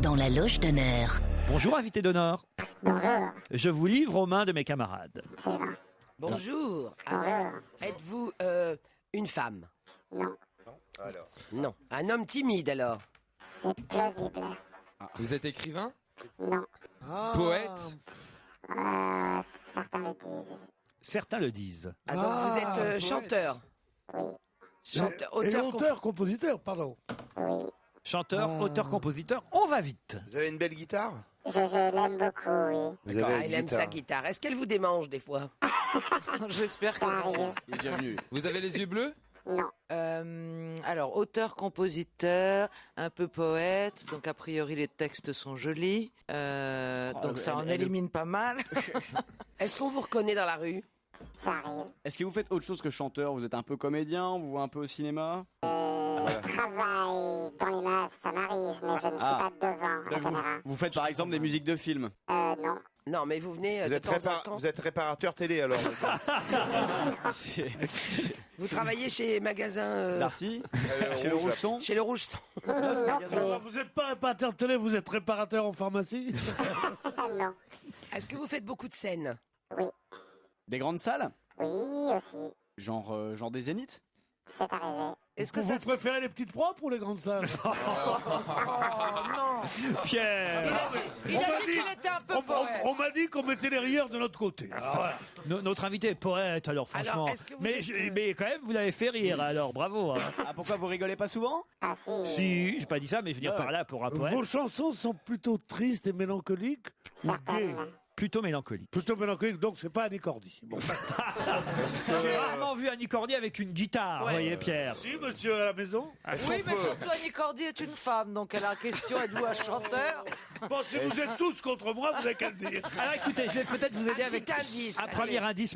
dans la loge d'honneur? Bonjour, invité d'honneur. Bonjour. Je vous livre aux mains de mes camarades. Bonjour. Êtes-vous une femme? Non. Alors. Non. Un homme timide alors? C'est plausible. Vous êtes écrivain? Non. Poète? Certains le disent. Certains le disent. Ah, donc vous êtes chanteur? Oui. Auteur-compositeur, pardon. Oui. Chanteur, auteur, compositeur, on va vite. Vous avez une belle guitare? Je l'aime beaucoup, oui. Il aime sa guitare. Est-ce qu'elle vous démange des fois? J'espère que Il est déjà venu. Vous avez les yeux bleus? Non. Alors, auteur-compositeur, un peu poète, donc a priori les textes sont jolis, donc ça en élimine pas mal. Est-ce qu'on vous reconnaît dans la rue? Ça arrive. Est-ce que vous faites autre chose que chanteur? Vous êtes un peu comédien? Vous voyez un peu au cinéma? Travail dans l'image, ça m'arrive, mais je ne suis pas devant la caméra. Vous faites par exemple des musiques de films? Non. Non, mais vous venez Vous de êtes, temps en temps. vous êtes réparateur télé alors? Vous travaillez chez magasin Darty? Chez le Rouge Son? Chez le Rouge Son. Vous n'êtes pas réparateur télé, vous êtes réparateur en pharmacie? Non. Est-ce que vous faites beaucoup de scènes? Oui. Des grandes salles? Oui, aussi. Genre des Zéniths? C'est arrivé. Est-ce que vous préférez les petites propres ou les grandes salles? Oh non. Pierre. Il a dit qu'il était un peu poète. On m'a dit qu'on mettait les rieurs de notre côté. Notre invité est poète, alors franchement. Alors, est-ce que vous mais quand même, vous l'avez fait rire, alors bravo. Hein. Ah, pourquoi vous rigolez pas souvent? Ah Si, j'ai pas dit ça, mais je veux dire par là pour un poète. Vos chansons sont plutôt tristes et mélancoliques ou gays? Plutôt mélancolique. Plutôt mélancolique, donc c'est pas Annie Cordy. Bon. J'ai rarement vu Annie Cordy avec une guitare, vous voyez Pierre. Si, monsieur à la maison. Oui, mais surtout Annie Cordy est une femme, donc elle a la question, êtes-vous un chanteur? Bon, si vous êtes tous contre moi, vous n'avez qu'à le dire. Alors écoutez, je vais peut-être vous aider avec indice, un premier indice.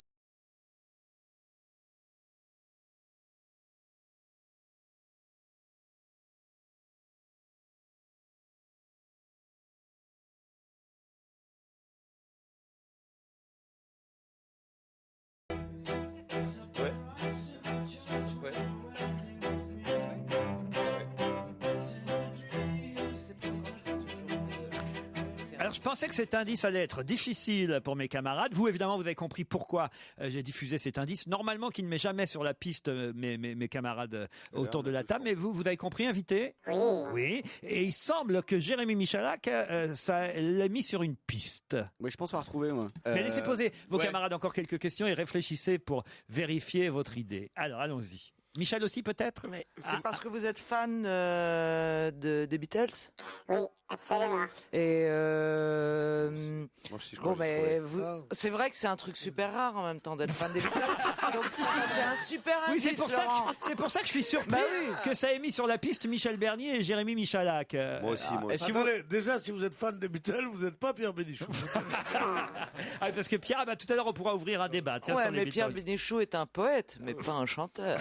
Alors, je pensais que cet indice allait être difficile pour mes camarades. Vous, évidemment, vous avez compris pourquoi j'ai diffusé cet indice. Normalement, qui ne met jamais sur la piste mes camarades autour de la table. Mais vous avez compris, invité? Oui. Oui. Et il semble que Jérémy Michalak, ça l'a mis sur une piste. Oui, je pense avoir retrouvé, moi. Mais laissez poser vos camarades encore quelques questions et réfléchissez pour vérifier votre idée. Alors, allons-y. Michel aussi, peut-être? C'est parce que vous êtes fan des Beatles? Oui, absolument. Et Moi aussi, je bon, crois mais c'est vrai que c'est un truc super rare en même temps d'être fan des Beatles. Donc c'est un super indice. Oui, c'est pour ça que je suis surpris que ça ait mis sur la piste Michel Bernier et Jérémy Michalak. Moi aussi, moi aussi. Attendez, déjà, si vous êtes fan des Beatles, vous n'êtes pas Pierre Bénichou. Parce que Pierre, tout à l'heure, on pourra ouvrir un débat. Tiens, ouais, sur les mais Pierre Beatles. Bénichou est un poète, mais pas un chanteur.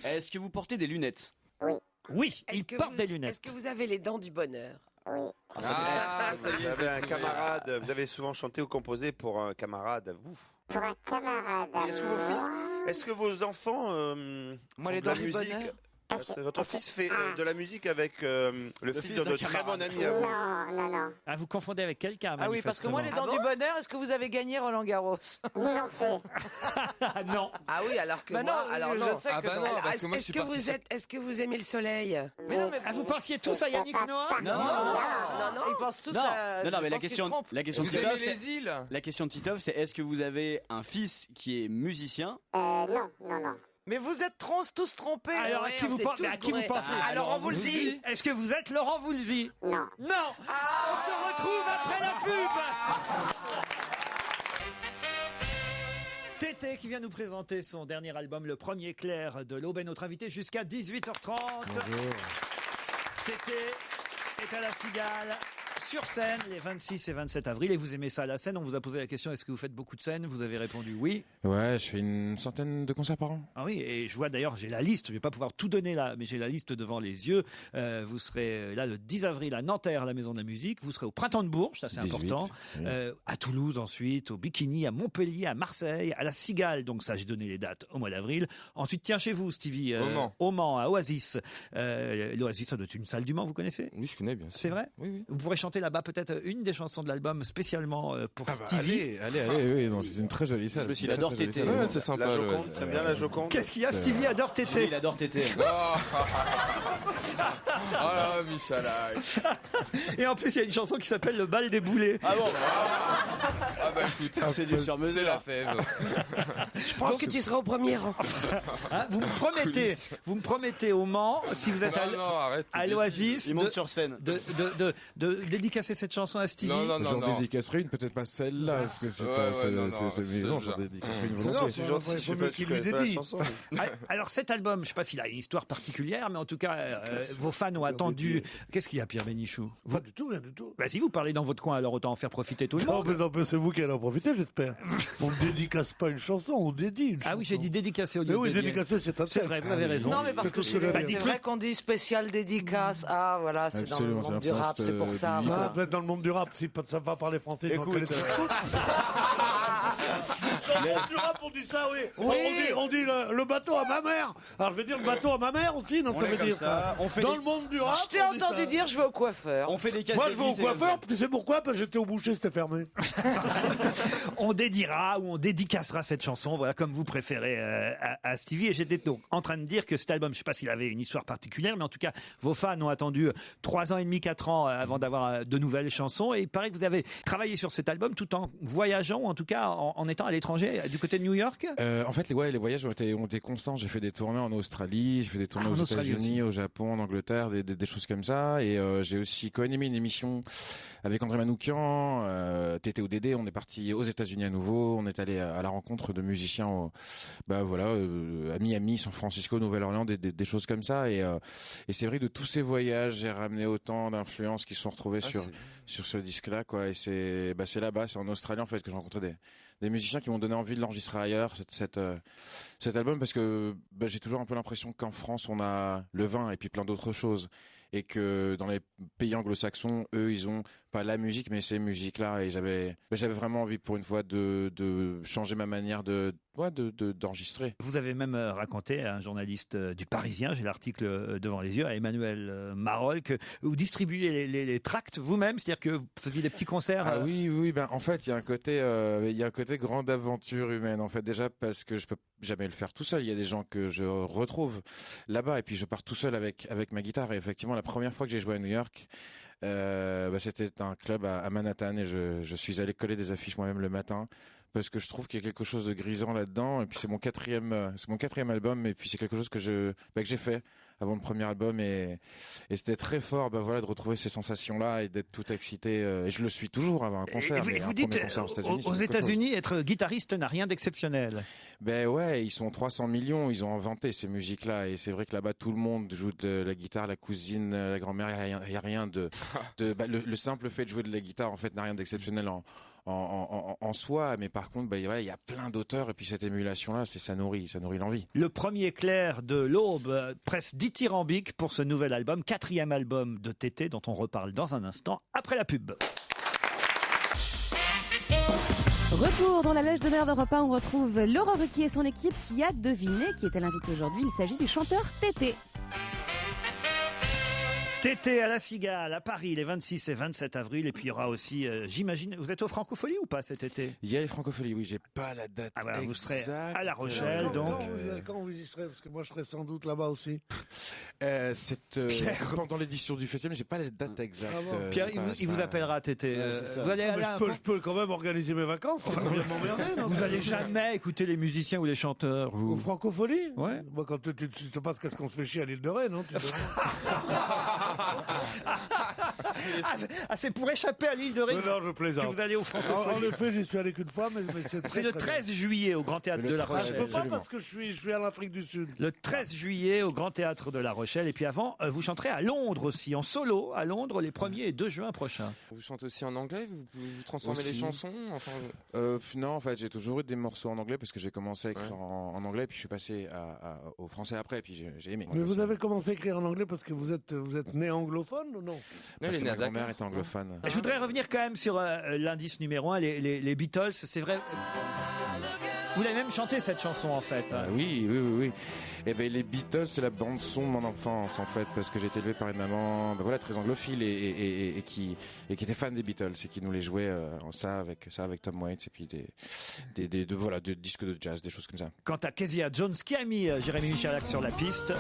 Est-ce que vous portez des lunettes? Oui. Oui, il porte des lunettes. Est-ce que vous avez les dents du bonheur? Oui. Vous avez un camarade, vous avez souvent chanté ou composé pour un camarade à vous? Pour un camarade. Et est-ce que vos enfants Moi, font les de la dents du musique? bonheur. Votre fils fait de la musique avec le fils de très bon ami à vous. Non. Ah, vous confondez avec quelqu'un, Ah oui, parce que moi, les dents du bonheur, est-ce que vous avez gagné Roland Garros? Non, fait. Non. Ah oui, alors que Bah moi, non, alors je non. sais que non. Alors, parce que moi, je suis parti est-ce que vous aimez le soleil? Mais non, mais vous pensiez tous à Yannick Noah? Non. Ils pensent tous Non, à... non, mais je pense qu'ils se trompent. la question de Vous aimez Titoff, les îles? la question de Titoff, c'est est-ce que vous avez un fils qui est musicien? Non. Mais vous êtes tous trompés. Alors, à qui vous pensez? Laurent Voulzy. Est-ce que vous êtes Laurent Voulzy? Non. On se retrouve après la pub. Tété qui vient nous présenter son dernier album, le premier clair de l'aube, est notre invité jusqu'à 18h30. Bonjour. Tété est à la Cigale, sur scène, les 26 et 27 avril. Et vous aimez ça, la scène? On vous a posé la question, est-ce que vous faites beaucoup de scènes? Vous avez répondu oui. Ouais, je fais une centaine de concerts par an. Ah oui, et je vois d'ailleurs, j'ai la liste, je vais pas pouvoir tout donner là, mais j'ai la liste devant les yeux. Vous serez là le 10 avril à Nanterre, à la Maison de la Musique. Vous serez au Printemps de Bourges, ça c'est 18, important. Oui. À Toulouse ensuite, au Bikini, à Montpellier, à Marseille, à la Cigale. Donc ça, j'ai donné les dates au mois d'avril. Ensuite, tiens chez vous, Stevie. Au Mans, à Oasis. L'Oasis, ça doit être une salle du Mans, vous connaissez? Oui, je connais bien sûr. C'est vrai? Oui. Vous pourrez chanter là-bas peut-être une des chansons de l'album spécialement pour Stevie. Allez, oui, non, c'est une très jolie salle. Il adore Tété. Ouais, c'est sympa. La Joconde, t'aimes bien la Joconde? Qu'est-ce qu'il y a? Stevie adore Tété. Il adore Tété. Ah, Michalak. Et en plus, il y a une chanson qui s'appelle Le bal des boulets. Ah bon? Ah bah écoute, c'est du sur mesure. C'est la fève. Je pense que tu seras au premier rang. Hein, vous me promettez au Mans, si vous êtes à l'Oasis, il monte sur scène, de dédicacer cette chanson à Stevie. J'en dédicacerai une, peut-être pas celle-là, parce que c'est maison, j'en dédicacerai une volontiers. Non, c'est gentil, je sais pas qui lui dédie. Alors cet album, je sais pas s'il a une histoire particulière, mais en tout cas, vos fans ont attendu. Qu'est-ce qu'il y a, Pierre Bénichou? Pas du tout, rien du tout. Bah si vous parlez dans votre coin, alors autant en faire profiter tout le monde. Non, mais c'est vous qui allez en profiter, j'espère. On ne dédicace pas une chanson, on dédie une chanson. Ah oui, j'ai dit dédicacer au lieu de oui, dédier. dédicacer, c'est un texte. C'est vrai, vous avez raison. Non, mais parce que c'est vrai qu'on dit spécial dédicace. Ah, voilà, c'est dans le monde du rap, c'est pour ça. Ah, peut-être dans le monde du rap, si ça va parler français. Écoute. Dans le monde du rap, on dit ça, oui. On dit le bateau à ma mère. Alors je vais dire le bateau à ma mère aussi, non, ça veut dire ça. Dans le monde du rap. Je t'ai entendu dire je vais au coiffeur. On fait des cases. Moi je vais au coiffeur, tu sais pourquoi? Parce que j'étais au boucher, c'était fermé. On dédiera ou on dédicacera cette chanson, voilà, comme vous préférez à Stevie. Et j'étais donc en train de dire que cet album, je sais pas s'il avait une histoire particulière, mais en tout cas, vos fans ont attendu 3 ans et demi, 4 ans avant d'avoir de nouvelles chansons. Et il paraît que vous avez travaillé sur cet album tout en voyageant, ou en tout cas en étant à l'étranger, du côté de New York. En fait, les voyages ont été constants. J'ai fait des tournées en Australie, j'ai fait des tournées aux États-Unis, au Japon, en Angleterre, des choses comme ça. Et j'ai aussi co-animé une émission avec André Manoukian, Tété au Dédé. On est parti aux États-Unis à nouveau. On est allé à la rencontre de musiciens, à Miami, San Francisco, Nouvelle-Orléans, des choses comme ça. Et c'est vrai, de tous ces voyages, j'ai ramené autant d'influences qui se sont retrouvées sur ce disque-là, quoi. Et c'est là-bas, c'est en Australie en fait que j'ai rencontré des musiciens qui m'ont donné envie de l'enregistrer ailleurs, cet album, parce que j'ai toujours un peu l'impression qu'en France on a le vin et puis plein d'autres choses, et que dans les pays anglo-saxons, eux, ils ont pas la musique, mais ces musiques-là, et j'avais vraiment envie pour une fois de changer ma manière d'enregistrer. Vous avez même raconté à un journaliste du Parisien, j'ai l'article devant les yeux, à Emmanuel Marolles, que vous distribuez les tracts vous-même, c'est-à-dire que vous faisiez des petits concerts. Ah oui, en fait, il y a un côté grande aventure humaine, en fait, déjà parce que je peux jamais le faire tout seul. Il y a des gens que je retrouve là-bas, et puis je pars tout seul avec ma guitare. Et effectivement, la première fois que j'ai joué à New York, c'était un club à Manhattan, et je suis allé coller des affiches moi-même le matin, parce que je trouve qu'il y a quelque chose de grisant là-dedans. Et puis c'est mon quatrième album, et puis c'est quelque chose que j'ai fait avant le premier album, et c'était très fort, de retrouver ces sensations-là et d'être tout excité. Et je le suis toujours avant un concert. Et vous dites, aux États-Unis, être guitariste n'a rien d'exceptionnel. Ben ouais, ils sont 300 millions, ils ont inventé ces musiques-là, et c'est vrai que là-bas tout le monde joue de la guitare, la cousine, la grand-mère, il y a rien le simple fait de jouer de la guitare en fait n'a rien d'exceptionnel en soi, mais par contre, il y a plein d'auteurs, et puis cette émulation-là, ça nourrit l'envie. Le premier clair de l'aube presse dithyrambique pour ce nouvel album, 4e album de Tété, dont on reparle dans un instant, après la pub. Retour dans la loge d'honneur d'Europe 1, on retrouve Laurent Ruquier et son équipe qui a deviné qui était l'invité aujourd'hui. Il s'agit du chanteur Tété. Tété à la Cigale, à Paris, les 26 et 27 avril. Et puis il y aura aussi, j'imagine, vous êtes aux Francopholies ou pas cet été? Il y a les Francopholies, oui, j'ai pas la date exacte. Vous serez à La Rochelle, donc. Quand vous y serez, parce que moi je serai sans doute là-bas aussi. Pendant l'édition du festival, mais j'ai pas la date exacte. Pierre, il vous appellera, Tété. Vous allez je peux quand même organiser mes vacances. Vous allez jamais écouter les musiciens ou les chanteurs, vous? Aux Francopholies? Ouais. Moi, quand tu sais pas qu'est-ce qu'on se fait chier à l'île de Ré, non? C'est pour échapper à l'île de Ré. Non, je plaisante. Que vous allez au Francopholies. En effet, j'y suis allé qu'une fois, mais c'est très, c'est le 13 juillet au Grand Théâtre de La Rochelle. Je peux pas parce que je suis en Afrique du Sud. Le 13 juillet au Grand Théâtre de La Rochelle. Et puis avant, vous chanterez à Londres aussi, en solo, à Londres, les 1er et 2 juin prochains. Vous chantez aussi en anglais? Vous transformez les chansons? Non, en fait, j'ai toujours eu des morceaux en anglais parce que j'ai commencé à écrire en anglais, puis je suis passé au français après, puis j'ai aimé. Mais vous avez commencé à écrire en anglais parce que vous êtes né anglophone ou non? Parce que ma grand-mère est anglophone. Je voudrais revenir quand même sur l'indice numéro 1, les Beatles. C'est vrai. Vous l'avez même chanté cette chanson en fait. Oui. Et ben les Beatles, c'est la bande son de mon enfance en fait, parce que j'ai été élevé par une maman, très anglophile et qui était fan des Beatles et qui nous les jouait ça avec Tom Waits et puis des disques de jazz, des choses comme ça. Quant à Kezia Jones, qui a mis Jérémy Michalak sur la piste.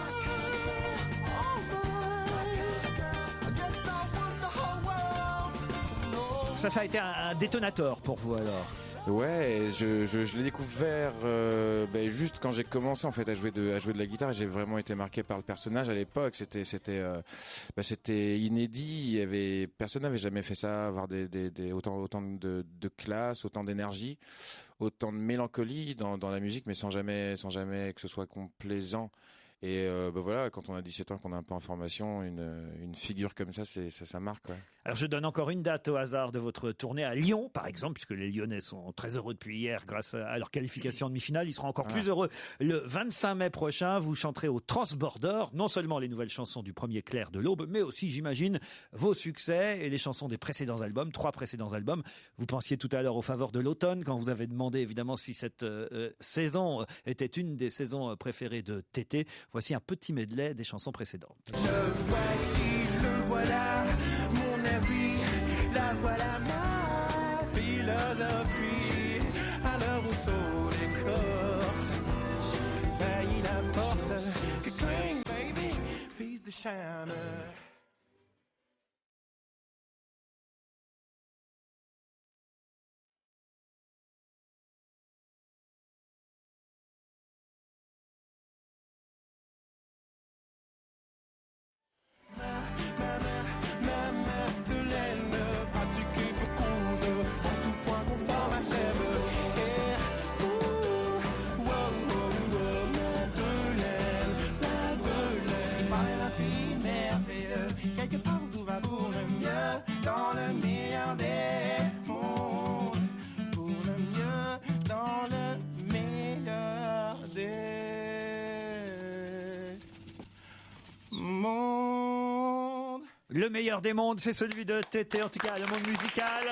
Ça a été un détonateur pour vous alors? Ouais, je l'ai découvert juste quand j'ai commencé en fait à jouer de la guitare, et j'ai vraiment été marqué par le personnage à l'époque. C'était inédit. Personne n'avait jamais fait ça, avoir autant de classe, autant d'énergie, autant de mélancolie dans la musique, mais sans jamais que ce soit complaisant. Et quand on a 17 ans, qu'on a un peu en formation, une figure comme ça, ça marque. Ouais. Alors je donne encore une date au hasard de votre tournée à Lyon, par exemple, puisque les Lyonnais sont très heureux depuis hier grâce à leur qualification en demi-finale. Ils seront encore plus heureux le 25 mai prochain. Vous chanterez au Transborder, non seulement les nouvelles chansons du premier clair de l'aube, mais aussi, j'imagine, vos succès et les chansons des précédents albums, 3 précédents albums. Vous pensiez tout à l'heure aux faveurs de l'automne, quand vous avez demandé évidemment si cette saison était une des saisons préférées de Tété. Voici un petit medley des chansons précédentes. Le voici, le voilà, mon avis, la voilà ma philosophie. À l'heure où sont les corses, faillit la force. Cling, baby, fils de Chine. Le meilleur des mondes, c'est celui de Tété, en tout cas le monde musical.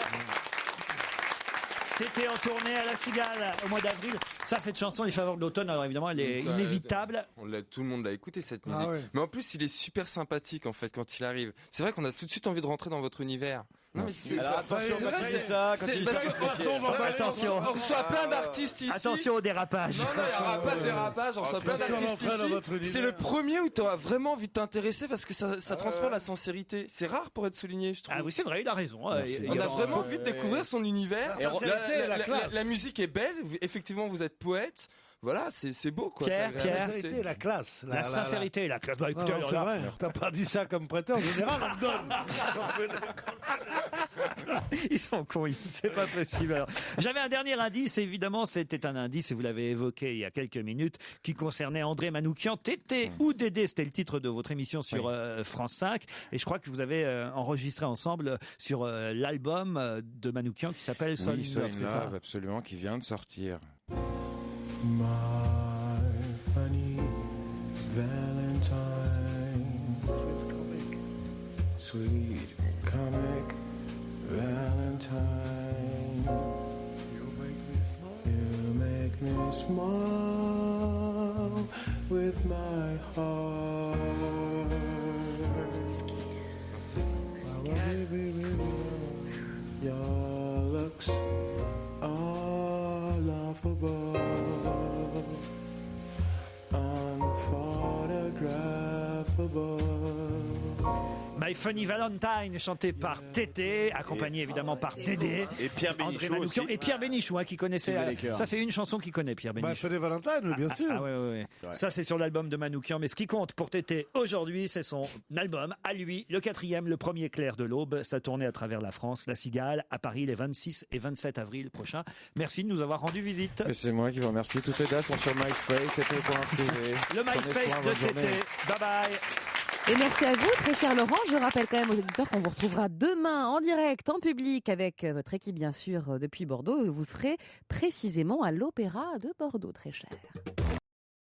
Tété en tournée à la Cigale au mois d'avril. Ça, cette chanson, Les Faveurs de l'automne, alors évidemment, elle est inévitable. Tout le monde l'a écouté cette musique. Ouais. Mais en plus, il est super sympathique en fait quand il arrive. C'est vrai qu'on a tout de suite envie de rentrer dans votre univers. Non, mais c'est attention quand il dit ça, attention. On reçoit plein d'artistes ici. Attention au dérapage. Non, il n'y aura pas de dérapage. On reçoit plein d'artistes ici. C'est le premier où tu auras vraiment envie de t'intéresser parce que ça transpire la sincérité. C'est rare pour être souligné, je trouve. Ah oui, c'est vrai, il a raison. On a vraiment envie de découvrir son univers. La musique est belle. Effectivement, vous êtes poète. Voilà, c'est beau quoi. Pierre. La sincérité et la classe. La sincérité et la classe. Bah écoutez, c'est vrai. T'as pas dit ça comme prêteur, en général, on te donne. Ils sont cons, c'est pas possible. Alors, j'avais un dernier indice, évidemment, c'était un indice, et vous l'avez évoqué il y a quelques minutes, qui concernait André Manoukian. Tété ou Dédé, c'était le titre de votre émission sur France 5, et je crois que vous avez enregistré ensemble sur l'album de Manoukian qui s'appelle Sol in Love, c'est ça? Absolument, qui vient de sortir. My funny Valentine, sweet comic Valentine, you make me smile with my heart. Your looks are laughable, unphotographable. My Funny Valentine, chanté par Tété, accompagné évidemment par Dédé. Et Pierre André Bénichou Manoukian aussi. et Pierre Bénichou, qui connaissait. Ça, c'est une chanson qu'il connaît, Pierre Bénichou. My Funny Valentine, bien sûr. Ouais. Ça, c'est sur l'album de Manoukian. Mais ce qui compte pour Tété aujourd'hui, c'est son album à lui, le 4e, le premier clair de l'aube. Sa tournée à travers la France, La Cigale, à Paris les 26 et 27 avril prochains. Merci de nous avoir rendu visite. Mais c'est moi qui vous remercie. Toutes les dates sont sur MySpace, tété.tv. Le MySpace de Tété. Bye bye. Et merci à vous, très cher Laurent. Je rappelle quand même aux auditeurs qu'on vous retrouvera demain en direct, en public, avec votre équipe bien sûr depuis Bordeaux. Vous serez précisément à l'Opéra de Bordeaux, très cher.